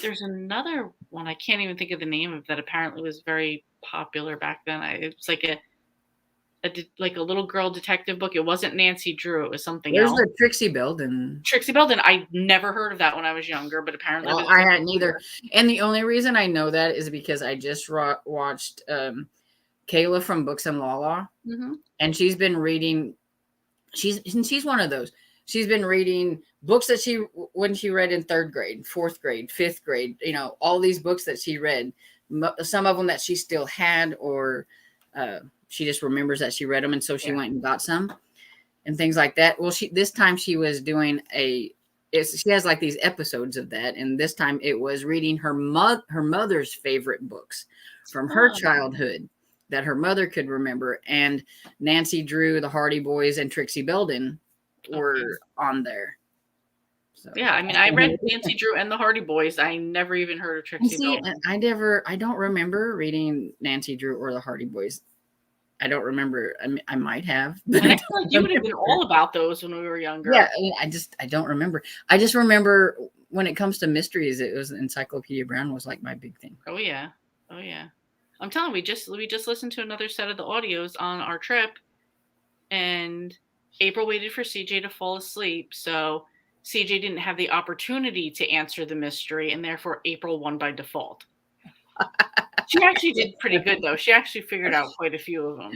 there's another one I can't even think of the name of that apparently was very popular back then. It's like like a little girl detective book. It wasn't Nancy Drew. It was something There's else. the Trixie Belden. Trixie Belden. I never heard of that when I was younger, but apparently it Well, was I very hadn't either. popular. And the only reason I know that is because I just watched Kayla from Books and Lala, Mhm. and she's been reading. She's one of those. She's been reading books that when she read in 3rd grade, 4th grade, 5th grade. You know, all these books that she read. Some of them that she still had, or she just remembers that she read them, and so she Yeah. went and got some and things like that. Well, this time she was doing she has like these episodes of that, and this time it was reading her mother's favorite books from her Oh. childhood that her mother could remember, and Nancy Drew, the Hardy Boys, and Trixie Belden were on there. So Yeah, I mean, I read Nancy Drew and the Hardy Boys. I never even heard of and Trixie see, Belden. I don't remember reading Nancy Drew or the Hardy Boys. I don't remember. I might have, but And I I feel like you would have been all about those when we were younger. yeah, I don't remember. I just remember when it comes to mysteries, it was Encyclopedia Brown was like my big thing. Oh yeah. Oh yeah. I'm telling you, we just listened to another set of the audios on our trip, and April waited for CJ to fall asleep, so CJ didn't have the opportunity to answer the mystery, and therefore April won by default. She actually did pretty good though. She actually figured out quite a few of them.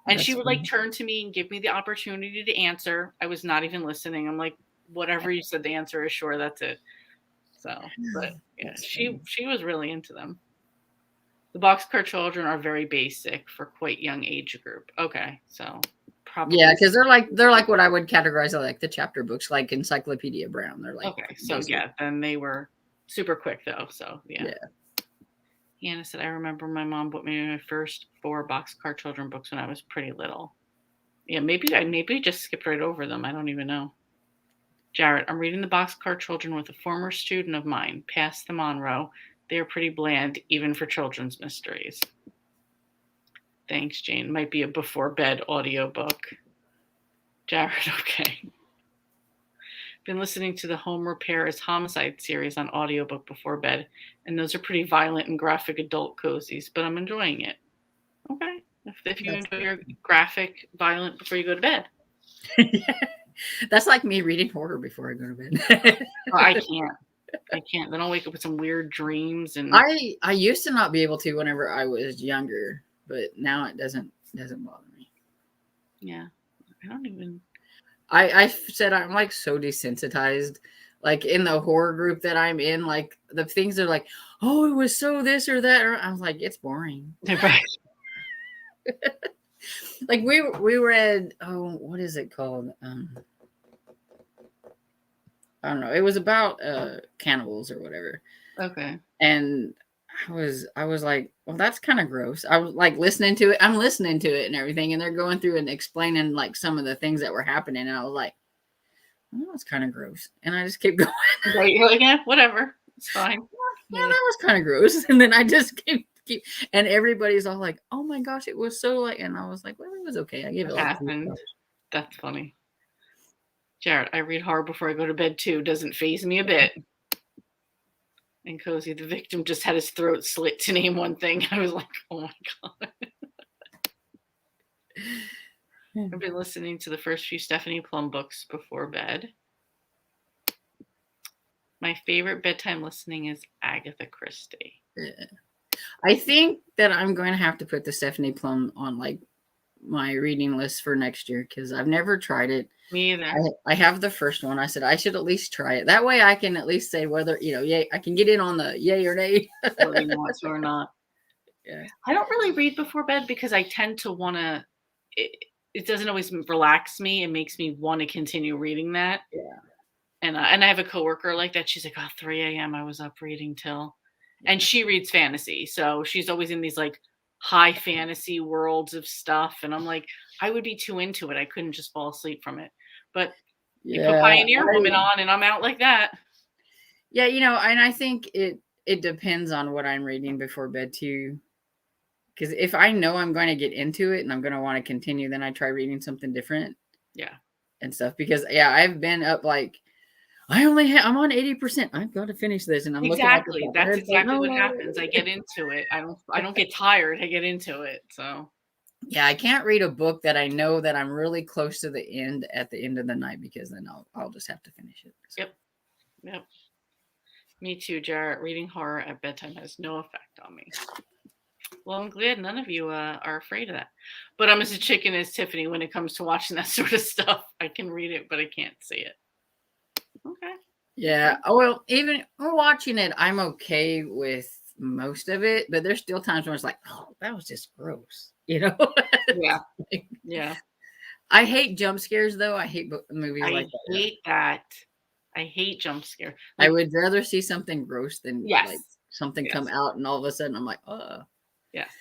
And she That's would like turn to me and give me the opportunity to answer. I was not even listening. I'm like, whatever you said the answer is, sure, that's it. So, but yeah, That's she was really into them. The boxcar children are very basic for quite young age group. Okay, so probably yeah, because they're like what I would categorize as like the chapter books, like Encyclopedia Brown. They're like okay. So basic. yeah, then they were super quick though. So yeah. Yeah. Hannah said, I remember my mom bought me my first 4 boxcar children books when I was pretty little. Yeah, maybe I just skipped right over them. I don't even know. Jarrett, I'm reading the boxcar children with a former student of mine, past the Monroe. They are pretty bland, even for children's mysteries. Thanks, Jane. Might be a before bed audiobook. Jared, okay. Been listening to the Home Repair is Homicide series on audiobook before bed, and those are pretty violent and graphic adult cozies, but I'm enjoying it. Okay. If you enjoy your graphic, violent before you go to bed. That's like me reading horror before I go to bed. I can't. Then I'll wake up with some weird dreams and I used to not be able to whenever I was younger, but now it doesn't bother me. yeah. I don't even I said I'm like so desensitized. Like in the horror group that I'm in, like the things are like, oh, it was so this or that. I was like, it's boring. right. Like we read, oh, what is it called? I don't know. It was about cannibals or whatever. Okay. And I was like, well, that's kind of gross. I was like listening to it. I'm listening to it and everything, and they're going through and explaining like some of the things that were happening, and I was like, oh, that's kind of gross. And I just keep going. Right. You're like, yeah, whatever. It's fine. Yeah, that was kind of gross. And then I just keep and everybody's all like, oh my gosh, it was so like, and I was like, well, it was okay. I gave it What like happened? That's funny. Jared, I read horror before I go to bed too. Doesn't faze me a bit. And Cozy, the victim just had his throat slit to name one thing. I was like, oh my God. I've been listening to the first few Stephanie Plum books before bed. My favorite bedtime listening is Agatha Christie. Yeah. I think that I'm going to have to put the Stephanie Plum on like my reading list for next year because I've never tried it. Me either. I have the first one. I said I should at least try it. That way I can at least say whether, yay, I can get in on the yay or nay. Whether you want to or not. Yeah. I don't really read before bed because I tend to want to. It doesn't always relax me. It makes me want to continue reading that. Yeah. And I have a coworker like that. She's like, oh, 3 a.m. I was up reading till, and she reads fantasy, so she's always in these like high fantasy worlds of stuff. And I'm like, I would be too into it. I couldn't just fall asleep from it. But you put Pioneer Woman on, and I'm out like that. Yeah, and I think it depends on what I'm reading before bed too. Because if I know I'm going to get into it and I'm going to want to continue, then I try reading something different. Yeah. And stuff. Because I've been up like I'm on 80%. I've got to finish this, and I'm exactly. looking at That's exactly what no. happens. I get into it. I don't get tired. I get into it. So. Yeah, I can't read a book that I know that I'm really close to the end at the end of the night because then I'll just have to finish it. So. Yep. Me too, Jarrett. Reading horror at bedtime has no effect on me. Well, I'm glad none of you are afraid of that. But I'm as a chicken as Tiffany when it comes to watching that sort of stuff. I can read it, but I can't see it. Okay. Yeah. Oh, well, even watching it, I'm okay with most of it, but there's still times when it's like, oh, that was just gross. Yeah. Yeah. I hate jump scares, though. I hate movies like that. I hate that. I hate jump scare. I would rather see something gross than like something Yes. come out and all of a sudden I'm like, oh. Yes.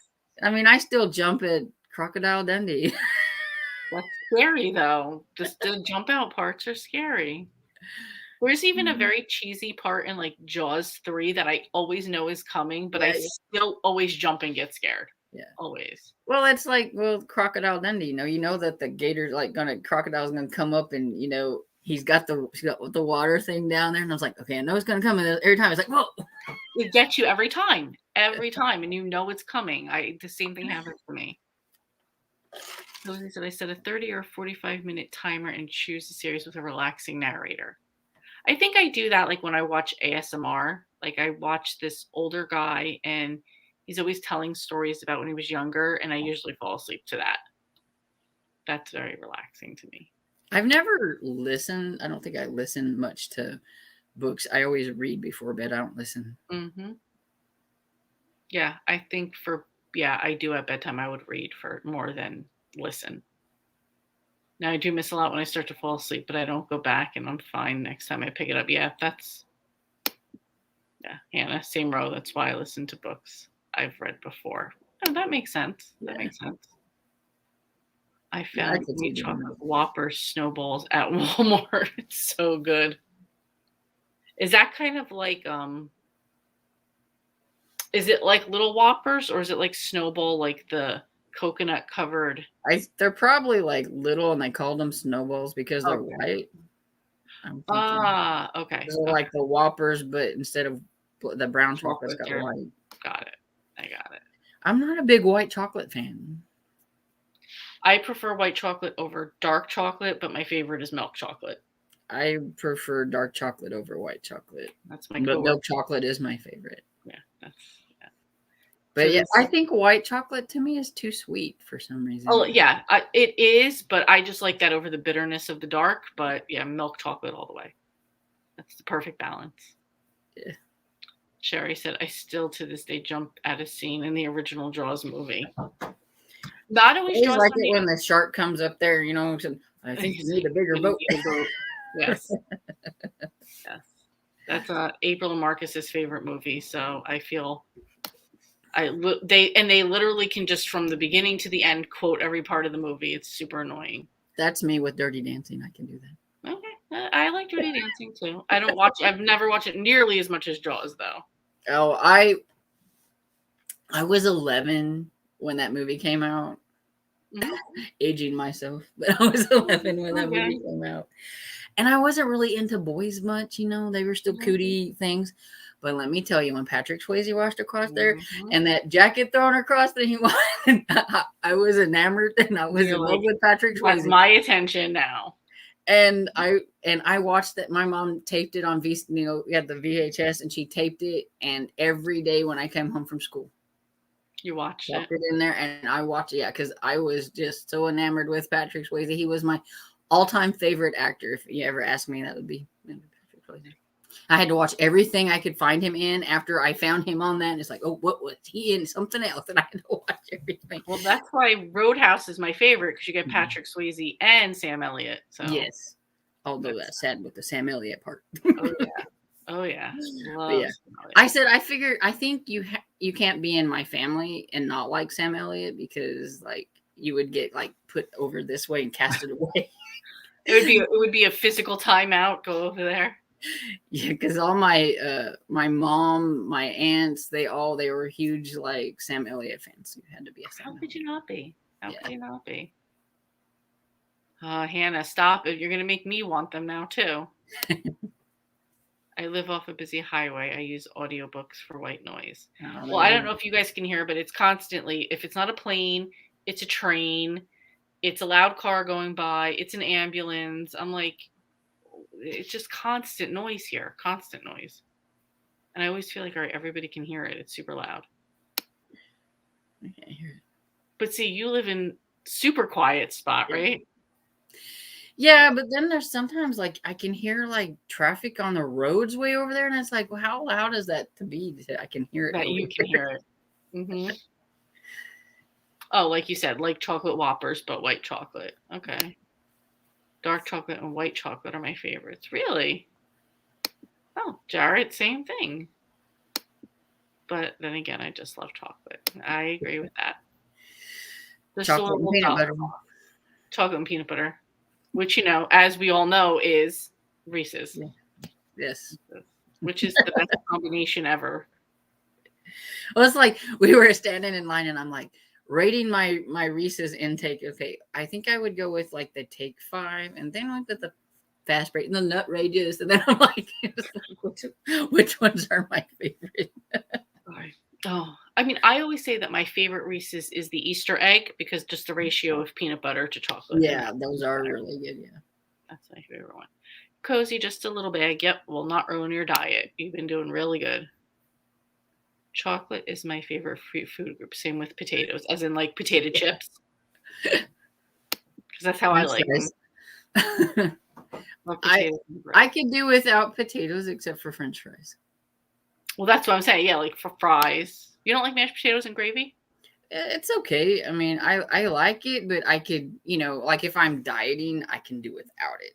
I mean, I still jump at Crocodile Dundee. That's scary, though. Just the jump out parts are scary. There's even a very cheesy part in like Jaws 3 that I always know is coming, but I still always jump and get scared. Yeah. Always. Well, it's like, Crocodile Dundee, you know that the gator's like crocodile's gonna come up and he's got the water thing down there, and I was like, okay, I know it's gonna come, and every time it's like, whoa. It gets you every time, and you know it's coming. The same thing happens to me. Rosie said I set a 30 or 45-minute timer and choose a series with a relaxing narrator. I think I do that like when I watch ASMR. Like I watch this older guy and he's always telling stories about when he was younger, and I usually fall asleep to that. That's very relaxing to me. I've never listened. I don't think I listen much to books. I always read before bed. I don't listen. Mm-hmm. Yeah, I think I do at bedtime. I would read for more than listen. Now I do miss a lot when I start to fall asleep, but I don't go back, and I'm fine next time I pick it up. Yeah, Hannah, same row. That's why I listen to books I've read before. Oh, that makes sense. That makes sense. I found sweet chocolate Whopper snowballs at Walmart. It's so good. Is that kind of like is it like little Whoppers, or is it like Snowball, like the coconut covered? They're probably like little, and they called them snowballs because they're white. Okay. They're like the Whoppers, but instead of the brown chocolate's got white. Got it. I got it. I'm not a big white chocolate fan. I prefer white chocolate over dark chocolate, but my favorite is milk chocolate. I prefer dark chocolate over white chocolate. That's my But milk chocolate is my favorite. Yeah, But so I think white chocolate to me is too sweet for some reason. Oh yeah, it is, but I just like that over the bitterness of the dark. But yeah, milk chocolate all the way. That's the perfect balance. Yeah. Sherry said, I still to this day jump at a scene in the original Jaws movie. Not always Jaws. Like it when the shark comes up there, I think you need a bigger boat. Yes. Yes. That's April and Marcus's favorite movie. So I feel they literally can just from the beginning to the end quote every part of the movie. It's super annoying. That's me with Dirty Dancing. I can do that. Okay. I like Dirty Dancing too. I've never watched it nearly as much as Jaws though. Oh, I was 11 when that movie came out. Mm-hmm. Aging myself, but I was 11 when that movie came out. And I wasn't really into boys much, they were still cootie things. But let me tell you, when Patrick Swayze washed across there and that jacket thrown across that he wanted, I was enamored and I was in love with Patrick Swayze. That's my attention now. And I watched that. My mom taped it on we had the VHS, and she taped it. And every day when I came home from school, You watched popped it. it in there, and I watched it. Yeah, because I was just so enamored with Patrick Swayze. He was my all-time favorite actor. If you ever ask me, that would be Patrick Swayze. I had to watch everything I could find him in after I found him on that. And it's like, oh, what was he in? Something else. And I had to watch everything. Well, that's why Roadhouse is my favorite because you get Mhm. Patrick Swayze and Sam Elliott. So Yes. Although that's sad with the Sam Elliott part. oh yeah, oh yeah, love yeah. Sam Elliott. I think you can't be in my family and not like Sam Elliott because like you would get like put over this way and casted away. It would be a physical timeout. Go over there. Yeah, because all my mom, my aunts, they were huge like Sam Elliott fans. You had to be a Sam How Elliott. could you not be? How Yeah. could you not be? Hannah, stop it. You're going to make me want them now, too. I live off a busy highway. I use audiobooks for white noise. Oh, Well, there I you don't go. know if you guys can hear, but it's constantly, if it's not a plane, it's a train, it's a loud car going by, it's an ambulance. I'm like, it's just constant noise here, constant noise. And I always feel like, all right, everybody can hear it. It's super loud. I can't hear it. But see, you live in super quiet spot, Yeah. right? Yeah, but then there's sometimes like I can hear like traffic on the roads way over there, and it's like, well, how loud is that to be that I can hear it? That over you can here? hear it. Mm-hmm. Oh, like you said, like chocolate Whoppers, but white chocolate. Okay. Dark chocolate and white chocolate are my favorites. Really? Oh, Jarrett, same thing. But then again, I just love chocolate. I agree with that. The Chocolate and Sorrel peanut Dog. butter. Chocolate and peanut butter, which, as we all know, is Reese's, Yes. which is the best combination ever. Well, it's like we were standing in line, and I'm like rating my Reese's intake. Okay, I think I would go with like the Take 5, and then like the fast break and the Nutrageous, and then I'm like, which ones are my favorite? Oh, I mean, I always say that my favorite Reese's is the Easter egg because just the ratio of peanut butter to chocolate. Yeah, those are really good. Yeah, that's my favorite one. Cozy, just a little bag. Yep, will not ruin your diet. You've been doing really good. Chocolate is my favorite food group. Same with potatoes, as in like potato chips. Because that's how I like them. Love potatoes and bread. I could do without potatoes except for French fries. Well, that's what I'm saying. Yeah, like for fries. You don't like mashed potatoes and gravy? It's okay. I mean, I like it, but I could, like if I'm dieting, I can do without it.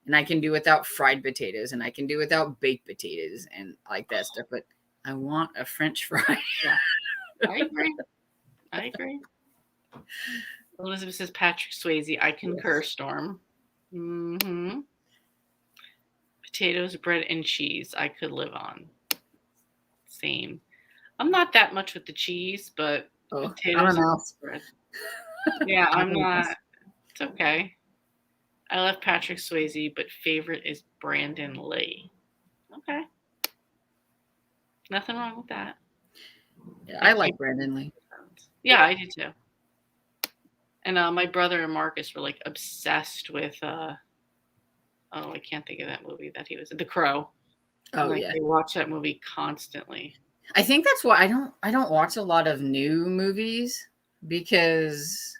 And I can do without fried potatoes, and I can do without baked potatoes and like that stuff. But I want a French fry. Yeah, I agree. Elizabeth says Patrick Swayze. I concur, yes. Storm. Mm-hmm. Potatoes, bread, and cheese I could live on. Same. I'm not that much with the cheese, but potatoes and bread. Yeah, I'm not. It's okay. I love Patrick Swayze, but favorite is Brandon Lee. Okay. Nothing wrong with that. Yeah, I like Brandon Lee. Yeah, I do too. And my brother and Marcus were like obsessed with I can't think of that movie that he was in, The Crow. Oh yeah. They watch that movie constantly. I think that's why I don't watch a lot of new movies because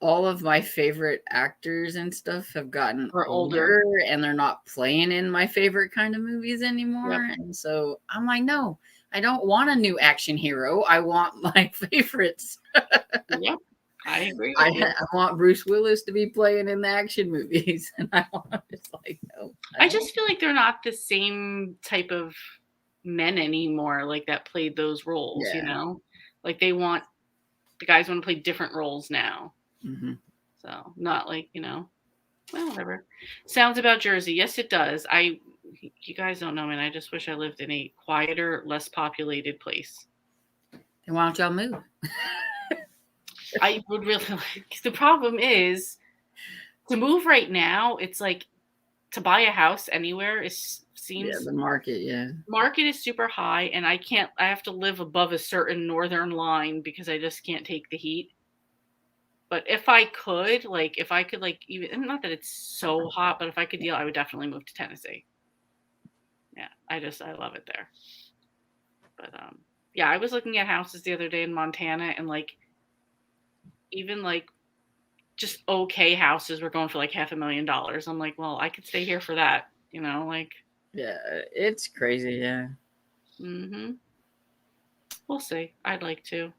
all of my favorite actors and stuff have gotten older and they're not playing in my favorite kind of movies anymore. Yep. And so I'm like, no, I don't want a new action hero. I want my favorites. Yep. I agree. I want Bruce Willis to be playing in the action movies. And I'm just like, no. I just feel like they're not the same type of men anymore, like that played those roles, like the guys want to play different roles now. Mm-hmm. So not like, well, whatever. Sounds About Jersey. Yes, it does. You guys don't know, man. I just wish I lived in a quieter, less populated place. Then why don't y'all move? I would really like. The problem is to move right now. It's like to buy a house anywhere seems the market. Yeah, market is super high, and I have to live above a certain northern line because I just can't take the heat. But if I could, like, even, and not that it's so hot, but if I could deal, I would definitely move to Tennessee. Yeah, I love it there. But yeah, I was looking at houses the other day in Montana, and like, even like just okay houses were going for like $500,000. I'm like, well, I could stay here for that, like. Yeah, it's crazy. Yeah. We'll see. I'd like to.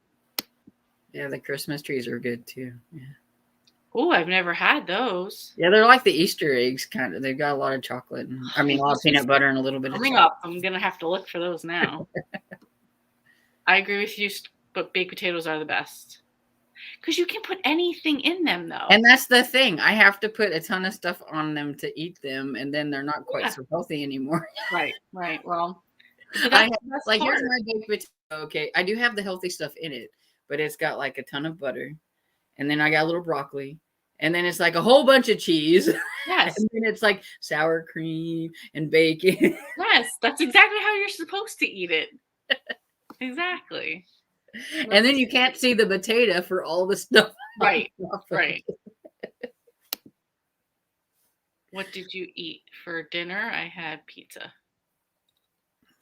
Yeah, the Christmas trees are good too. Yeah. Oh, I've never had those. Yeah, they're like the Easter eggs, kind of. They've got a lot of chocolate, and a lot of peanut butter, and a little bit of Coming chocolate. up, I'm gonna have to look for those now. I agree with you, but baked potatoes are the best because you can put anything in them, though. And that's the thing. I have to put a ton of stuff on them to eat them, and then they're not quite so healthy anymore. Right. Well, I have, like, here's my baked potato. Okay, I do have the healthy stuff in it, but it's got like a ton of butter, and then I got a little broccoli, and then it's like a whole bunch of cheese. Yes. And then it's like sour cream and bacon. Yes, that's exactly how you're supposed to eat it. Exactly. And then you can't see the potato for all the stuff. Right. Right. What did you eat for dinner? I had pizza.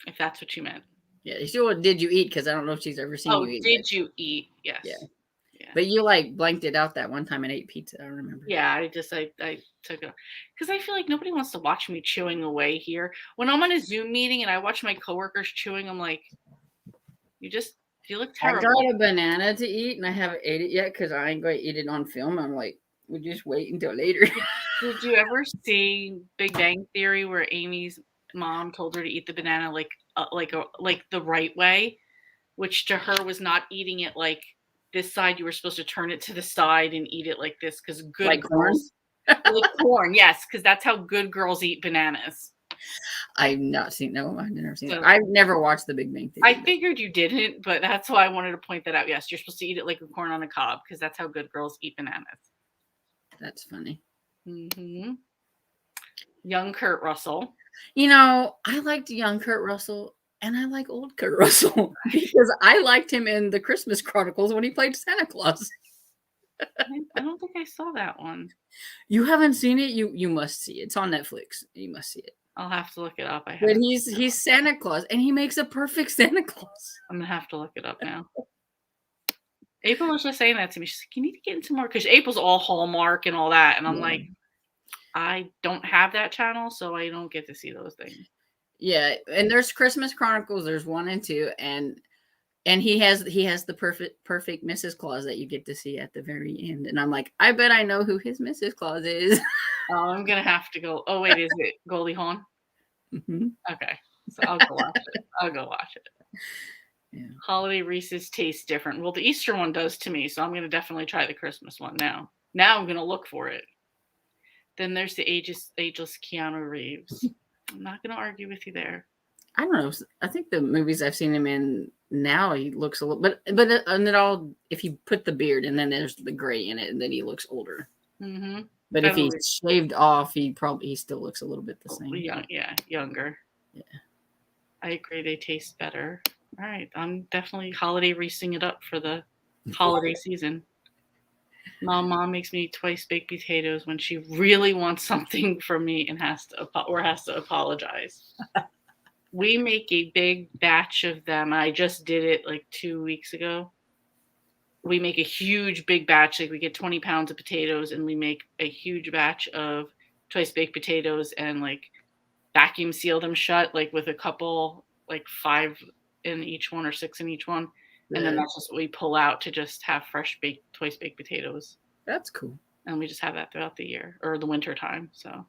If that's what you meant. Yeah, you see what did you eat? Because I don't know if she's ever seen you eat. Did you eat? Yes. Yeah. But you like blanked it out that one time and ate pizza. I remember. Yeah, I took it because I feel like nobody wants to watch me chewing away here. When I'm on a Zoom meeting and I watch my coworkers chewing, I'm like, you look terrible. I got a banana to eat and I haven't ate it yet because I ain't going to eat it on film. I'm like, we'll just wait until later. Did you ever see Big Bang Theory where Amy's mom told her to eat the banana like the right way, which to her was not eating it like this side? You were supposed to turn it to the side and eat it like this because good like girls like corn. Yes, because that's how good girls eat bananas. I've not seen. No, I've never seen So, it. I've never watched The Big Bang Theory. I figured you didn't, but that's why I wanted to point that out. Yes, you're supposed to eat it like a corn on a cob because that's how good girls eat bananas. That's funny. Young Kurt Russell. I liked young Kurt Russell and I like old Kurt Russell because I liked him in the Christmas Chronicles when he played Santa Claus. I don't think I saw that one. You haven't seen it? You must see it. It's on Netflix. You must see it. I'll have to look it up. But he's Santa Claus and he makes a perfect Santa Claus. I'm gonna have to look it up now. April was just saying that to me. She's like, you need to get into more because April's all Hallmark and all that. And I'm like, I don't have that channel, so I don't get to see those things. Yeah, and there's Christmas Chronicles, there's 1 and 2, and he has the perfect Mrs. Claus that you get to see at the very end. And I'm like, I bet I know who his Mrs. Claus is. Oh, I'm gonna have to go. Oh wait, is it Goldie Hawn? Mm-hmm. Okay, so I'll go watch it. Yeah. Holiday Reese's taste different. Well, the Easter one does to me, so I'm gonna definitely try the Christmas one now. Now I'm gonna look for it. Then there's the ageless Keanu Reeves. I'm not gonna argue with you there. I don't know. I think the movies I've seen him in now, he looks a little, but and it all, if you put the beard and then there's the gray in it, and then he looks older. Mm-hmm. But if he's shaved off, he still looks a little bit the same. Younger. Yeah. I agree. They taste better. All right. I'm definitely holiday reesing it up for the holiday season. Mom makes me twice baked potatoes when she really wants something from me and has to apologize. We make a big batch of them. I just did it like 2 weeks ago. We make a huge big batch. Like we get 20 pounds of potatoes and we make a huge batch of twice baked potatoes and like vacuum seal them shut, like with a couple, like 5 in each one or 6 in each one. And then that's just what we pull out to just have fresh twice baked potatoes. That's cool. And we just have that throughout the year or the winter time. So now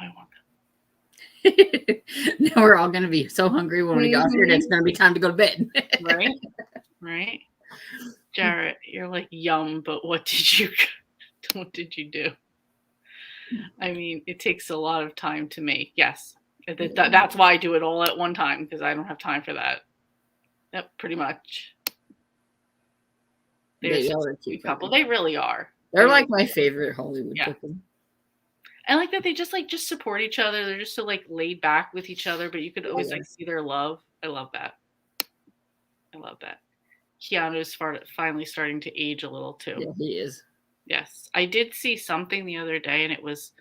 I want them. Now we're all going to be so hungry when we got here that it's going to be time to go to bed. Right. Jarrett, you're like, yum, but what did you do? I mean, it takes a lot of time to make. Yes. That's why I do it all at one time because I don't have time for that. Yep, pretty much. There's a cute couple. They really are. They're like my favorite Hollywood couple. I like that they just support each other. They're just so like laid back with each other, but you could always like see their love. I love that. Keanu's finally starting to age a little too. Yeah, he is. Yes, I did see something the other day, and it was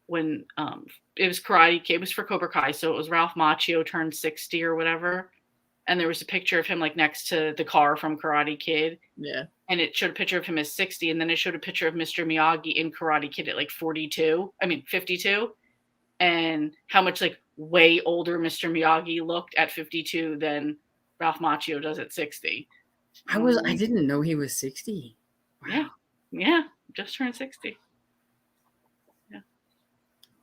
when it was Karate Kid. It was for Cobra Kai, so it was Ralph Macchio turned 60 or whatever, and there was a picture of him like next to the car from Karate Kid, Yeah. and it showed a picture of him as 60, and then it showed a picture of Mr. Miyagi in Karate Kid at like 42. I mean 52, and how much like way older Mr. Miyagi looked at 52 than Ralph Macchio does at 60. I didn't know he was 60. Yeah. Yeah, just turned 60.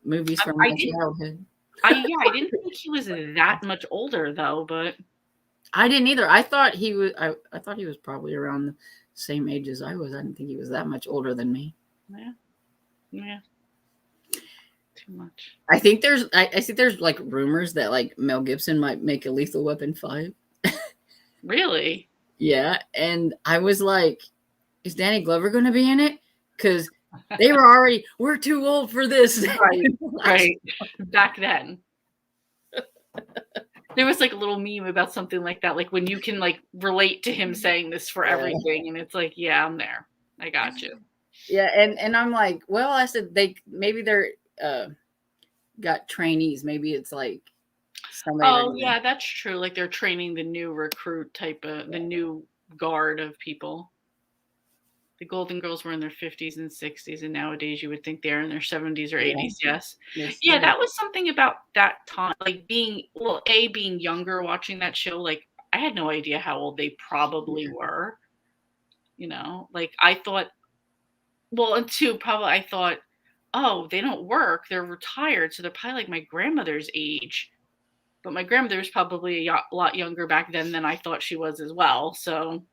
Movies from I my did- childhood. I didn't think he was that much older though, but I didn't either. I thought he was. I thought he was probably around the same age as I was. I didn't think he was that much older than me. yeah. Too much. I think there's. I think there's like rumors that like Mel Gibson might make a Lethal Weapon 5. Really? Yeah, and I was like, is Danny Glover going to be in it? Because they were already. We're too old for this. Right. Back then. There was like a little meme about something like that, like when you can like relate to him saying this for Yeah. everything, and it's like, yeah, I'm there. I got you. Yeah, and I'm like, well, I said they're got trainees. Maybe it's like somebody. Oh yeah, that's true. Like they're training the new recruit type of the new guard of people. The Golden Girls were in their 50s and 60s, and nowadays you would think they're in their 70s or 80s. Yes. Yeah, that was something about that time, like being younger watching that show. Like I had no idea how old they probably were. You know, like I thought, well, and two, probably I thought, oh, they don't work, they're retired, so they're probably like my grandmother's age. But my grandmother was probably a lot younger back then than I thought she was as well. So,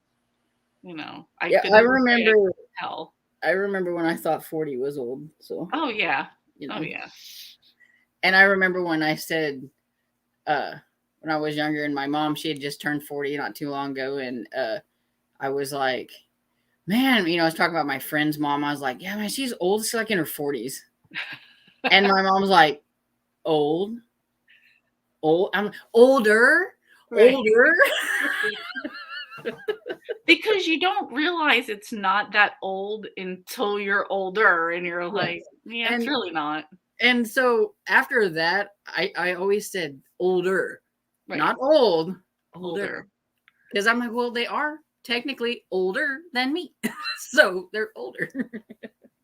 you know, I remember. tell. I remember when I thought 40 was old. So. Oh yeah. You know. Oh yeah. And I remember when I said, when I was younger, and my mom, she had just turned 40 not too long ago, and I was like, man, you know, I was talking about my friend's mom. I was like, yeah, man, she's old. She's like in her 40s. And my mom was like, old. I'm older. Right. Older. Because you don't realize it's not that old until you're older, and you're like, yeah, it's really not. And so after that, I always said older, Right. not old, Older. Because I'm like, well, they are technically older than me. So they're older.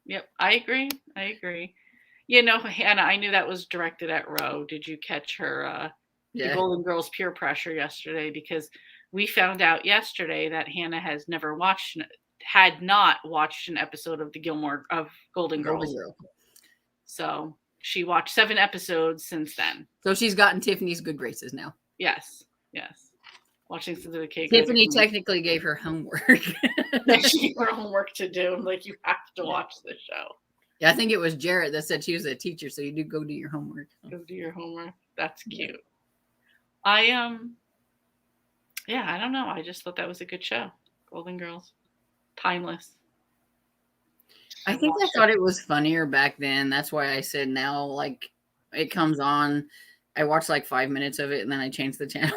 Yep, I agree. You know, Hannah, I knew that was directed at Ro. Did you catch her the Golden Girls peer pressure yesterday? Because we found out yesterday that Hannah had not watched an episode of Golden Girls. So she watched 7 episodes since then. So she's gotten Tiffany's good graces now. Yes. Watching Sins of the Cake. Tiffany technically gave her homework. She gave her homework to do. Like, you have to watch the show. Yeah, I think it was Jarrett that said she was a teacher, so you do go do your homework. Go do your homework. That's cute. I don't know. I just thought that was a good show. Golden Girls. Timeless. I think I thought it was funnier back then. That's why I said now, like, it comes on. I watch like 5 minutes of it, and then I change the channel.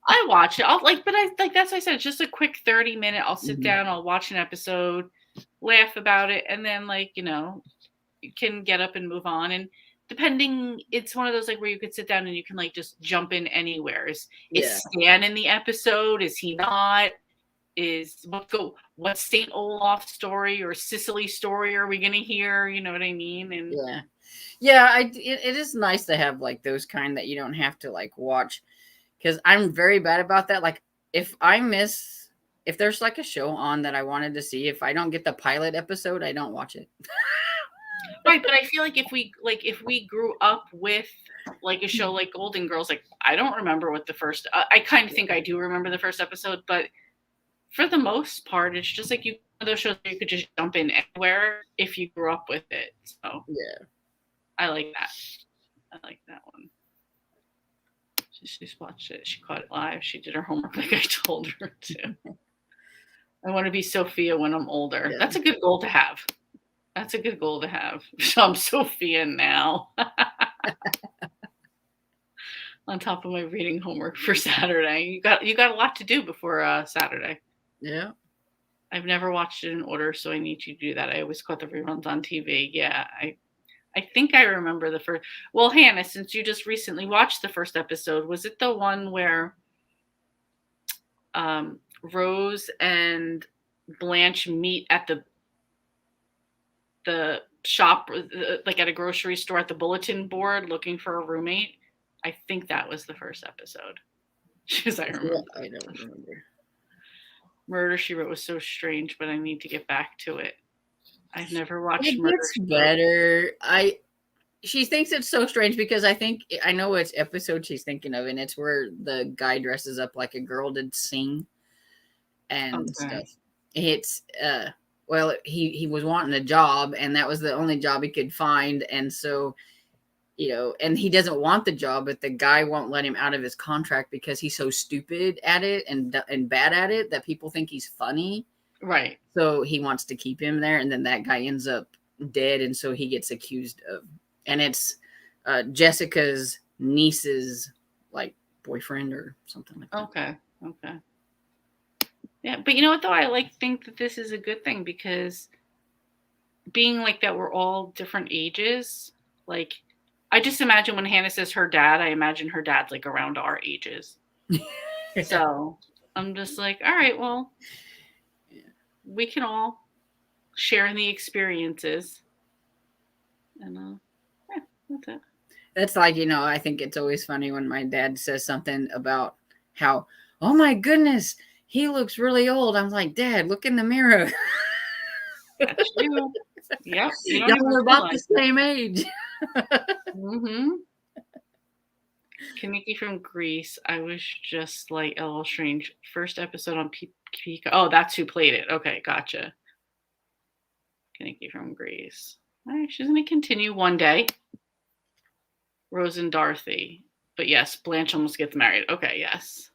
I watch it. That's what I said. It's just a quick 30-minute. I'll sit down. I'll watch an episode, laugh about it, and then, like, you know, you can get up and move on. And depending, it's one of those like where you could sit down and you can like just jump in anywhere. Is Stan in the episode? Is he not? What St. Olaf story or Sicily story are we gonna hear? You know what I mean? And it is nice to have like those kind that you don't have to like watch, because I'm very bad about that. Like if there's like a show on that I wanted to see, if I don't get the pilot episode, I don't watch it. Right, but I feel like if we grew up with like a show like Golden Girls, like I don't remember what the first. I kind of think I do remember the first episode, but for the most part, it's just like one of those shows where you could just jump in anywhere if you grew up with it. So yeah, I like that. I like that one. She just watched it. She caught it live. She did her homework like I told her to. I want to be Sophia when I'm older. Yeah. That's a good goal to have. So I'm Sophia now. on top of my reading homework for Saturday. You got a lot to do before Saturday. Yeah. I've never watched it in order, so I need you to do that. I always caught the reruns on TV. Yeah, I think I remember the first. Well, Hannah, since you just recently watched the first episode, was it the one where Rose and Blanche meet at the shop, like at a grocery store at the bulletin board, looking for a roommate? I think that was the first episode. Because I remember. I don't remember. Murder, She Wrote was so strange, but I need to get back to it. I've never watched It Murder, gets She Wrote. better. She thinks it's so strange because I know which episode she's thinking of, and it's where the guy dresses up like a girl to sing and stuff. It's well, he was wanting a job, and that was the only job he could find, and so and he doesn't want the job, but the guy won't let him out of his contract because he's so stupid at it and bad at it that people think he's funny. Right. So he wants to keep him there, and then that guy ends up dead, and so he gets accused of. And it's Jessica's niece's like boyfriend or something like that. Okay. Yeah, but you know what though? I think that this is a good thing because being like that, we're all different ages. Like, I just imagine when Hannah says her dad, I imagine her dad's like around our ages. So I'm just like, all right, well, we can all share in the experiences. And yeah, that's it. That's like, I think it's always funny when my dad says something about how, oh my goodness, he looks really old. I'm like, Dad, look in the mirror. That's you. Yep. Y'all are about the same age. Mm-hmm. Kaniki from Greece. I was just like a little strange. First episode on Pika. Oh, that's who played it. Okay, gotcha. Kaniki from Greece. All right, she's going to continue one day. Rose and Dorothy. But yes, Blanche almost gets married. Okay, yes.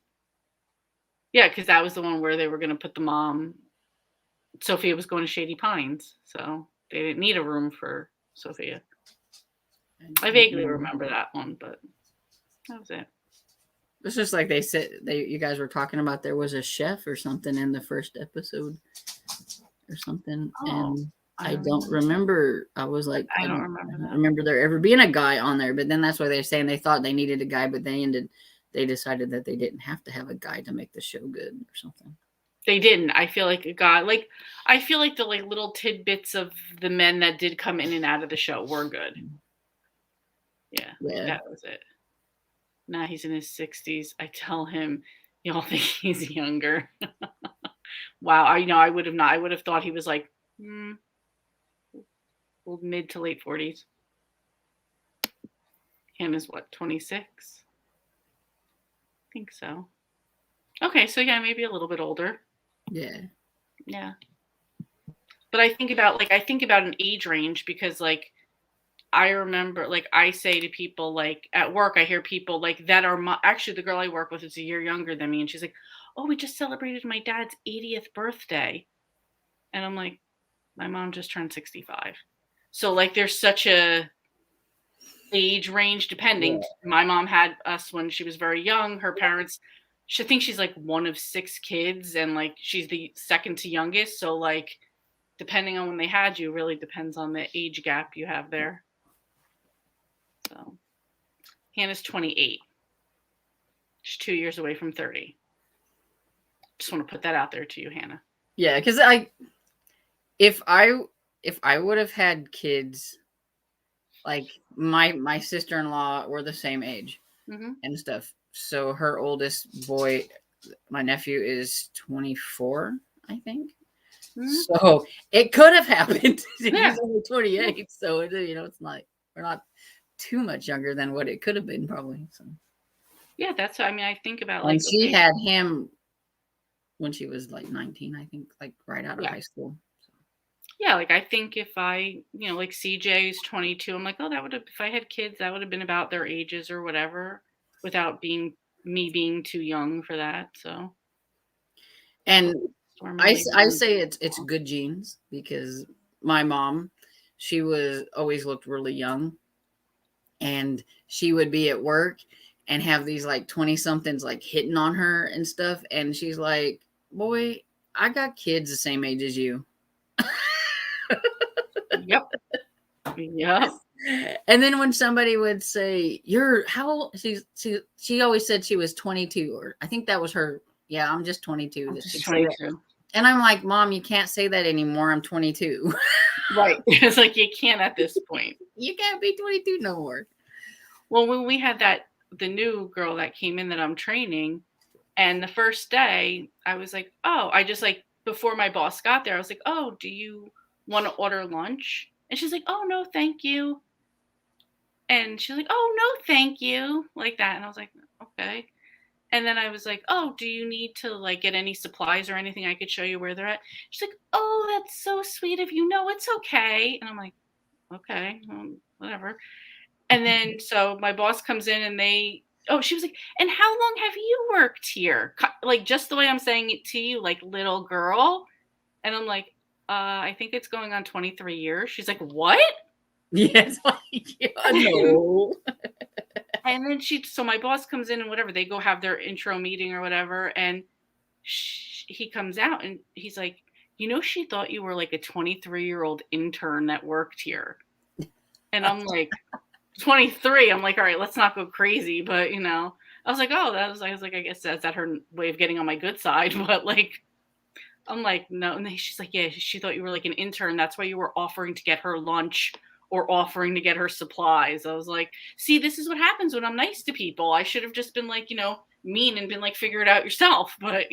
Yeah, because that was the one where they were going to put the mom. Sophia was going to Shady Pines, so they didn't need a room for Sophia. I vaguely remember that one, but that was it. It's just like they said, you guys were talking about there was a chef or something in the first episode or something. Oh, and I don't remember. I was like, I don't remember that. remember there ever being a guy on there, but then that's why they're saying they thought they needed a guy, but they decided that they didn't have to have a guy to make the show good or something. They didn't. I feel like a guy, I feel like the little tidbits of the men that did come in and out of the show were good. Yeah. That was it. Now he's in his 60s. I tell him, y'all think he's younger. Wow. I would have not. I would have thought he was like mid to late 40s. Him is what, 26? I think so. Okay, so yeah, maybe a little bit older. Yeah. Yeah. But I think about an age range because I remember I say to people at work, I hear people that are actually the girl I work with is a year younger than me, and she's like, "Oh, we just celebrated my dad's 80th birthday," and I'm like, "My mom just turned 65." So there's such a age range depending. Yeah. My mom had us when she was very young. Her parents, I think she's one of 6 kids, and she's the second to youngest. So depending on when they had you, really depends on the age gap you have there. So Hannah's 28. She's 2 years away from 30. Just want to put that out there to you, Hannah. Yeah, because if I would have had kids, my sister-in-law were the same age and stuff. So her oldest boy, my nephew, is 24, I think. So it could have happened. Yeah. He's only 28, so it's not, we're not too much younger than what it could have been, probably. So yeah, that's what I think about. And she had him when she was 19, I think, right out of high school. So. Yeah, I think if I, CJ is 22, I'm like, oh, that would have, if I had kids, that would have been about their ages or whatever, without being too young for that. So, and I say it's good genes because my mom, she always looked really young, and she would be at work and have these like 20 somethings like hitting on her and stuff. And she's like, boy, I got kids the same age as you. Yep. Yep. And then when somebody would say, you're how old? She always said she was 22, or I think that was her. Yeah, I'm just 22. I'm that just she'd say that. 22. And I'm like, Mom, you can't say that anymore. I'm 22. Right. It's like you can't at this point. You can't be 22 no more. Well, when we had the new girl that came in that I'm training, and the first day I was like, oh, I just like, before my boss got there, I was like, oh, do you want to order lunch? And she's like, oh, no, thank you. And she's like, oh, no, thank you. Like that. And I was like, okay. And then I was like, oh, do you need to like get any supplies or anything? I could show you where they're at. She's like, oh, that's so sweet of you. No, it's okay. And I'm like, okay, whatever. And then so my boss comes in and she was like, and how long have you worked here? Like just the way I'm saying it to you, like little girl. And I'm like, I think it's going on 23 years. She's like, what? Yes. No. And then so my boss comes in and whatever, they go have their intro meeting or whatever. And he comes out and he's like, she thought you were like a 23-year-old intern that worked here. And I'm like, 23. I'm like, all right, let's not go crazy. But, I was like, oh, I was like, I guess that's her way of getting on my good side. But like, I'm like, no. And then she's like, yeah, she thought you were like an intern. That's why you were offering to get her lunch or offering to get her supplies. I was like, see, this is what happens when I'm nice to people. I should have just been like, mean and been like, figure it out yourself. But,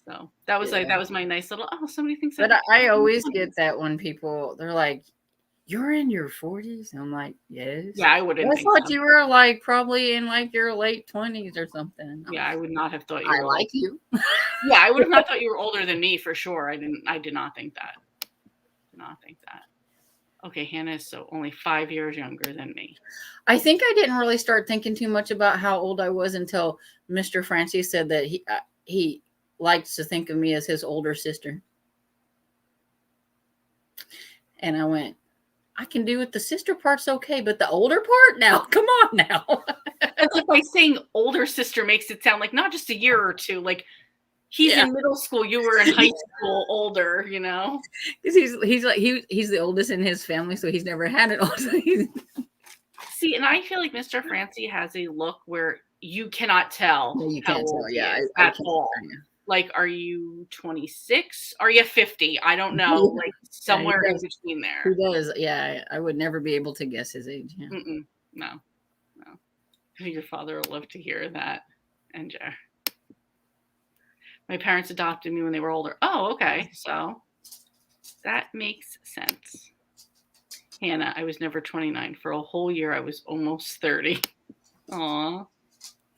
so that was like, that was my nice little, somebody thinks that. But I always get that when people, they're like, you're in your 40s? And I'm like, yes. Yeah, I wouldn't. I thought you were like probably in like your late 20s or something. Yeah, I would not have thought you I were like you. Yeah, I would have not thought you were older than me for sure. I did not think that. Okay, Hannah is so only 5 years younger than me. I think I didn't really start thinking too much about how old I was until Mr. Francie said that he likes to think of me as his older sister. And I went, I can do it. The sister part's okay, but the older part? Now, come on now. It's like by saying older sister makes it sound like not just a year or two. Like he's in middle school, you were in high school, older, Because he's the oldest in his family, so he's never had it all. See, and I feel like Mr. Francie has a look where you cannot tell. No, you can't tell. Yeah, at all. Like, are you 26? Are you 50? I don't know. Like somewhere in between there. He does. Yeah, I would never be able to guess his age. Yeah. No. Your father will love to hear that. And my parents adopted me when they were older. Oh, okay. So that makes sense. Hannah, I was never 29. For a whole year, I was almost 30. Aw.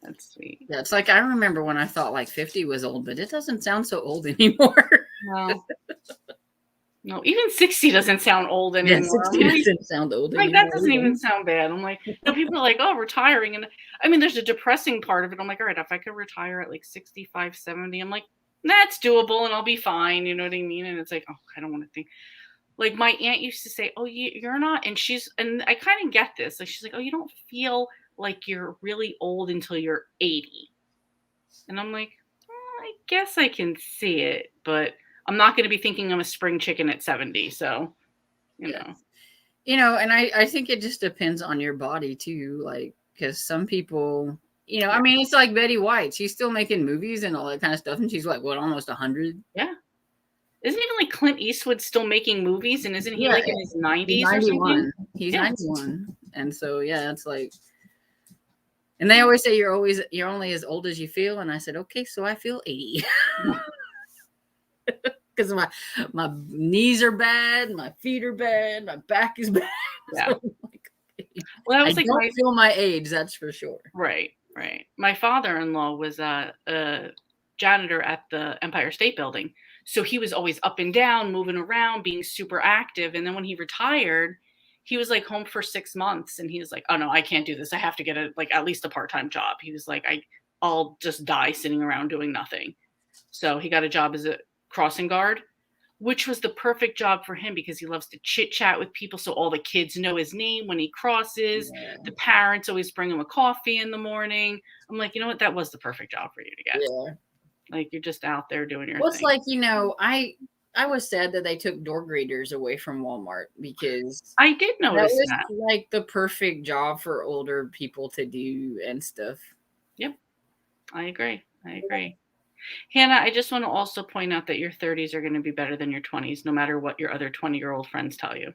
That's sweet. Yeah, it's like I remember when I thought like 50 was old, but it doesn't sound so old anymore. No, even 60 doesn't sound old anymore. Yeah, 60 doesn't sound old anymore. Like, that doesn't even sound bad. I'm like, people are like, oh, retiring. And I mean, there's a depressing part of it. I'm like, all right, if I could retire at like 65, 70, I'm like, that's doable and I'll be fine. You know what I mean? And it's like, oh, I don't want to think. Like my aunt used to say, oh, you're not. And I kind of get this. Like, she's like, oh, you don't feel like you're really old until you're 80. And I'm like, I guess I can see it, but I'm not going to be thinking I'm a spring chicken at 70. So, you know. And I think it just depends on your body too. Like, because some people, I mean, it's like Betty White. She's still making movies and all that kind of stuff. And she's like, what, almost 100? Yeah. Isn't even like Clint Eastwood still making movies? And isn't he like in his 90s or something? He's 91. And so, it's like, and they always say you're only as old as you feel. And I said, okay, so I feel 80. Because my knees are bad, my feet are bad, my back is bad. Yeah. So well, I was don't feel my age, that's for sure. Right. My father-in-law was a janitor at the Empire State Building. So he was always up and down, moving around, being super active. And then when he retired, he was like home for 6 months. And he was like, oh no, I can't do this. I have to get at least a part-time job. He was like, I'll just die sitting around doing nothing. So he got a job as a crossing guard. which was the perfect job for him because he loves to chit chat with people. So all the kids know his name when he crosses. Yeah. The parents always bring him a coffee in the morning. I'm like, you know what? That was the perfect job for you to get. Yeah. Like you're just out there doing your Well, it's thing. like, I was sad that they took door greeters away from Walmart because I did that notice was that. like the perfect job for older people to do and stuff. I agree. Hannah, I just want to also point out that your 30s are going to be better than your 20s, no matter what your other 20-year-old friends tell you.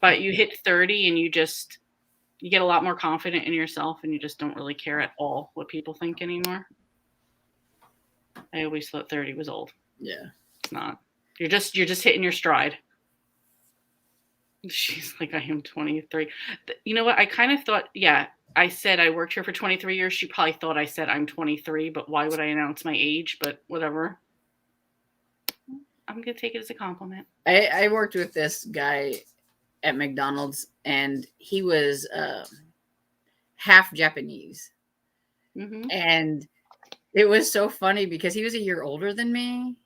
But you hit 30 and you get a lot more confident in yourself and you just don't really care at all what people think anymore. I always thought 30 was old. Yeah. It's not. You're just hitting your stride. She's like, I am 23. You know what? I kind of thought, yeah, I said I worked here for 23 years. She probably thought I said I'm 23, but why would I announce my age? But whatever. I'm going to take it as a compliment. I worked with this guy at McDonald's and he was half Japanese. Mm-hmm. And it was so funny because he was a year older than me,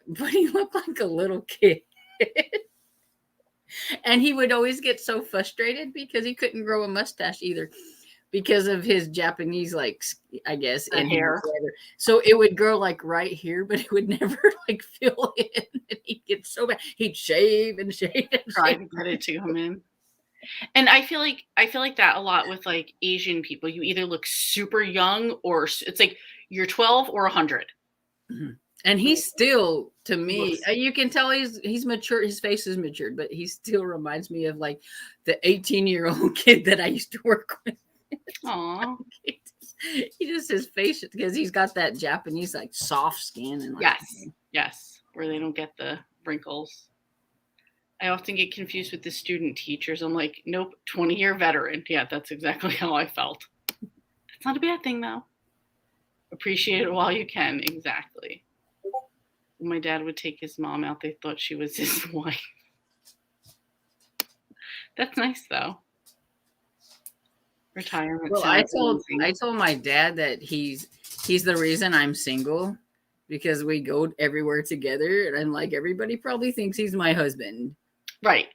but he looked like a little kid. And he would always get so frustrated because he couldn't grow a mustache either because of his Japanese, like, I guess, The hair. So it would grow like right here, but it would never like fill in. And he'd get so bad. He'd shave and shave and Try shave. to get it to come in. And I feel like that a lot with like Asian people. You either look super young or it's like you're 12 or 100. And he's still, to me, Looks- you can tell he's mature. His face is matured, but he still reminds me of like the 18-year-old kid that I used to work with. Aw. He just his face because he's got that Japanese like soft skin and like, Yes, where they don't get the wrinkles. I often get confused with the student teachers. I'm like, nope, 20-year veteran. Yeah, that's exactly how I felt. It's not a bad thing though. Appreciate it while you can. Exactly. When my dad would take his mom out, they thought she was his wife. That's nice though. Retirement. Well, sounds amazing. I told my dad that he's the reason I'm single because we go everywhere together, and I'm like, everybody probably thinks he's my husband. Right.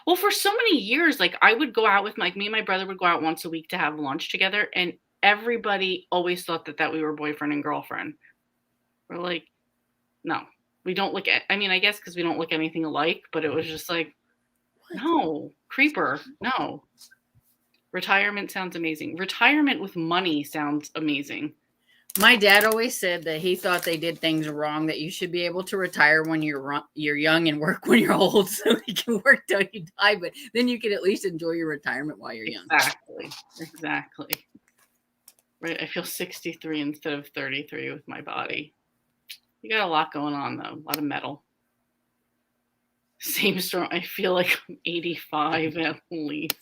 Well, for so many years, like I would go out with me and my brother would go out once a week to have lunch together, and everybody always thought that we were boyfriend and girlfriend. We're like, no, we don't look at. I mean, I guess because we don't look anything alike, but it was just like, no, creeper, no. Retirement sounds amazing. Retirement with money sounds amazing. My dad always said that he thought they did things wrong, that you should be able to retire when you're young and work when you're old, so you can work till you die, but then you can at least enjoy your retirement while you're young. Exactly. Right. I feel 63 instead of 33 with my body. You got a lot going on though. A lot of metal. Same story. I feel like I'm 85 at least.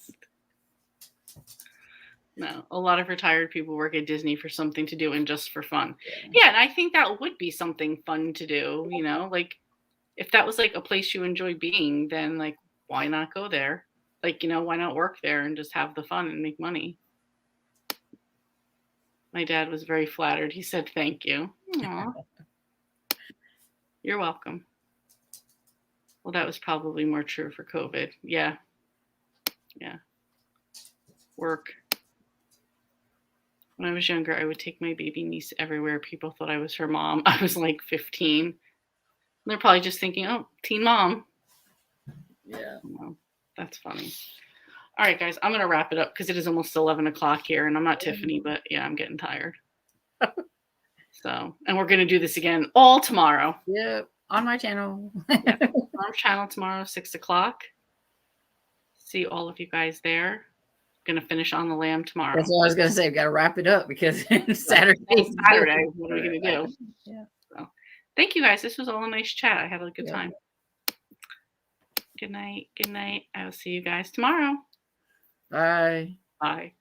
No, a lot of retired people work at Disney for something to do and just for fun. Yeah, and I think that would be something fun to do, you know, like if that was like a place you enjoy being, then like why not go there? Like, you know, why not work there and just have the fun and make money? My dad was very flattered. He said, "Thank you." Aw. You're welcome. Well, that was probably more true for COVID. Yeah. Work. When I was younger, I would take my baby niece everywhere. People thought I was her mom. I was like 15. And they're probably just thinking, oh, teen mom. Yeah. Well, that's funny. All right, guys, I'm going to wrap it up because it is almost 11 o'clock here. And I'm not Tiffany, but yeah, I'm getting tired. So, and we're going to do this again all tomorrow. Yeah, on my channel. On our channel tomorrow, 6 o'clock. See all of you guys there. Going to finish on the lamb tomorrow. That's what I was going to say. We've got to wrap it up because it's Saturday. Saturday. What are we going to do? Yeah. So, thank you guys. This was all a nice chat. I had a good time. Good night. I will see you guys tomorrow. Bye. Bye.